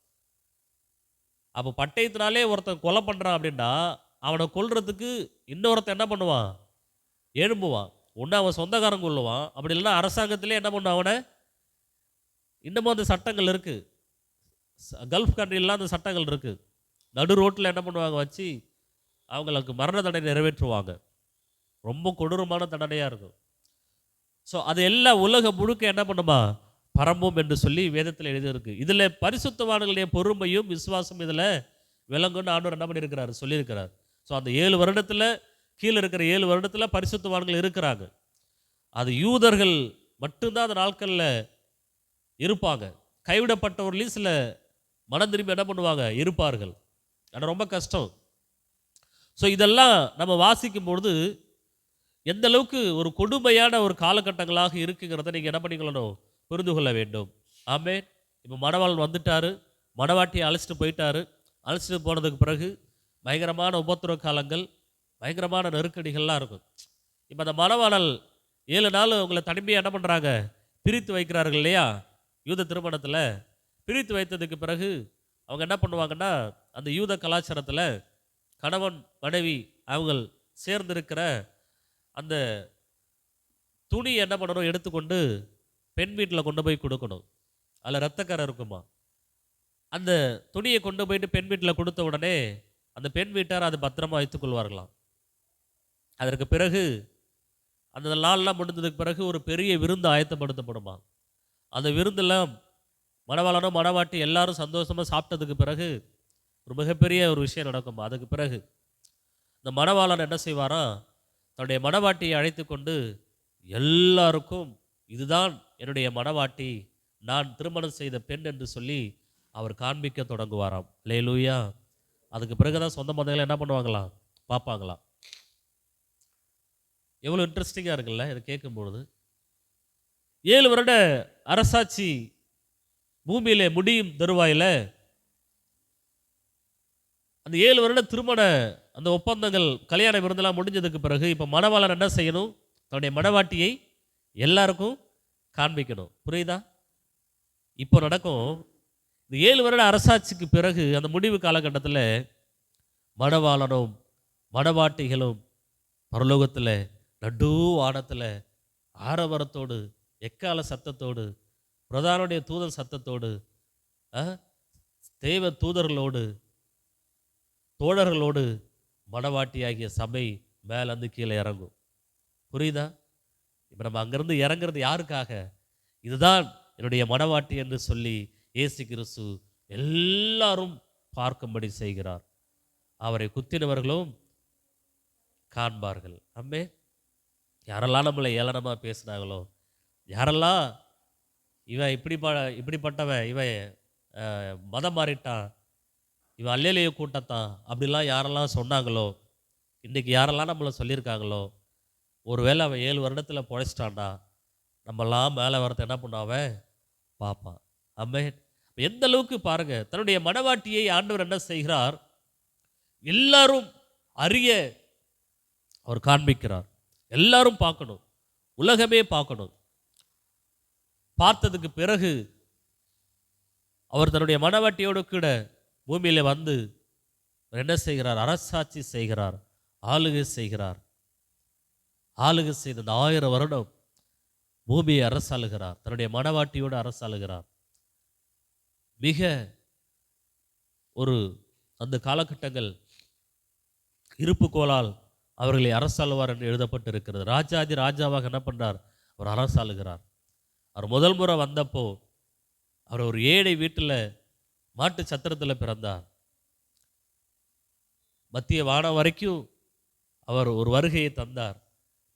அப்போ பட்டயத்தினாலே ஒருத்தன் கொலை பண்ணுறான் அப்படின்னா, அவனை கொல்றதுக்கு இன்னொருத்தன் என்ன பண்ணுவான்? எழும்புவான். ஒன்று அவன் சொந்தக்காரன் கொல்லுவான், அப்படி இல்லைன்னா அரசாங்கத்திலே என்ன பண்ணுவான் அவனை. இன்னமும் அந்த சட்டங்கள் இருக்குது. கல்ஃப் கண்ட்ரிலாம் அந்த சட்டங்கள் இருக்குது. நடு ரோட்டில் என்ன பண்ணுவாங்க? வச்சு அவங்களுக்கு மரண தண்டனை நிறைவேற்றுவாங்க. ரொம்ப கொடூரமான தண்டனையாக இருக்கும். ஸோ அது எல்லாம் உலக முழுக்க என்ன பண்ணுமா? பரம்பும் என்று சொல்லி வேதத்தில் எழுதியிருக்கு. இதில் பரிசுத்தவான்களுடைய பொறுமையும் விசுவாசம் இதில் விளங்குன்னு ஆண்டவர் என்ன பண்ணியிருக்கிறார்? சொல்லியிருக்கிறார். ஸோ அந்த 7 வருடத்தில் கீழே இருக்கிற 7 வருடத்தில் பரிசுத்தவான்கள் இருக்கிறாங்க. அது யூதர்கள் மட்டும்தான் அந்த நாட்களில் இருப்பாங்க. கைவிடப்பட்டவர்களையும் சில மனம் திரும்பி என்ன பண்ணுவாங்க? இருப்பார்கள். ஆனால் ரொம்ப கஷ்டம். ஸோ இதெல்லாம் நம்ம வாசிக்கும்பொழுது எந்த அளவுக்கு ஒரு கொடுமையான ஒரு காலகட்டங்களாக இருக்குங்கிறத நீங்கள் என்ன பண்ணிக்கொள்ளணும்? புரிந்து கொள்ள வேண்டும். ஆமென். இப்போ மணவாளன் வந்துட்டார், மணவாட்டியை அழைச்சிட்டு போயிட்டார். அழைச்சிட்டு போனதுக்கு பிறகு பயங்கரமான உபத்திரவ காலங்கள், பயங்கரமான நெருக்கடிகள்லாம் இருக்கும். இப்போ அந்த மணவாளல் 7 நாள் உங்களை தனிமையாக என்ன பண்ணுறாங்க? பிரித்து வைக்கிறார்கள் இல்லையா? யூத திருமணத்தில் பிரித்து வைத்ததுக்கு பிறகு அவங்க என்ன பண்ணுவாங்கன்னா, அந்த யூத கலாச்சாரத்தில் கணவன் மனைவி அவங்க சேர்ந்திருக்கிற அந்த துணி என்ன பண்ணணும்? எடுத்துக்கொண்டு பெண் வீட்டில் கொண்டு போய் கொடுக்கணும். அதில் இரத்தக்கரை இருக்குமா? அந்த துணியை கொண்டு போயிட்டு பெண் வீட்டில் கொடுத்த உடனே அந்த பெண் வீட்டார் அதை பத்திரமா வைத்துக்கொள்வார்களாம். அதற்கு பிறகு அந்த நாள்லாம் முடிந்ததுக்கு பிறகு ஒரு பெரிய விருந்து ஆயத்தப்படுத்தப்படுமா. அந்த விருந்தெல்லாம் மணவாளனோ மணவாட்டி எல்லாரும் சந்தோஷமாக சாப்பிட்டதுக்கு பிறகு ஒரு மிகப்பெரிய ஒரு விஷயம் நடக்குமா. அதுக்கு பிறகு இந்த மணவாளன் என்ன செய்வாராம்? தன்னுடைய மணவாட்டியை அழைத்து கொண்டு எல்லாருக்கும் இதுதான் என்னுடைய மணவாட்டி, நான் திருமணம் செய்த பெண் என்று சொல்லி அவர் காண்பிக்க தொடங்குவாராம். அல்லேலூயா. அதுக்கு பிறகுதான் சொந்த பந்தங்களை என்ன பண்ணுவாங்களாம், பார்ப்பாங்களாம். எவ்வளோ இன்ட்ரெஸ்டிங்காக இருக்குல்ல இதை கேட்கும்பொழுது. 7 வருட அரசாட்சி பூமியிலே முடியும் தருவாயில் அந்த 7 வருட திருமண அந்த ஒப்பந்தங்கள் கல்யாண விருந்தெல்லாம் முடிஞ்சதுக்கு பிறகு இப்போ மணவாளன் என்ன செய்யணும், தன்னுடைய மணவாட்டியை எல்லாருக்கும் காண்பிக்கணும். புரியுதா? இப்போ நடக்கும் இந்த 7 வருட அரசாட்சிக்கு பிறகு அந்த முடிவு காலகட்டத்தில் மணவாளனும் மணவாட்டிகளும் பரலோகத்தில் நடு வானத்தில் ஆரவரத்தோடு எக்கால சத்தத்தோடு பிரதானுடைய தூதன் சத்தத்தோடு தேவ தூதர்களோடு தோழர்களோடு மணவாட்டியாகிய சபை மேலேருந்து கீழே இறங்கும். புரியுதா? இப்போ நம்ம அங்கேருந்து இறங்குறது யாருக்காக? இதுதான் என்னுடைய மணவாட்டி என்று சொல்லி இயேசு கிறிஸ்து எல்லாரும் பார்க்கும்படி செய்கிறார். அவரை குத்தினவர்களும் காண்பார்கள். அம்மே, யாரெல்லாம் நம்மளை ஏளனமாக பேசினாங்களோ, யாரெல்லாம் இவன் இப்படிப்பட்டவன், இவன் மதம் மாறிட்டான், இவன் அல்லேலிய கூட்டத்தான், அப்படிலாம் யாரெல்லாம் சொன்னாங்களோ, இன்றைக்கி யாரெல்லாம் நம்மளை சொல்லியிருக்காங்களோ, ஒருவேளை அவன் 7 வருடத்தில் பொழைச்சிட்டான்டா, நம்மெல்லாம் மேலே வரத்தை என்ன பண்ணுவான், பார்ப்பான். அம்மே, எந்த அளவுக்கு பாருங்கள், தன்னுடைய மணவாட்டியை ஆண்டவர் என்ன செய்கிறார், எல்லாரும் அறிய அவர் காண்பிக்கிறார். எல்லாரும் பார்க்கணும், உலகமே பார்க்கணும். பார்த்ததுக்கு பிறகு அவர் தன்னுடைய மணவாட்டியோடு கூட பூமியில வந்து என்ன செய்கிறார், அரசாட்சி செய்கிறார், ஆளுகை செய்கிறார். ஆளுகை செய்த இந்த 1000 வருடம் பூமியை அரசாளுகிறார், தன்னுடைய மணவாட்டியோடு அரசாளுகிறார். மிக ஒரு அந்த காலகட்டங்கள் இருப்புக்கோளால் அவர்களை அரசாளுவார் என்று எழுதப்பட்டு இருக்கிறது. ராஜாதி ராஜாவாக என்ன பண்ணுறார், அவர் அரசாளுகிறார். அவர் முதல் முறை வந்தப்போ அவர் ஒரு ஏழை வீட்டில் மாட்டு சத்திரத்தில் பிறந்தார். மத்திய வானம் வரைக்கும் அவர் ஒரு வருகையை தந்தார்.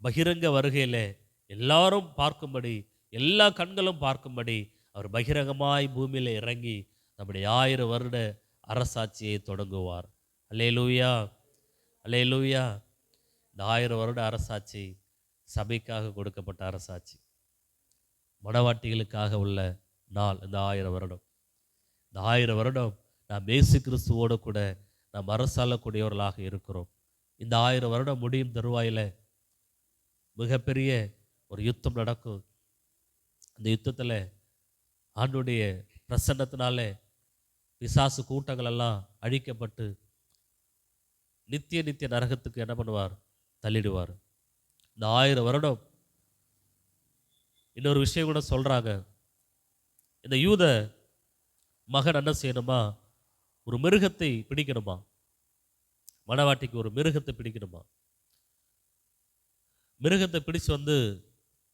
பகிரங்க வருகையில் எல்லாரும் பார்க்கும்படி, எல்லா கண்களும் பார்க்கும்படி அவர் பகிரங்கமாய் பூமியில் இறங்கி நம்முடைய 1000 வருட அரசாட்சியை தொடங்குவார். அல்லேலூயா, அல்லேலூயா. இந்த 1000 வருட அரசாட்சி சபைக்காக கொடுக்கப்பட்ட அரசாட்சி, மணவாட்டிகளுக்காக உள்ள நாள். இந்த 1000 வருடம், இந்த 1000 வருடம் நாம் இயேசு கிறிஸ்துவோடு கூட நாம் அரசாளக்கூடியவர்களாக இருக்கிறோம். இந்த 1000 வருடம் முடியும் தருவாயில் மிகப்பெரிய ஒரு யுத்தம் நடக்கும். அந்த யுத்தத்தில் ஆண்டுடைய பிரசன்னத்தினாலே பிசாசு கூட்டங்கள் எல்லாம் அழிக்கப்பட்டு நித்திய நரகத்துக்கு என்ன பண்ணுவார், தள்ளிடுவார். இந்த 1000 வருடம் இன்னொரு விஷயம் கூட சொல்கிறாங்க. இந்த யூத மகன் என்ன செய்யணுமா, ஒரு மிருகத்தை பிடிக்கணுமா, மணவாட்டிக்கு ஒரு மிருகத்தை பிடிக்கணுமா. மிருகத்தை பிடிச்சு வந்து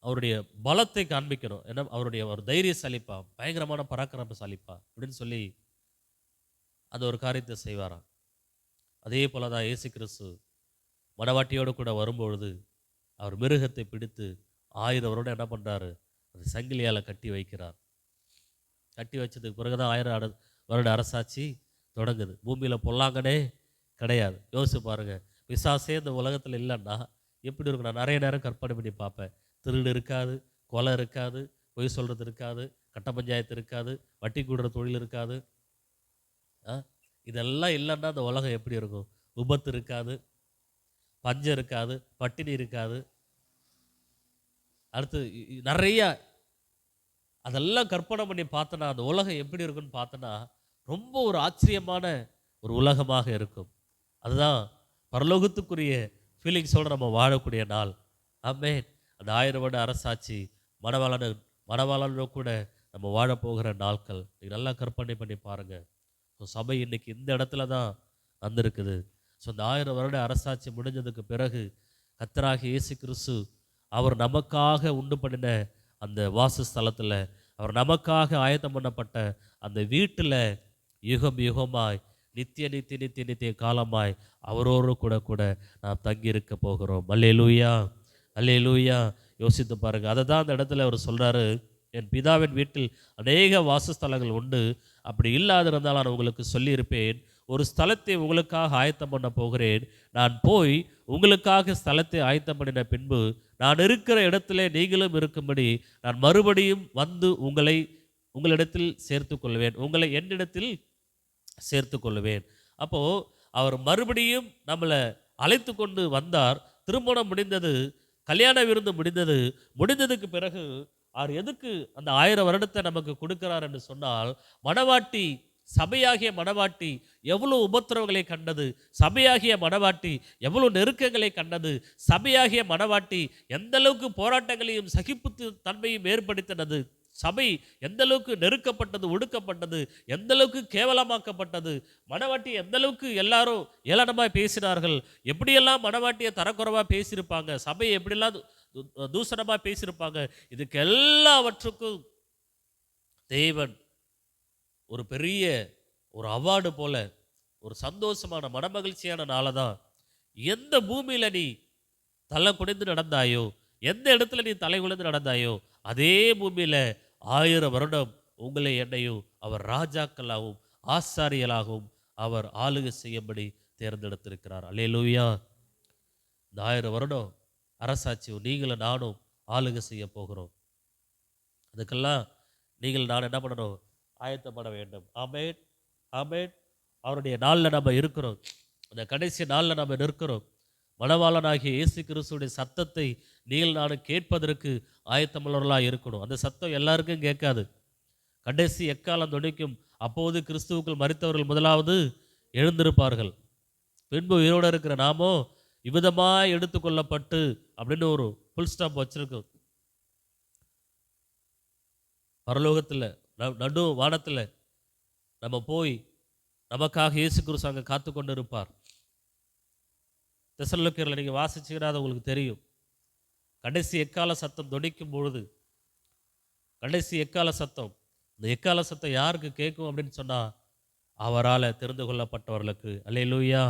அவருடைய பலத்தை காண்பிக்கணும். ஏன்னா அவருடைய ஒரு தைரியசாலிப்பா, பயங்கரமான பராக்கிரமசாலிப்பா அப்படின்னு சொல்லி அந்த ஒரு காரியத்தை செய்வாராம். அதே போல தான் இயேசு கிறிஸ்து மணவாட்டியோடு கூட வரும்பொழுது அவர் மிருகத்தை பிடித்து 1000 வருடம் என்ன பண்ணுறாரு, அது சங்கிலியால் கட்டி வைக்கிறார். கட்டி வச்சதுக்கு பிறகு தான் 1000 வருட அரசாட்சி தொடங்குது. பூமியில் பொல்லாங்கனே கிடையாது. யோசிச்சு பாருங்கள், பிசாசே இந்த உலகத்தில் இல்லைன்னா எப்படி இருக்கும்? நான் நிறைய நேரம் கற்பனை பண்ணி பார்ப்பேன். திருடு இருக்காது, கொலை இருக்காது, பொய் சொல்கிறது இருக்காது, கட்ட பஞ்சாயத்து இருக்காது, வட்டி கூடுற தொழில் இருக்காது. இதெல்லாம் இல்லைன்னா அந்த உலகம் எப்படி இருக்கும்? விபத்து இருக்காது, பஞ்சம் இருக்காது, பட்டினி இருக்காது. அடுத்து நிறைய அதெல்லாம் கற்பனை பண்ணி பார்த்தனா அந்த உலகம் எப்படி இருக்குன்னு பார்த்தனா ரொம்ப ஒரு ஆச்சரியமான ஒரு உலகமாக இருக்கும். அதுதான் பரலோகத்துக்குரிய ஃபீலிங்ஸோடு நம்ம வாழக்கூடிய நாள். ஆமென். அந்த 1000 வருட அரசாட்சி மணவாளனோ கூட நம்ம வாழப்போகிற நாட்கள் நீங்கள் நல்லா கற்பனை பண்ணி பாருங்கள். ஸோ சபை இன்னைக்கு இந்த இடத்துல தான் வந்திருக்குது. ஸோ இந்த 1000 வருட அரசாட்சி முடிஞ்சதுக்கு பிறகு கர்த்தராகிய இயேசு கிறிஸ்து அவர் நமக்காக உண்டு பண்ணின அந்த வாசஸ்தலத்தில், அவர் நமக்காக ஆயத்தம் பண்ணப்பட்ட அந்த வீட்டில் யுகம் யுகமாய் நித்திய நித்திய நித்திய நித்திய காலமாய் அவரோடு கூட கூட நாம் தங்கியிருக்க போகிறோம். அல்லேலூயா, அல்லேலூயா. யோசித்து பாருங்க. அதை தான் அந்த இடத்துல அவர் சொல்றாரு, என் பிதாவின் வீட்டில் அநேக வாசஸ்தலங்கள் உண்டு, அப்படி இல்லாதிருந்தால் நான் உங்களுக்கு சொல்லியிருப்பேன். ஒரு ஸ்தலத்தை உங்களுக்காக ஆயத்தம் பண்ண போகிறேன். நான் போய் உங்களுக்காக ஸ்தலத்தை ஆயத்தம் பண்ணின பின்பு நான் இருக்கிற இடத்துல நீங்களும் இருக்கும்படி நான் மறுபடியும் வந்து உங்களிடத்தில் சேர்த்து கொள்வேன், உங்களை என்னிடத்தில் சேர்த்து கொள்வேன். அப்போது அவர் மறுபடியும் நம்மளை அழைத்து கொண்டு வந்தார். திருமணம் முடிந்தது, கல்யாண விருந்து முடிந்தது. முடிந்ததுக்கு பிறகு அவர் எதுக்கு அந்த 1000 வருடத்தை நமக்கு கொடுக்கிறார் என்று சொன்னால், மணவாட்டி, சபையாகிய மணவாட்டி எவ்வளோ உபத்திரவங்களை கண்டது, சபையாகிய மணவாட்டி எவ்வளோ நெருக்கங்களை கண்டது, சபையாகிய மணவாட்டி எந்த அளவுக்கு போராட்டங்களையும் சகிப்பு தன்மையும் ஏற்படுத்தினது, சபை எந்த அளவுக்கு நெருக்கப்பட்டது, ஒடுக்கப்பட்டது, எந்த அளவுக்கு கேவலமாக்கப்பட்டது, மணவாட்டி எந்த அளவுக்கு எல்லாரும் ஏளனமாக பேசினார்கள், எப்படியெல்லாம் மணவாட்டியை தரக்குறைவாக பேசியிருப்பாங்க, சபையை எப்படியெல்லாம் தூசணமாக பேசியிருப்பாங்க. இதுக்கு எல்லாவற்றுக்கும் தேவன் ஒரு பெரிய ஒரு அவார்டு போல ஒரு சந்தோஷமான மனமகிழ்ச்சியான நாளை தான், எந்த பூமியில் நீ தலை குனிந்து நடந்தாயோ, எந்த இடத்துல நீ தலை குனிந்து நடந்தாயோ, அதே பூமியில் 1000 வருடம் உங்களை என்னையும் அவர் ராஜாக்களாகவும் ஆசாரியலாகவும் அவர் ஆளுகை செய்யும்படி தேர்ந்தெடுத்திருக்கிறார். அல்லேலூயா. இந்த 1000 வருடம் அரசாட்சியும் நீங்களும் நானும் ஆளுகை செய்ய போகிறோம். அதுக்கெல்லாம் நீங்கள் நான் என்ன பண்ணணும்? ஆயத்தப்பட வேண்டும். ஆமென், ஆமென். அவருடைய நாளில் நம்ம இருக்கிறோம். அந்த கடைசி நாளில் நம்ம நிற்கிறோம். மணவாளனாகிய இயேசு கிறிஸ்துடைய சத்தத்தை நீங்கள் நானும் கேட்பதற்கு ஆயத்தமுள்ளவர்களாக இருக்கணும். அந்த சத்தம் எல்லாருக்கும் கேட்காது. கடைசி எக்காலம் துணிக்கும். அப்போது கிறிஸ்துவுக்குள் மரித்தவர்கள் முதலாவது எழுந்திருப்பார்கள். பின்பு உயிரோடு இருக்கிற நாமோ இவ்விதமாக எடுத்துக்கொள்ளப்பட்டு அப்படின்னு ஒரு ஃபுல் ஸ்டாப் வச்சிருக்கோம். பரலோகத்தில் நடு வானத்தில் நம்ம போய் நமக்காக இயேசு கிறிஸ்து அங்கே காத்து கொண்டு இருப்பார். தெசலோனிக்கேயரில் நீங்கள் வாசிச்சுக்கிறா அது உங்களுக்கு தெரியும். கடைசி எக்கால சத்தம் தொனிக்கும் பொழுது, கடைசி எக்கால சத்தம், இந்த எக்கால சத்தம் யாருக்கு கேட்கும் அப்படின்னு சொன்னால், அவரால் தெரிந்து கொள்ளப்பட்டவர்களுக்கு. அல்லேலூயா.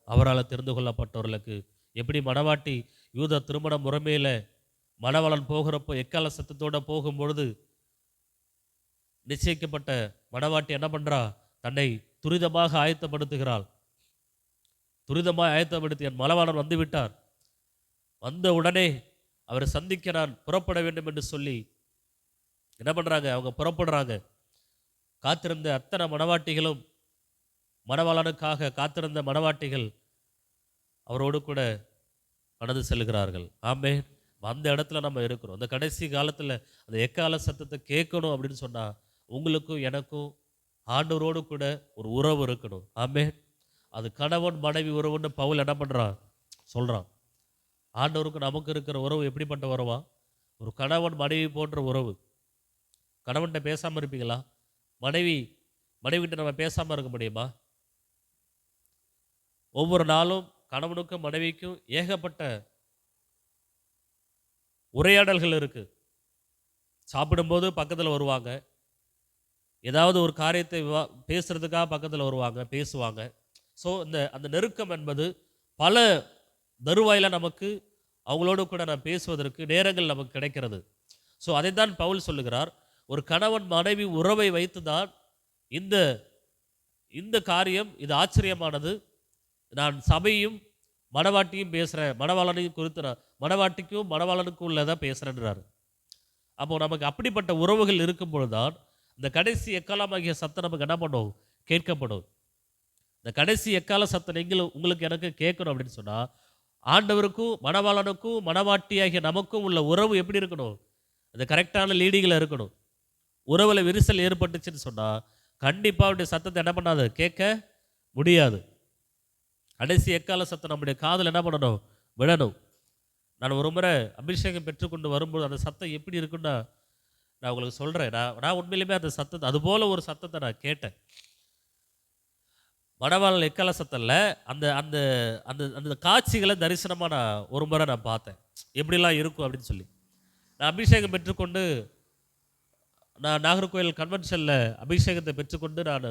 அவரால் தெரிந்து கொள்ளப்பட்டவர்களுக்கு. எப்படி மணவாட்டி யூத திருமண முறைமையில் மணவாளன் போகிறப்போ எக்கால சத்தத்தோடு போகும்பொழுது நிச்சயிக்கப்பட்ட மணவாட்டி என்ன பண்ணுறா? தன்னை துரிதமாக ஆயத்தப்படுத்துகிறாள். துரிதமாக ஆயத்தப்படுத்தி என் மணவாளன் வந்து விட்டார், வந்த உடனே அவரை சந்திக்க நான் புறப்பட வேண்டும் என்று சொல்லி என்ன பண்ணுறாங்க? அவங்க புறப்படுறாங்க. காத்திருந்த அத்தனை மணவாட்டிகளும், மணவாளனுக்காக காத்திருந்த மணவாட்டிகள் அவரோடு கூட நடந்து செல்கிறார்கள். ஆமென். அந்த இடத்துல நம்ம இருக்கிறோம். அந்த கடைசி காலத்தில் அந்த எக்கால சத்தத்தை கேட்கணும் அப்படின்னு சொன்னால், உங்களுக்கும் எனக்கும் ஆண்டவரோடு கூட ஒரு உறவு இருக்கணும். ஆமென். அது கணவன் மனைவி உறவுன்னு பவுல் என்ன பண்ணுறான்? சொல்கிறான். ஆண்டவருக்கு நமக்கு இருக்கிற உறவு எப்படிப்பட்ட உறவா? ஒரு கணவன் மனைவி போன்ற உறவு. கணவன்கிட்ட பேசாமல் இருப்பீங்களா? மனைவிகிட்ட நம்ம பேசாமல் இருக்க முடியுமா? ஒவ்வொரு நாளும் கணவனுக்கும் மனைவிக்கும் ஏகப்பட்ட உரையாடல்கள் இருக்குது. சாப்பிடும்போது பக்கத்தில் வருவாங்க, ஏதாவது ஒரு காரியத்தை பேசுகிறதுக்காக பக்கத்தில் வருவாங்க, பேசுவாங்க. ஸோ அந்த நெருக்கம் என்பது பல தருவாயில் நமக்கு அவங்களோடு கூட நான் பேசுவதற்கு நேரங்கள் நமக்கு கிடைக்கிறது. ஸோ அதை தான் பவுல் சொல்லுகிறார். ஒரு கணவன் மனைவி உறவை வைத்து தான் இந்த காரியம், இது ஆச்சரியமானது. நான் சபையும் மணவாட்டியும் பேசுகிறேன், மணவாளனையும் குறித்து நான் மணவாட்டிக்கும் மணவாளனுக்கும் உள்ளதான் பேசுகிறேன்றார். அப்போது நமக்கு அப்படிப்பட்ட உறவுகள் இருக்கும் பொழுதுதான் இந்த கடைசி எக்காலமாகிய சத்தம் நமக்கு என்ன பண்ணும்? கேட்கப்படும். இந்த கடைசி எக்கால சத்தம் உங்களுக்கு எனக்கு கேட்கணும் அப்படின்னு சொன்னால், ஆண்டவருக்கும் மணவாளனுக்கும் மணவாட்டியாகிய நமக்கும் உள்ள உறவு எப்படி இருக்கணும்? அது கரெக்டான லீடிங்கில் இருக்கணும். உறவில் விரிசல் ஏற்பட்டுச்சுன்னு சொன்னால் கண்டிப்பாக அவருடைய சத்தத்தை என்ன பண்ணாது? கேட்க முடியாது. கடைசி எக்கால சத்தம் நம்முடைய காதில் என்ன பண்ணணும்? விடணும். நான் ஒரு முறை அபிஷேகம் பெற்றுக்கொண்டு வரும்போது அந்த சத்தம் எப்படி இருக்குன்னா நான் உங்களுக்கு சொல்கிறேன். நான் உண்மையிலுமே அந்த சத்தத்தை, அதுபோல் ஒரு சத்தத்தை நான் கேட்டேன். மணவாளன் எக்கால சத்தம்ல அந்த அந்த அந்த அந்த காட்சிகளை தரிசனமாக நான் ஒரு முறை நான் பார்த்தேன், எப்படிலாம் இருக்கும் அப்படின்னு சொல்லி. நான் அபிஷேகம் பெற்றுக்கொண்டு நான் நாகர்கோவில் கன்வென்ஷனில் அபிஷேகத்தை பெற்றுக்கொண்டு நான்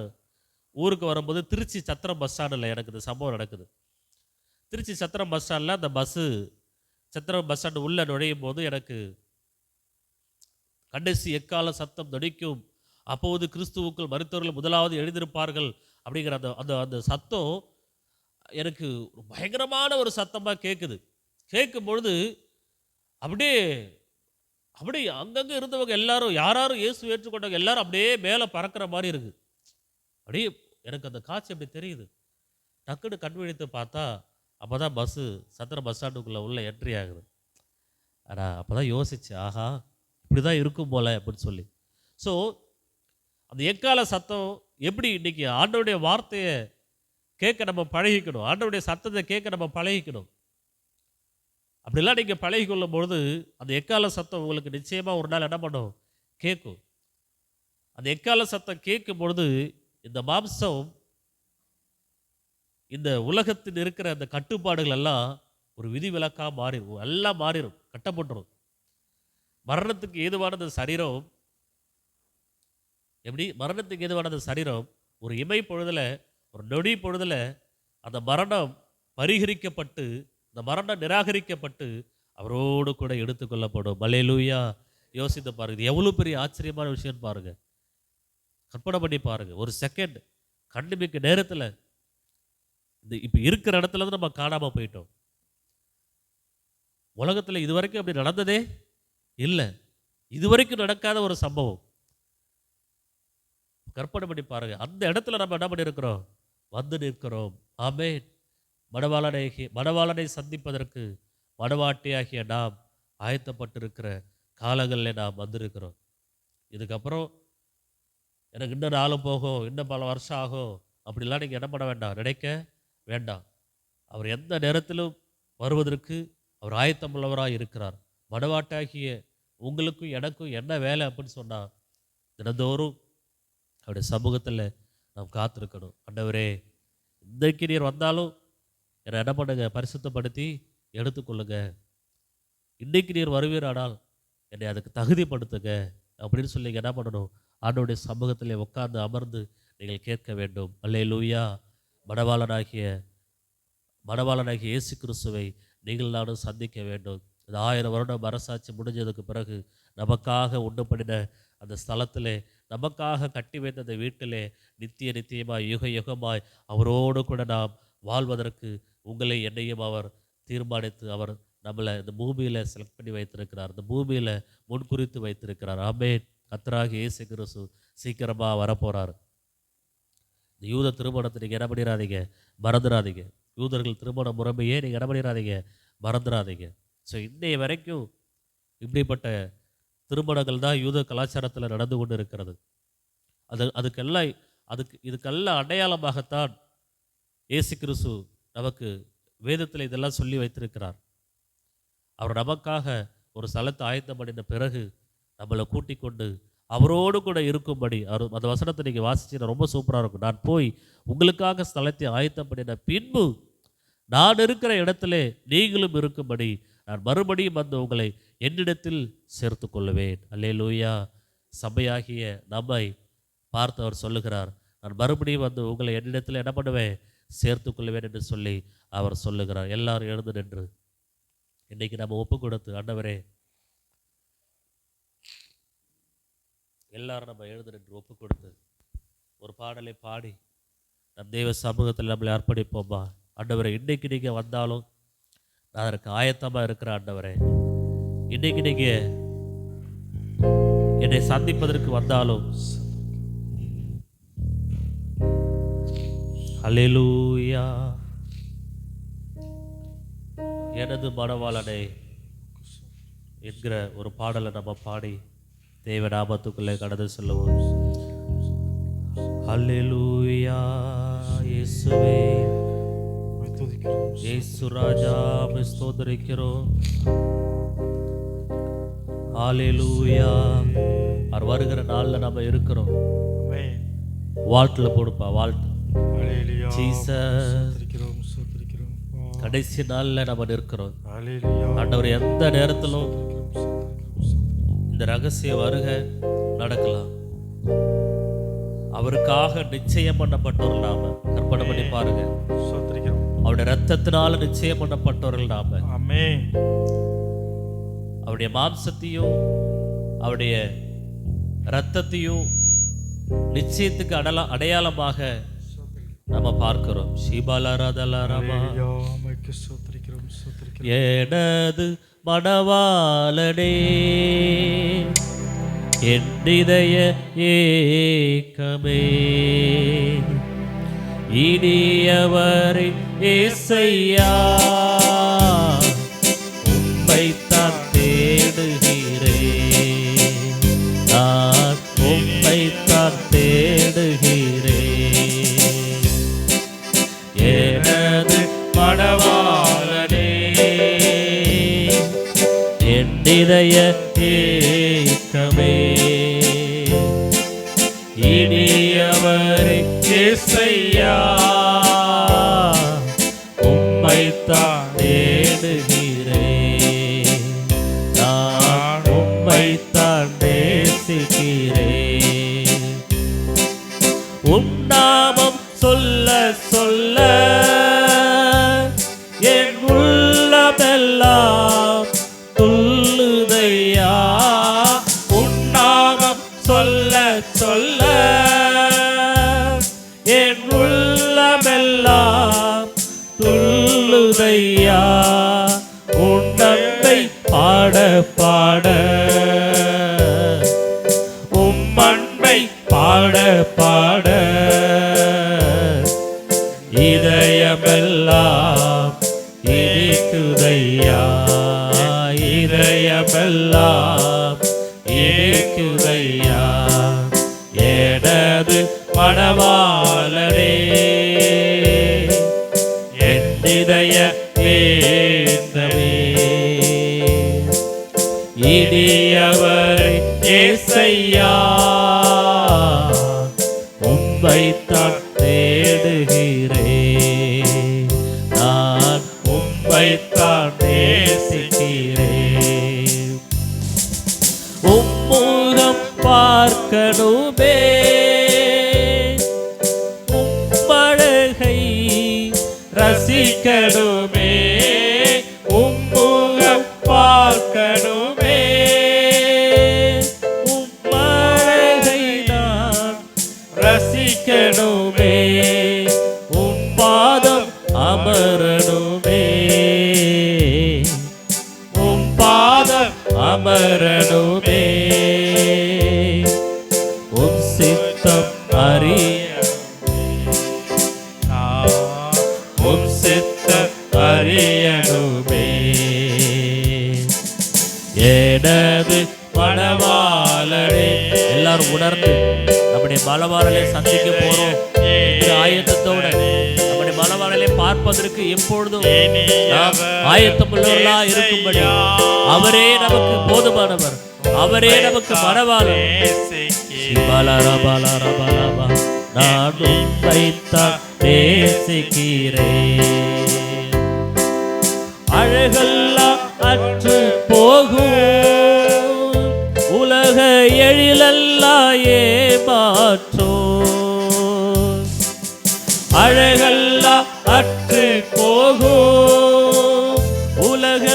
ஊருக்கு வரும்போது திருச்சி சத்திரம் பஸ் ஸ்டாண்டில் எனக்கு இந்த சம்பவம் நடக்குது. திருச்சி சத்திரம் பஸ் ஸ்டாண்டில் அந்த சத்திரம் பஸ் ஸ்டாண்டு உள்ளே நுழையும் போது எனக்கு கடைசி எக்கால சத்தம் நொடிக்கும், அப்போது கிறிஸ்துவுக்குள் மரித்தவர்கள் முதலாவது எழுந்திருப்பார்கள் அப்படிங்கிற அந்த அந்த அந்த சத்தம் எனக்கு பயங்கரமான ஒரு சத்தமாக கேட்குது. கேட்கும் பொழுது அப்படியே அப்படியே அங்கங்கே இருந்தவங்க எல்லாரும் யாரும் இயேசு ஏற்றுக்கொண்டவங்க எல்லாரும் அப்படியே மேலே பறக்கிற மாதிரி இருக்குது. அப்படியே எனக்கு அந்த காட்சி அப்படி தெரியுது. டக்குன்னு கண் விழித்து பார்த்தா அப்போ தான் சத்திரம் பஸ் ஸ்டாண்டுக்குள்ளே உள்ள என்ட்ரி ஆகுது. ஆனால் அப்போ தான் யோசிச்சு, ஆஹா இப்படி தான் இருக்கும் போல அப்படின்னு சொல்லி. ஸோ அந்த எக்கால சத்தம் எப்படி இன்றைக்கி ஆண்டவருடைய வார்த்தையை கேட்க நம்ம பழகிக்கணும், ஆண்டவருடைய சத்தத்தை கேட்க நம்ம பழகிக்கணும். அப்படிலாம் நீங்கள் பழகி கொள்ளும் பொழுது அந்த எக்கால சத்தம் உங்களுக்கு நிச்சயமாக ஒரு நாள் என்ன பண்ணும், கேட்கும். அந்த எக்கால சத்தம் கேட்கும் பொழுது இந்த மாம்சம், இந்த உலகத்தில் இருக்கிற அந்த கட்டுப்பாடுகள் எல்லாம் ஒரு விதிவிலக்காக மாறிடும், எல்லாம் மாறிடும், கட்டப்பட்டுரும். மரணத்துக்கு ஏதுவானது சரீரம் எப்படி, மரணத்துக்கு ஏதுவானது சரீரம் ஒரு இமை பொழுதில், ஒரு நொடி பொழுதில் அந்த மரணம் பரிகரிக்கப்பட்டு, இந்த மரணம் நிராகரிக்கப்பட்டு அவரோடு கூட எடுத்துக்கொள்ளப்படும். அல்லேலூயா. யோசித்து பாருங்க, இது எவ்வளோ பெரிய ஆச்சரியமான விஷயம்னு பாருங்க, கற்பனை பண்ணி பாருங்க. ஒரு செகண்ட் கண்டுபிடிக்க நேரத்தில் இந்த இப்போ இருக்கிற இடத்துல இருந்து நம்ம காணாமல் போயிட்டோம். உலகத்தில் இதுவரைக்கும் அப்படி நடந்ததே இல்லை, இதுவரைக்கும் நடக்காத ஒரு சம்பவம். கற்பனை பண்ணி பாருங்க, அந்த இடத்துல நம்ம என்ன பண்ணியிருக்கிறோம், வந்து நிற்கிறோம். ஆமென். மணவாளனை சந்திப்பதற்கு மணவாட்டியாகிய நாம் ஆயத்தப்பட்டிருக்கிற காலங்களில் நாம் வந்திருக்கிறோம். இதுக்கப்புறம் எனக்கு இன்னும் நாளும் போகும், இன்னும் பல வருஷம் ஆகும் அப்படிலாம் நீங்கள் என்ன பண்ண வேண்டாம், நினைக்க வேண்டாம். அவர் எந்த நேரத்திலும் வருவதற்கு அவர் ஆயத்தமுள்ளவராக இருக்கிறார். மணவாட்டாகிய உங்களுக்கும் எனக்கும் என்ன வேலை அப்படின்னு சொன்னால், தினந்தோறும் அவருடைய சமூகத்தில் நாம் காத்திருக்கணும். ஆண்டவரே, இன்றைக்கு நீர் வந்தாலும் என்னை என்ன பண்ணுங்க, பரிசுத்தப்படுத்தி எடுத்துக்கொள்ளுங்க. இன்றைக்கு நீர் வருவீரானால் என்னை அதுக்கு தகுதிப்படுத்துங்க அப்படின்னு சொல்லி என்ன பண்ணணும், ஆண்டவருடைய சமூகத்தில் உட்கார்ந்து அமர்ந்து நீங்கள் கேட்க வேண்டும். அல்லேலூயா. மணவாளனாகிய இயேசு கிறிஸ்துவை நீங்கள் நானும் சந்திக்க வேண்டும். இந்த 1000 வருடம் அரசாட்சி முடிஞ்சதுக்கு பிறகு நமக்காக உண்டு பண்ணின அந்த ஸ்தலத்திலே, நமக்காக கட்டி வைத்த அந்த வீட்டிலே நித்தியமாய் யுக யுகமாய் அவரோடு கூட நாம் வாழ்வதற்கு உங்களை என்னையும் அவர் தீர்மானித்து அவர் நம்மளை இந்த பூமியில் செலக்ட் பண்ணி வைத்திருக்கிறார், இந்த பூமியில் முன்குறித்து வைத்திருக்கிறார். ஆமென். கர்த்தராகிய இயேசு கிறிஸ்து சீக்கிரமாக வரப்போகிறார். இந்த யூத திருமணத்தை நீங்கள் என்ன பண்ணிடாதீங்க, மறந்துடாதீங்க. யூதர்கள் திருமண முறைமையே நீங்கள் என்ன பண்ணிடாதீங்க, மறந்துடாதீங்க. ஸோ இன்றைய வரைக்கும் இப்படிப்பட்ட திருமணங்கள் தான் யூத கலாச்சாரத்தில் நடந்து கொண்டு இருக்கிறது. இதுக்கெல்லாம் அடையாளமாகத்தான் இயேசு கிறிஸ்து நமக்கு வேதத்தில் இதெல்லாம் சொல்லி வைத்திருக்கிறார். அவர் நமக்காக ஒரு ஸ்தலத்தை ஆயத்தம் பண்ணின பிறகு நம்மளை கூட்டிக் கொண்டு அவரோடு கூட இருக்கும்படி அந்த வசனத்தை நீங்கள் வாசிச்சீங்கன்னா ரொம்ப சூப்பராக இருக்கும். நான் போய் உங்களுக்காக ஸ்தலத்தை ஆயத்தம் பண்ணின பின்பு நான் இருக்கிற இடத்துல நீங்களும் இருக்கும்படி நான் மறுபடியும் வந்து உங்களை என்னிடத்தில் சேர்த்து கொள்ளுவேன். அல்லேலூயா. சபையாகிய நம்மை பார்த்து அவர் சொல்லுகிறார், நான் மறுபடியும் வந்து உங்களை என்னிடத்தில் என்ன பண்ணுவேன், சேர்த்து கொள்ளுவேன் என்று சொல்லி அவர் சொல்லுகிறார். எல்லாரும் எழுந்து நின்று இன்றைக்கி நம்ம ஒப்பு கொடுத்து, ஆண்டவரே, எல்லாரும் நம்ம எழுந்து நின்று ஒப்பு கொடுத்து ஒரு பாடலை பாடி நம் தெய்வ சமூகத்தில் நம்மளை அர்ப்பணிப்போம்மா. ஆண்டவரே, இன்றைக்கு நீங்கள் வந்தாலும் நான் அதற்கு ஆயத்தமாக இருக்கிற ஆண்டவரே, இன்றைக்கு நீங்கள் என்னை சந்திப்பதற்கு வந்தாலும் அல்லேலூயா. எனது மணவாளனை என்கிற ஒரு பாடலை நம்ம பாடி தேவ நாமத்துக்குள்ளே கடந்து செல்லுவோம். அல்லேலூயா. இயேசுவே, இயேசு ராஜா, ஸ்தோத்திரிக்கிறோம். அல்லேலூயா. அவர் வருகிற நாளில் நம்ம இருக்கிறோம். வாழ்த்துல போடுப்பா, வாழ்த்து. கடைசி நாளில் நம்ம நிற்கிறோம். ஆண்டவர் எந்த நேரத்திலும் இந்த ரகசிய வருகை நடக்கலாம். அவருக்காக நிச்சயம் பண்ணப்பட்டவர்கள் நாம. கற்பனை பண்ணி பாருங்க, ஸ்தோத்திரிக்கிறோம். அவருடைய ரத்தத்தினால நிச்சயம் பண்ணப்பட்டவர்கள் நாம. ஆமென். அவருடைய மாம்சத்தையும் அவருடைய ரத்தத்தையும் நிச்சயத்துக்கு அடையாளமாக நம்ம பார்க்கிறோம். ஷீபாலாராதலாராமா. ஹல்லேலூயா. உமக்கு ஸ்தோத்திரிக்கிறோம், ஸ்தோத்திரிக்கிறோம். எனது மணவாளனே, என் இதய ஏக்கமே, இனியவரே இயேசையா, உம்மைத்தான் தேடுகிறேன், நான் உம்மைத்தான் தேடுகிறேன். எனது மணவாளனே, என் இதய ஏக்கமே, இனியவரே இயேசையா, உம்மைத்தான் தேடுகிறேன், நான் உம்மைத்தான் நேசிக்கிறேன். உம் நாமம் சொல்ல சொல்ல என் உள்ளமெல்லாம் துள்ளுதையா. உம் நாமம் சொல்ல சொல்ல என் உள்ளமெல்லாம் துள்ளுதையா. உன் அன்பை பாட பாட, உம் அன்பை பாட பாட, இதயமெல்லாம் இனிக்குதையா, இதயமெல்லாம் இனிக்குதையா. எனது மணவாளனே, என் இதய ஏந்தமே, இனியவரே இயேசையா, உம்மைத்தான் தேடுகிறேன், நான் உம்மைத்தான் நேசிக்கிறேன். உம்முகம் பார்க்கணுமே, உம்மழகை ரசிக்கணுமே, உம்முகம் பார்க்கணுமே, உம்மழகை நான் ரசிக்கணுமே, உம் பாதம் அமரணுமே, உம் பாதம் அமரணுமே, உம் சித்தம் அறிய, உம் சித்தம் அறியணுமே. எனது மணவாளனே, எல்லாரும் உணர்ந்து நம்முடைய மணவாளனை சந்திக்க போறோம். ஆயத்தத்தோட நம்முடைய மணவாளனை பார்ப்பதற்கு எப்பொழுதும் நாம் ஆயத்தமுள்ளவர்களா இருக்கும்படி அவரே நமக்கு போதுமானவர், அவரே நமக்கு மணவாளன். நான் உம்மைத்தான் நேசிக்கிறேன். அழகெல்லாம் அற்று போகும், உலக எழிலெல்லாம் ஏமாற்றும். அழகெல்லாம் அற்று போகும், உலக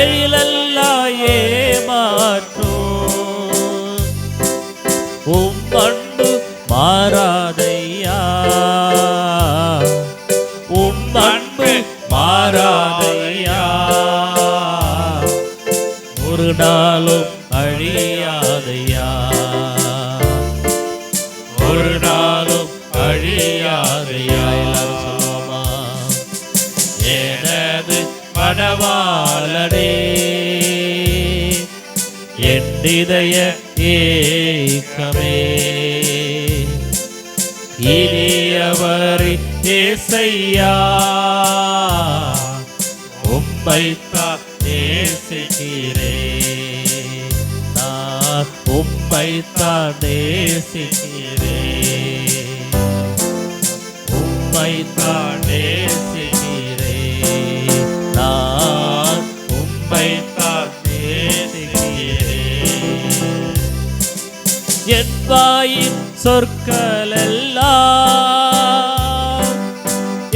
எழிலெல்லாம் ஏமாற்றும். உம் அன்பு மாறாதையா, உம் அன்பு மாறாதையா, ஒரு நாளும் அழியாதையா, ஒரு நாளும் அழியாதையா. எல்லாரும் சொல்லுவோமா? எனது மணவாளனே, என் இதய ஏக்கமே, இனியவரே இயேசையா, உம்மைத்தான் நேசிக்கிறேன், நான் உம்மைத்தான் நேசிக்கிறேன், உம்மைத்தான் நேசிக்கிறேன், நான் உம்மைத்தான் நேசிக்கிறேன். என் வாயின் சொற்களெல்லாம்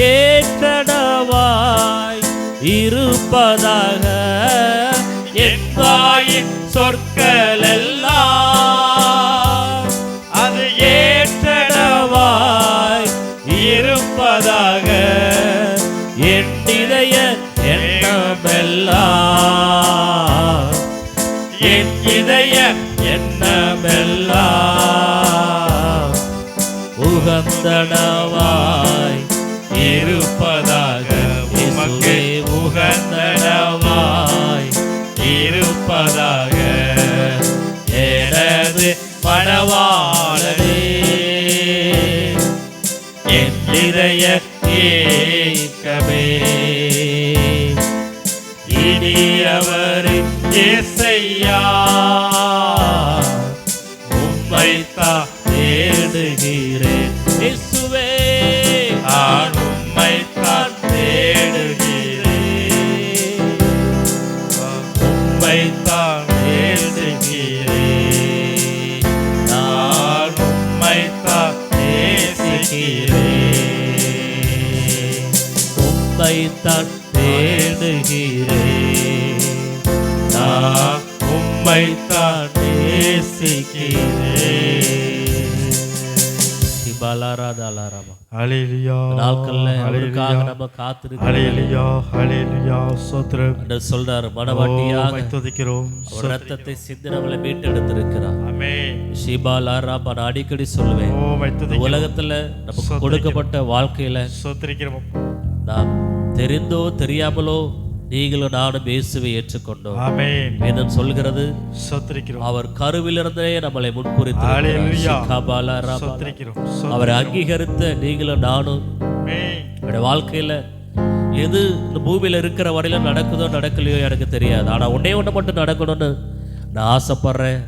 ஏற்றனவாய் இருப்பதாக. என் வாயின் சொற்களெல்லாம் அது ஏற்றனவாய் இருப்பதாக. என் இதய எண்ணமெல்லாம் என் இதய எண்ணமெல்லாம் உகந்தனவாய் இருப்பதாக. உமக்கே உகந்தனவாய் இருப்பதாக. எனது மணவாளனே என் இதய ஏக்கமே இனியவரே இயேசையா உம்மைத்தான் தேடுகிறேன். இயேசுவே நான் உம்மைத்தான் தேடுகிறேன். உம்மைத்தான் தேடுகிறேன். நான் உம்மைத்தான் நேசிக்கிறேன். உம்மைத்தான் தேடுகிறேன். நான் உம்மைத்தான் நேசிக்கிறேன். பலாராதாலாராமா. ஹல்லேலூயா. நாட்கள்ல அவருக்காக ஹல்லேலூயா. நம்ம காத்திருக்கிறோம். ஹல்லேலூயா. ஹல்லேலூயா. ஸ்தோத்திரம். ஆண்டவர் சொல்றாரு, மனவாட்டியாக உம்மை துதிக்கிறோம். அவர் ரத்தத்தை சிந்தி நம்மளை மீட்டெடுத்திருக்கிறார். ஆமென். ஷீபாலாராமா. நான் அடிக்கடி சொல்லுவேன், உம்மை இந்த துதிக்கிறோம். உலகத்துல நமக்கு கொடுக்கப்பட்ட வாழ்க்கையில ஸ்தோத்திரிக்கிறோம். நாம் தெரிந்தோ தெரியாமலோ நீங்களும் நானும் இயேசுவை ஏற்றுக்கொண்டோம். ஆமென். வேதம் சொல்கிறது, ஸ்தோத்திரிக்கிறோம். அவர் கருவிலிருந்தே நம்மளை முன்குறித்து ஹல்லேலூயா. ஸ்தோத்திரிக்கிறோம். அவரை அங்கீகரித்த நீங்களும் நானும் ஆமென். என்னுடைய வாழ்க்கையில எது இந்த பூமியில இருக்கிற வரையில நடக்குதோ நடக்கலையோ எனக்கு தெரியாது. ஆனா ஒன்னே ஒன்று மட்டும் நடக்கணும்னு நான் ஆசைப்படுறேன்.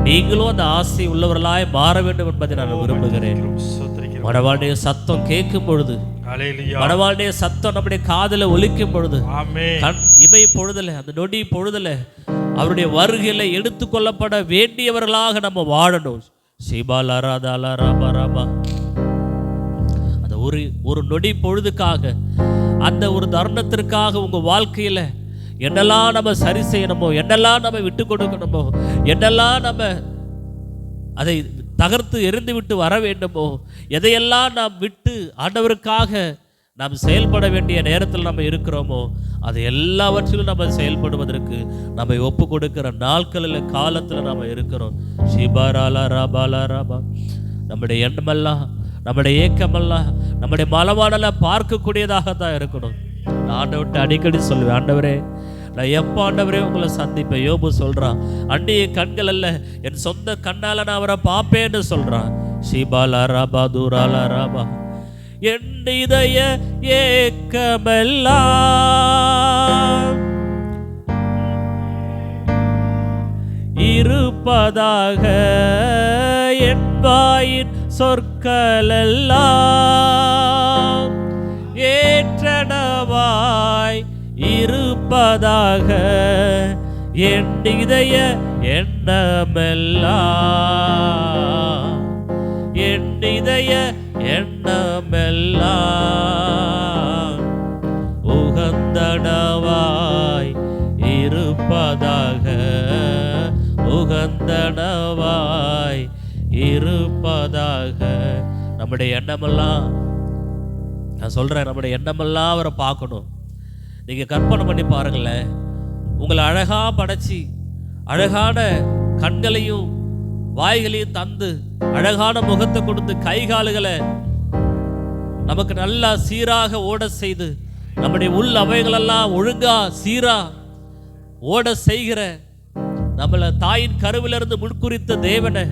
நீங்களும் அந்த ஆசை உள்ளவர்களாய் மாற வேண்டும் என்பதை நான் விரும்புகிறேன். ஸ்தோத்திரிக்கிறோம். மணவாளுடைய சத்தம் கேட்கும் பொழுது, ஹல்லேலூயா. மணவாளுடைய சத்தம் நம்முடைய காதுல ஒலிக்கும் பொழுது, ஆமென். கண் இமை பொழுதுல, அந்த நொடி பொழுதுல அவருடைய வருகையில எடுத்துக்கொள்ளப்பட வேண்டியவர்களாக நம்ம வாழணும். ஷீபாலாராதாலாராமா. அந்த ஒரு நொடி பொழுதுக்காக, அந்த ஒரு தருணத்திற்காக உங்க வாழ்க்கையில என்னெல்லாம் நம்ம சரி செய்யணுமோ, என்னெல்லாம் நம்ம விட்டு கொடுக்கணுமோ, என்னெல்லாம் நம்ம அதை தகர்த்து எரிந்து விட்டு வர வேண்டுமோ, எதையெல்லாம் நாம் விட்டு ஆண்டவருக்காக நாம் செயல்பட வேண்டிய நேரத்தில் நம்ம இருக்கிறோமோ, அது எல்லாவற்றிலும் நம்ம செயல்படுவதற்கு நம்ம ஒப்பு கொடுக்கிற நாட்களில் காலத்தில் நம்ம இருக்கிறோம். ஷிபாராலா ராபாலா ராபா. நம்முடைய எண்ணமெல்லாம், நம்முடைய ஏக்கமெல்லாம், நம்முடைய மலவானெல்லாம் பார்க்கக்கூடியதாக தான் இருக்கணும். நான் ஆண்டவர்கிட்ட அடிக்கடி சொல்லுவேன், ஆண்டவரே நான் எப்போ ஆண்டவரே உங்களை சந்திப்பேன். யோபு சொல்றான், அந்நிய கண்கள் அல்ல என் சொந்த கண்ணால நான் அவரை பார்ப்பேன்னு சொல்றான். ஷீபாலா ராபா தூராலா ராபா. என் இதய ஏக்கமெல்லாம் இருப்பதாக. என் வாயின் சொற்களெல்லாம் ஏற்றனவாய் இருப்பதாக. என் இதய எண்ணமெல்லாம், என் இதய எண்ணமெல்லாம் உகந்தனவாய் இருப்பதாக. உகந்தனவாய் இருப்பதாக. நம்முடைய எண்ணமெல்லாம், நான் சொல்றேன், நம்முடைய எண்ணமெல்லாம் அவரை பார்க்கணும். நீங்க கற்பனை பண்ணி பாருங்களேன், உங்களை அழகா படைச்சி அழகான கண்களையும் வாய்களையும் தந்து அழகான முகத்தை கொடுத்து கை கால்களை நமக்கு நல்லா சீராக ஓட செய்து நம்முடைய உள் அவைகளெல்லாம் ஒழுங்கா சீரா ஓட செய்கிற நம்மளை தாயின் கருவிலிருந்து முன்குறித்த தேவனை,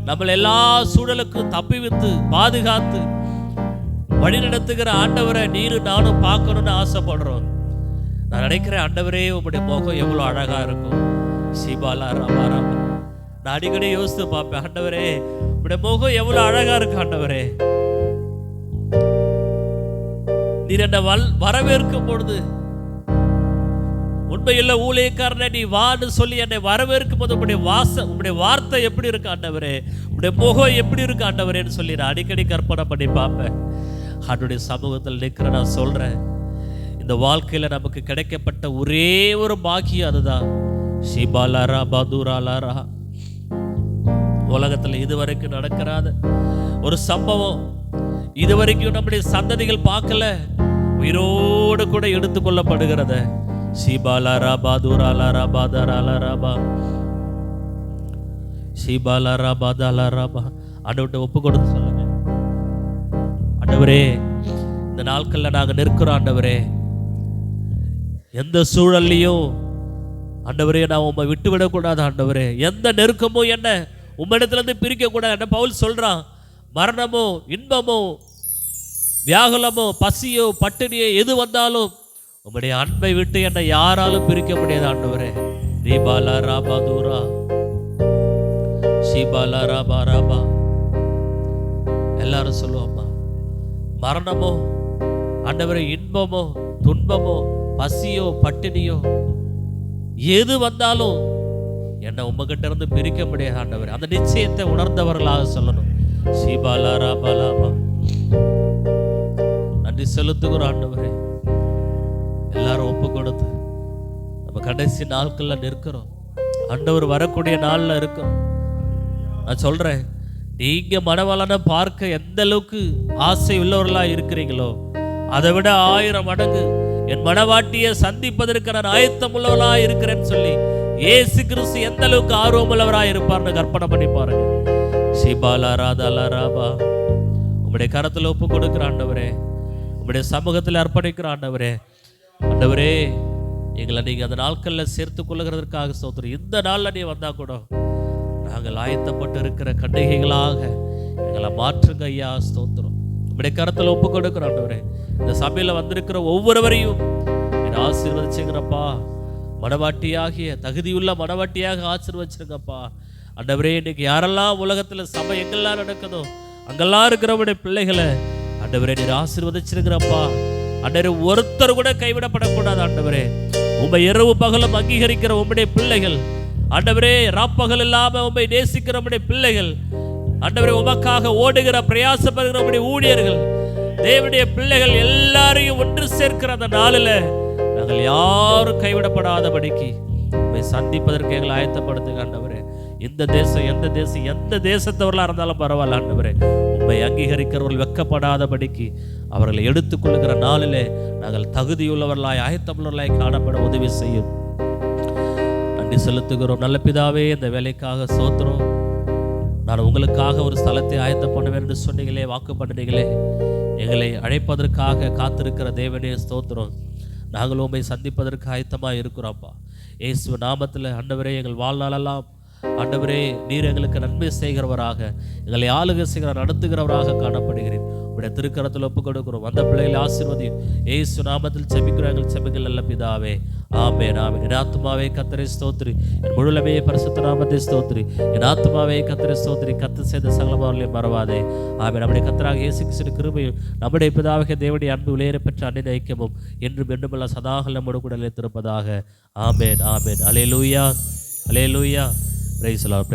நம்மளை எல்லா சூழலுக்கும் தப்பி வைத்து பாதுகாத்து வழி நடத்துகிற ஆண்டவரை நீரும் நானும் பார்க்கணும்னு ஆசைப்படுறோம். நான் நினைக்கிறேன், ஆண்டவரே உங்களுடைய முகம் எவ்வளோ அழகா இருக்கும். சீபாலா ராமா ராமா. நான் அடிக்கடி யோசித்து பார்ப்பேன், ஆண்டவரே உங்களுடைய முகம் எவ்வளோ அழகா இருக்கு. ஆண்டவரே நீர் என்னை வரவேற்கும் பொழுது உண்மையுள்ள ஊழியக்காரனை நீ வான்னு சொல்லி என்னை வரவேற்கும் போது உங்களுடைய வார்த்தை எப்படி இருக்கு ஆண்டவரே, உங்களுடைய முகம் எப்படி இருக்கு ஆண்டவரேன்னு சொல்லி நான் அடிக்கடி கற்பனை பண்ணி பார்ப்பேன். அவருடைய சமூகத்தில் நிற்கிற நான் சொல்றேன், இந்த வாழ்க்கையில நமக்கு கிடைக்கப்பட்ட ஒரே ஒரு பாக்கியம் அதுதான். ஷிபாலாரா பதுராலாரா. உலகத்துல இதுவரைக்கும் நடக்கிறாத ஒரு சம்பவம், இதுவரைக்கும் நம்முடைய சந்ததிகள் பார்க்கல, உயிரோடு கூட எடுத்துக்கொள்ளப்படுகிறத. ஷிபாலாரா பதுராலாரா பதராலாரா ஷிபாலாரா பதலாரா. ஆண்டவர்கிட்ட ஒப்பு கொடுத்து சொல்லுங்க, ஆண்டவரே இந்த நாட்கள்ல நாங்க நிற்கிறோம் ஆண்டவரே, எந்த சூழல்லையும் ஆண்டவரே நான் உம்மை விட்டு விடக்கூடாது ஆண்டவரே, எந்த நெருக்கமோ என்ன உம்மிடத்திலிருந்து பிரிக்க கூடாது. என்ன பவுல் சொல்றான், மரணமோ இன்பமோ வியாகுலமோ பசியோ பட்டினியோ எது வந்தாலும் உம்முடைய அன்பை விட்டு என்னை யாராலும் பிரிக்க முடியாது ஆண்டவரே. ரீபாலா ராபா தூரா ஷீபாலா ராபா ராபா. எல்லாரும் சொல்லுவோம்மா, மரணமோ ஆண்டவரே இன்பமோ துன்பமோ பசியோ பட்டினியோ எது வந்தாலும் என்னை உம்மகிட்ட இருந்து பிரிக்க முடியாது ஆண்டவரே. அந்த நிச்சயத்தை உணர்ந்தவர்களாக சொல்லணும். ஷீபாலா ராபா லாபா. நன்றி செலுத்துகிறோம் ஆண்டவரே. எல்லாரும் ஒப்பு கொடுத்து நம்ம கடைசி நாட்கள்ல நிற்கிறோம். ஆண்டவர் வரக்கூடிய நாள்ல இருக்கும். நான் சொல்றேன், நீங்க மணவாளனை பார்க்க எந்த அளவுக்கு ஆசை உள்ளவர்களா இருக்கிறீங்களோ அதை விட 1000 மடங்கு என் மணவாட்டியை சந்திப்பதற்கு நான் ஆயத்தம் உள்ளவர்களா இருக்கிறேன்னு சொல்லி இயேசு கிறிஸ்து எந்த அளவுக்கு ஆர்வம் உள்ளவராக இருப்பார்னு கற்பனை பண்ணி பாருங்க. ஷிபாலா ராதாலா ராபா. உங்களுடைய கரத்தில் ஒப்பு கொடுக்கிற ஆண்டவரே, உங்களுடைய சமூகத்தில் அர்ப்பணிக்கிற ஆண்டவரே, ஆண்டவரே எங்களை நீங்கள் அந்த நாட்களில் சேர்த்து கொள்ளுகிறதற்காக ஸ்தோத்திரம். இந்த நாளில் நீ வந்தால் கூட நாங்கள் ஆயத்தப்பட்டு இருக்கிற கண்டிகைகளாக எங்களை மாற்றுங்க ஐயா. ஸ்தோத்திரம். உங்களுடைய கரத்தில் ஒப்பு கொடுக்கிற ஆண்டவரே, இந்த சபையில் வந்திருக்கிற ஒவ்வொருவரையும் என்னை ஆசீர்வதிச்சுங்கிறப்பா. மனவாட்டியாகிய தகுதியுள்ள மனவாட்டியாக ஆசீர்வச்சிருங்கப்பா. ஆண்டவரே இன்னைக்கு யாரெல்லாம் உலகத்தில் சபை எங்கெல்லாம் நடக்குதோ அங்கெல்லாம் இருக்கிறவங்களுடைய பிள்ளைகளை ஆண்டவரே நீர் ஆசீர்வதிச்சிருக்கிறப்பா. ஆண்டவரே ஒருத்தர் கூட கைவிடப்படக்கூடாது ஆண்டவரே. உம்மை இரவு பகலும் அங்கீகரிக்கிற உம்முடைய பிள்ளைகள் ஆண்டவரே, ராப்பகல் இல்லாம உம்மை நேசிக்கிற உம்முடைய பிள்ளைகள் ஆண்டவரே, உமக்காக ஓடுகிற பிரயாசப்படுகிற உம்முடைய ஊழியர்கள், தேவனுடைய பிள்ளைகள் எல்லாரையும் ஒன்று சேர்க்கிற அந்த நாளில் நாங்கள் யாரும் கைவிடப்படாதபடிக்கு உம்மை சந்திப்பதற்கு எங்களை ஆயத்தப்படுத்துங்க ஆண்டவரே. இந்த தேசம் எந்த தேசத்தவர்களாக இருந்தாலும் பரவாயில்ல ஆண்டவரே, உம்மை அங்கீகரிக்கிறவர்கள் வெக்கப்படாதபடிக்கு அவர்களை எடுத்துக்கொள்ளுகிற நாளிலே நாங்கள் தகுதியுள்ளவர்களாய் ஆயத்தமுள்ளவர்களாய் காணப்பட உதவி செய்யும். நன்றி செலுத்துகிறோம் நல்ல பிதாவே. இந்த வேலைக்காக ஸ்தோத்திரம். நான் உங்களுக்காக ஒரு ஸ்தலத்தை ஆயத்தம் பண்ணுவேன் என்று சொன்னீங்களே, வாக்கு பண்ணினீங்களே. எங்களை அழைப்பதற்காக காத்திருக்கிற தேவனே ஸ்தோத்திரம். நாங்கள் உண்மை சந்திப்பதற்கு ஆயத்தமாக இருக்கிறோம்ப்பா. இயேசு நாமத்தில் ஆண்டவரே, எங்கள் வாழ்நாளெல்லாம் ஆண்டவரே நீர் எங்களுக்கு நன்மை செய்கிறவராக, எங்களை ஆளுகை செய்கிற நடத்துகிறவராக காணப்படுகிறேன். உடைய திருக்கரத்தில் ஒப்பு கொடுக்கிறோம். அந்த பிள்ளைகளை ஆசீர்வதியும். இயேசு நாமத்தில் செபிக்கிறோம் எங்கள் செபிகள் நல்ல பிதாவே. ஆமென் ஆமென். என் ஆத்துமாவே கர்த்தரை ஸ்தோத்திரி, என் முழுலமே பரிசுத்த நாமத்தை ஸ்தோத்திரி. என் ஆத்துமாவே கர்த்தரை ஸ்தோத்திரி, கர்த்தர் செய்த சகலமாவர்களையும் மறவாதே. ஆமென். நம்முடைய கர்த்தராக இயேசு கிறிஸ்துவின் கிருபையும் நம்முடைய பிதாவாகிய தேவனுடைய அன்பு விலையேற பெற்ற அன்பின் ஐக்கியமும் என்றும் என்றுமல்ல சதாகாலம் நம்மோடு கூட நிலைத்திருப்பதாக. ஆமென் ஆமென். அல்லேலூயா அல்லேலூயா. Praise the Lord.